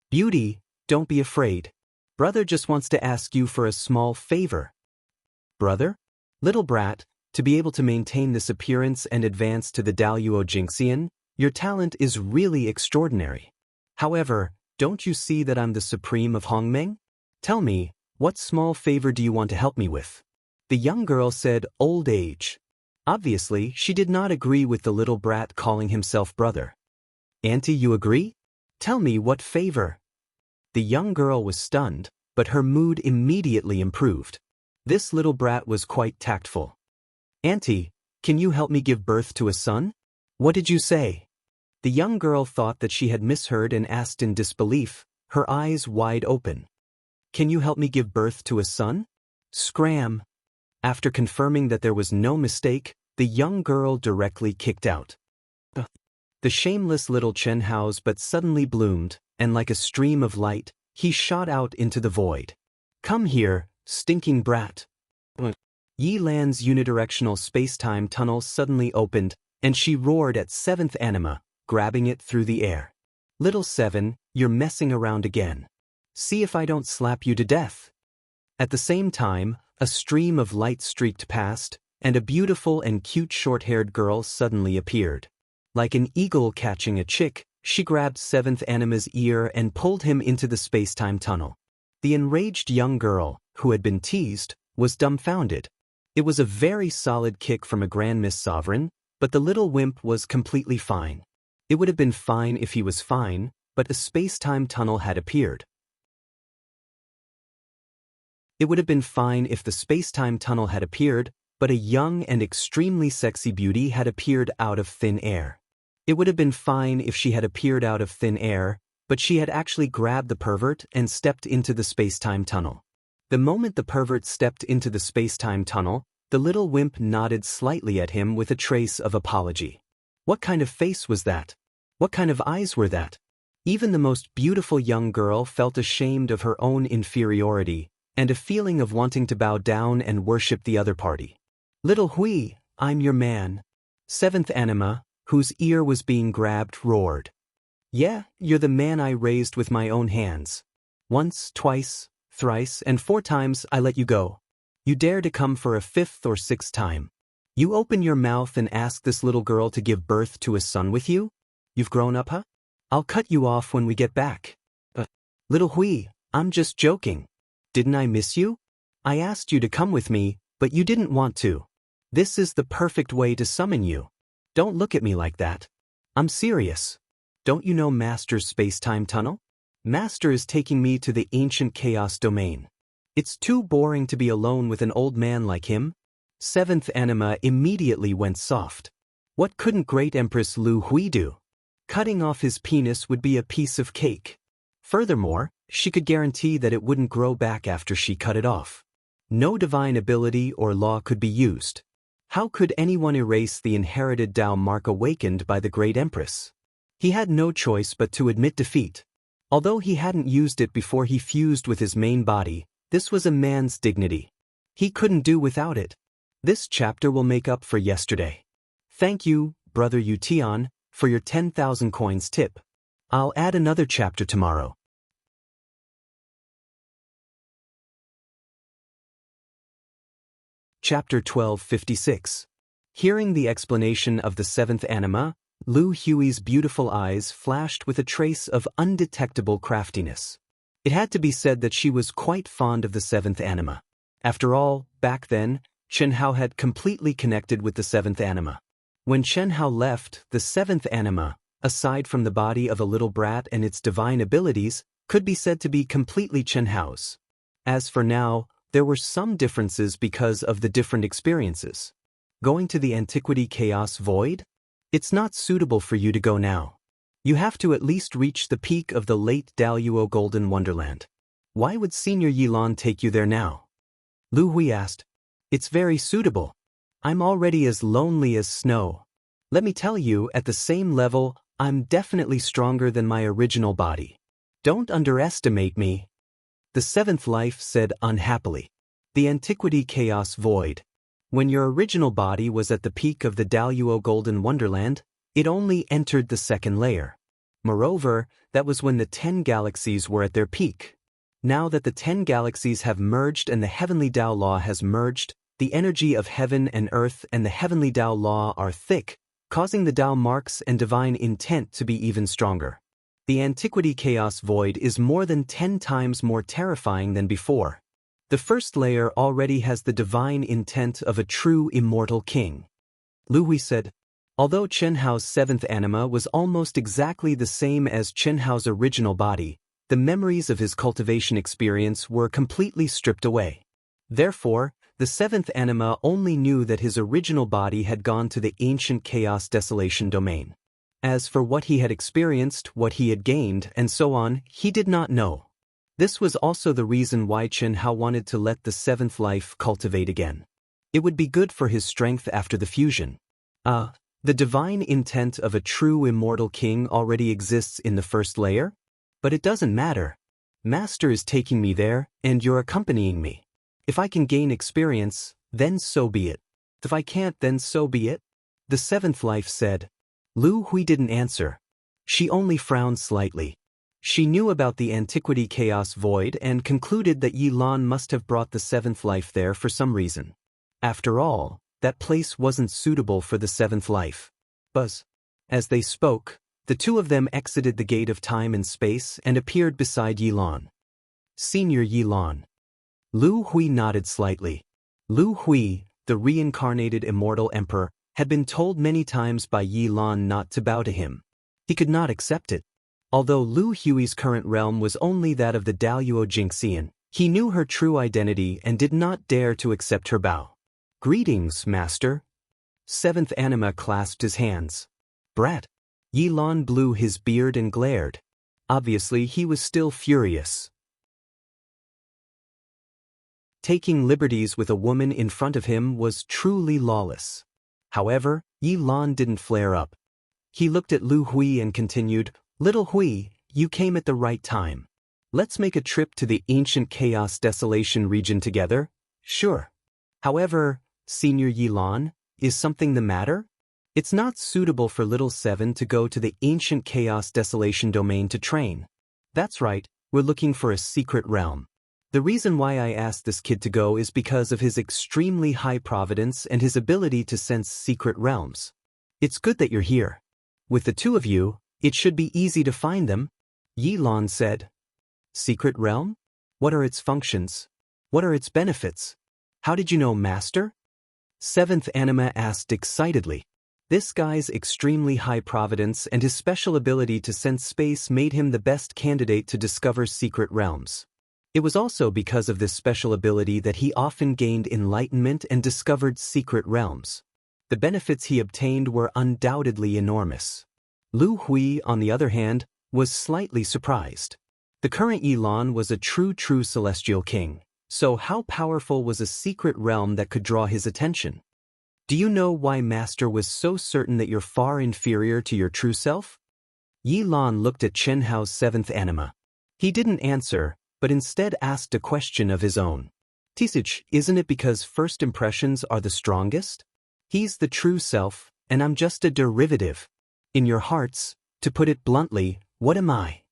Beauty, don't be afraid. Brother just wants to ask you for a small favor. Brother? Little brat, to be able to maintain this appearance and advance to the Daluo Jingxian, your talent is really extraordinary. However, don't you see that I'm the supreme of Hongmeng? Tell me, what small favor do you want to help me with? The young girl said old age. Obviously, she did not agree with the little brat calling himself brother. Auntie, you agree? Tell me what favor. The young girl was stunned, but her mood immediately improved. This little brat was quite tactful. Auntie, can you help me give birth to a son? What did you say? The young girl thought that she had misheard and asked in disbelief, her eyes wide open. Can you help me give birth to a son? Scram. After confirming that there was no mistake, the young girl directly kicked out. The shameless little Qianhao's but suddenly bloomed, and like a stream of light, he shot out into the void. Come here, stinking brat. Yi Lan's unidirectional space-time tunnel suddenly opened, and she roared at seventh anima, grabbing it through the air. Little Seven, you're messing around again. See if I don't slap you to death. At the same time, a stream of light streaked past, and a beautiful and cute short-haired girl suddenly appeared. Like an eagle catching a chick, she grabbed seventh anima's ear and pulled him into the space-time tunnel. The enraged young girl, who had been teased, was dumbfounded. It was a very solid kick from a Grand Miss Sovereign, but the little wimp was completely fine. It would have been fine if he was fine, but a space-time tunnel had appeared. It would have been fine if the space-time tunnel had appeared, but a young and extremely sexy beauty had appeared out of thin air. It would have been fine if she had appeared out of thin air, but she had actually grabbed the pervert and stepped into the space-time tunnel. The moment the pervert stepped into the space-time tunnel, the little wimp nodded slightly at him with a trace of apology. What kind of face was that? What kind of eyes were that? Even the most beautiful young girl felt ashamed of her own inferiority, and a feeling of wanting to bow down and worship the other party. Little Hui, I'm your man. Seventh anima, whose ear was being grabbed, roared. Yeah, you're the man I raised with my own hands. Once, twice, thrice, and 4 times I let you go. You dare to come for a 5th or 6th time. You open your mouth and ask this little girl to give birth to a son with you? You've grown up, huh? I'll cut you off when we get back. Little Hui, I'm just joking. Didn't I miss you? I asked you to come with me, but you didn't want to. This is the perfect way to summon you. Don't look at me like that. I'm serious. Don't you know Master's space-time tunnel? Master is taking me to the ancient chaos domain. It's too boring to be alone with an old man like him. Seventh anima immediately went soft. What couldn't Great Empress Lu Hui do? Cutting off his penis would be a piece of cake. Furthermore, she could guarantee that it wouldn't grow back after she cut it off. No divine ability or law could be used. How could anyone erase the inherited Tao mark awakened by the Great Empress? He had no choice but to admit defeat. Although he hadn't used it before he fused with his main body, this was a man's dignity. He couldn't do without it. This chapter will make up for yesterday. Thank you, Brother Yutian, for your 10,000 coins tip. I'll add another chapter tomorrow. Chapter 1256. Hearing the explanation of the seventh anima, Lu Hui's beautiful eyes flashed with a trace of undetectable craftiness. It had to be said that she was quite fond of the seventh anima. After all, back then, Chen Hao had completely connected with the seventh anima. When Chen Hao left, the seventh anima, aside from the body of a little brat and its divine abilities, could be said to be completely Chen Hao's. As for now, there were some differences because of the different experiences. Going to the Antiquity Chaos Void? It's not suitable for you to go now. You have to at least reach the peak of the late Daluo Golden Wonderland. Why would Senior Yilan take you there now? Lu Hui asked. It's very suitable. I'm already as lonely as snow. Let me tell you, at the same level, I'm definitely stronger than my original body. Don't underestimate me. The seventh life said unhappily. The Antiquity Chaos Void. When your original body was at the peak of the Daluo Golden Wonderland, it only entered the second layer. Moreover, that was when the 10 galaxies were at their peak. Now that the 10 galaxies have merged and the Heavenly Tao Law has merged, the energy of heaven and earth and the Heavenly Tao Law are thick, causing the Tao marks and divine intent to be even stronger. The Antiquity Chaos Void is more than 10 times more terrifying than before. The first layer already has the divine intent of a true immortal king. Lu Hui said. Although Chen Hao's seventh anima was almost exactly the same as Chen Hao's original body, the memories of his cultivation experience were completely stripped away. Therefore, the seventh anima only knew that his original body had gone to the ancient chaos desolation domain. As for what he had experienced, what he had gained, and so on, he did not know. This was also the reason why Chen Hao wanted to let the seventh life cultivate again. It would be good for his strength after the fusion. The divine intent of a true immortal king already exists in the first layer? But it doesn't matter. Master is taking me there, and you're accompanying me. If I can gain experience, then so be it. If I can't, then so be it. The seventh life said. Lu Hui didn't answer. She only frowned slightly. She knew about the Antiquity Chaos Void and concluded that Yilan must have brought the seventh life there for some reason. After all, that place wasn't suitable for the seventh life. Buzz. As they spoke, the two of them exited the gate of time and space and appeared beside Yilan. Senior Yilan. Lu Hui nodded slightly. Lu Hui, the reincarnated immortal emperor, had been told many times by Yilan not to bow to him. He could not accept it. Although Lu Hui's current realm was only that of the Daluo Jingxian, he knew her true identity and did not dare to accept her bow. Greetings, Master. Seventh anima clasped his hands. Brat. Yilan blew his beard and glared. Obviously, he was still furious. Taking liberties with a woman in front of him was truly lawless. However, Yilan didn't flare up. He looked at Lu Hui and continued, Little Hui, you came at the right time. Let's make a trip to the ancient chaos desolation region together? Sure. However, Senior Yilan, is something the matter? It's not suitable for little Seven to go to the ancient chaos desolation domain to train. That's right, we're looking for a secret realm. The reason why I asked this kid to go is because of his extremely high providence and his ability to sense secret realms. It's good that you're here. With the two of you, it should be easy to find them, Yilan said. Secret realm? What are its functions? What are its benefits? How did you know, Master? Seventh anima asked excitedly. This guy's extremely high providence and his special ability to sense space made him the best candidate to discover secret realms. It was also because of this special ability that he often gained enlightenment and discovered secret realms. The benefits he obtained were undoubtedly enormous. Lu Hui, on the other hand, was slightly surprised. The current Yilan was a true celestial king. So how powerful was a secret realm that could draw his attention? Do you know why Master was so certain that you're far inferior to your true self? Yilan looked at Chen Hao's seventh anima. He didn't answer, but instead asked a question of his own. Tisage, isn't it because first impressions are the strongest? He's the true self, and I'm just a derivative. In your hearts, to put it bluntly, what am I?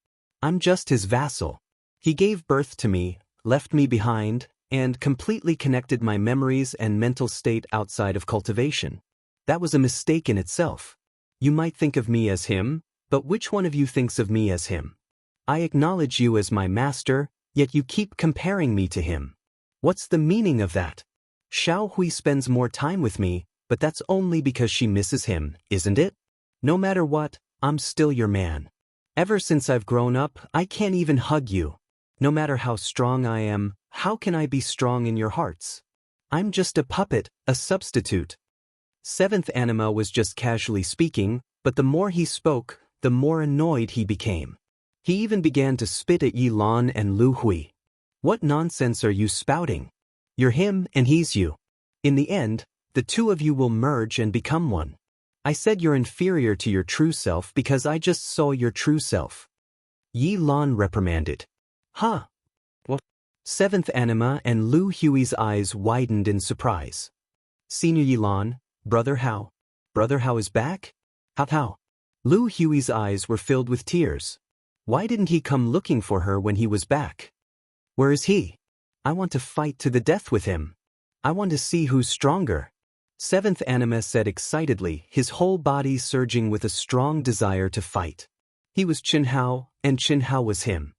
I'm just his vassal. He gave birth to me, left me behind, and completely connected my memories and mental state outside of cultivation. That was a mistake in itself. You might think of me as him, but which one of you thinks of me as him? I acknowledge you as my master, yet you keep comparing me to him. What's the meaning of that? Xiao Hui spends more time with me, but that's only because she misses him, isn't it? No matter what, I'm still your man. Ever since I've grown up, I can't even hug you. No matter how strong I am, how can I be strong in your hearts? I'm just a puppet, a substitute. Seventh Anima was just casually speaking, but the more he spoke, the more annoyed he became. He even began to spit at Yi Lan and Lu Hui. What nonsense are you spouting? You're him and he's you. In the end, the two of you will merge and become one. I said you're inferior to your true self because I just saw your true self. Yi Lan reprimanded. Huh? What? Seventh Anima and Lu Hui's eyes widened in surprise. Senior Yi Lan, Brother Hao. Brother Hao is back? How? Lu Hui's eyes were filled with tears. Why didn't he come looking for her when he was back? Where is he? I want to fight to the death with him. I want to see who's stronger. Seventh Anima said excitedly, his whole body surging with a strong desire to fight. He was Qin Hao, and Qin Hao was him.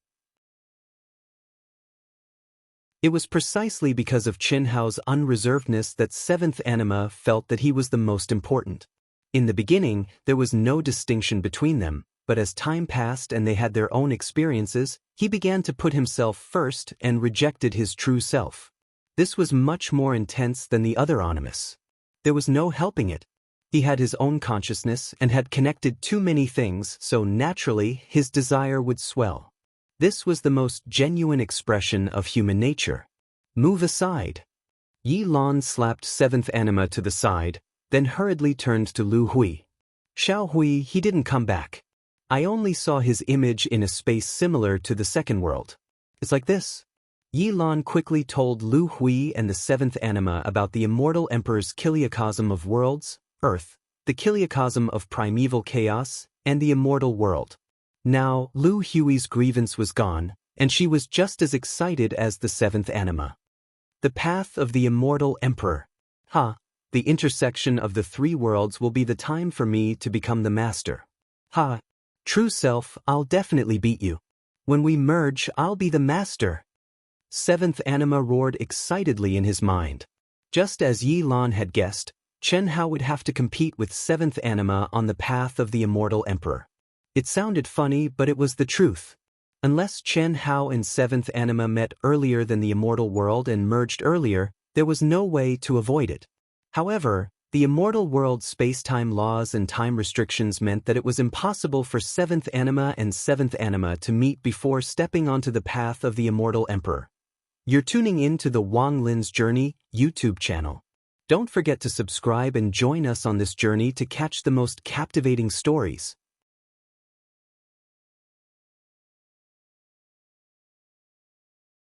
It was precisely because of Qin Hao's unreservedness that Seventh Anima felt that he was the most important. In the beginning, there was no distinction between them, but as time passed and they had their own experiences, he began to put himself first and rejected his true self. This was much more intense than the other animus. There was no helping it. He had his own consciousness and had connected too many things, so naturally his desire would swell. This was the most genuine expression of human nature. Move aside. Yi Lan slapped Seventh Anima to the side, then hurriedly turned to Lu Hui. Xiao Hui, he didn't come back. I only saw his image in a space similar to the second world. It's like this. Yi Lan quickly told Lu Hui and the Seventh Anima about the immortal emperor's kiliacosm of worlds, Earth, the kiliacosm of primeval chaos, and the immortal world. Now, Lu Hui's grievance was gone, and she was just as excited as the Seventh Anima. The path of the immortal emperor. The intersection of the three worlds will be the time for me to become the master. True self, I'll definitely beat you. When we merge, I'll be the master. Seventh Anima roared excitedly in his mind. Just as Yi Lan had guessed, Chen Hao would have to compete with Seventh Anima on the path of the immortal emperor. It sounded funny, but it was the truth. Unless Chen Hao and Seventh Anima met earlier than the immortal world and merged earlier, there was no way to avoid it. However, the immortal world's space-time laws and time restrictions meant that it was impossible for Seventh Anima and Seventh Anima to meet before stepping onto the path of the immortal emperor. You're tuning in to the Wang Lin's Journey YouTube channel. Don't forget to subscribe and join us on this journey to catch the most captivating stories.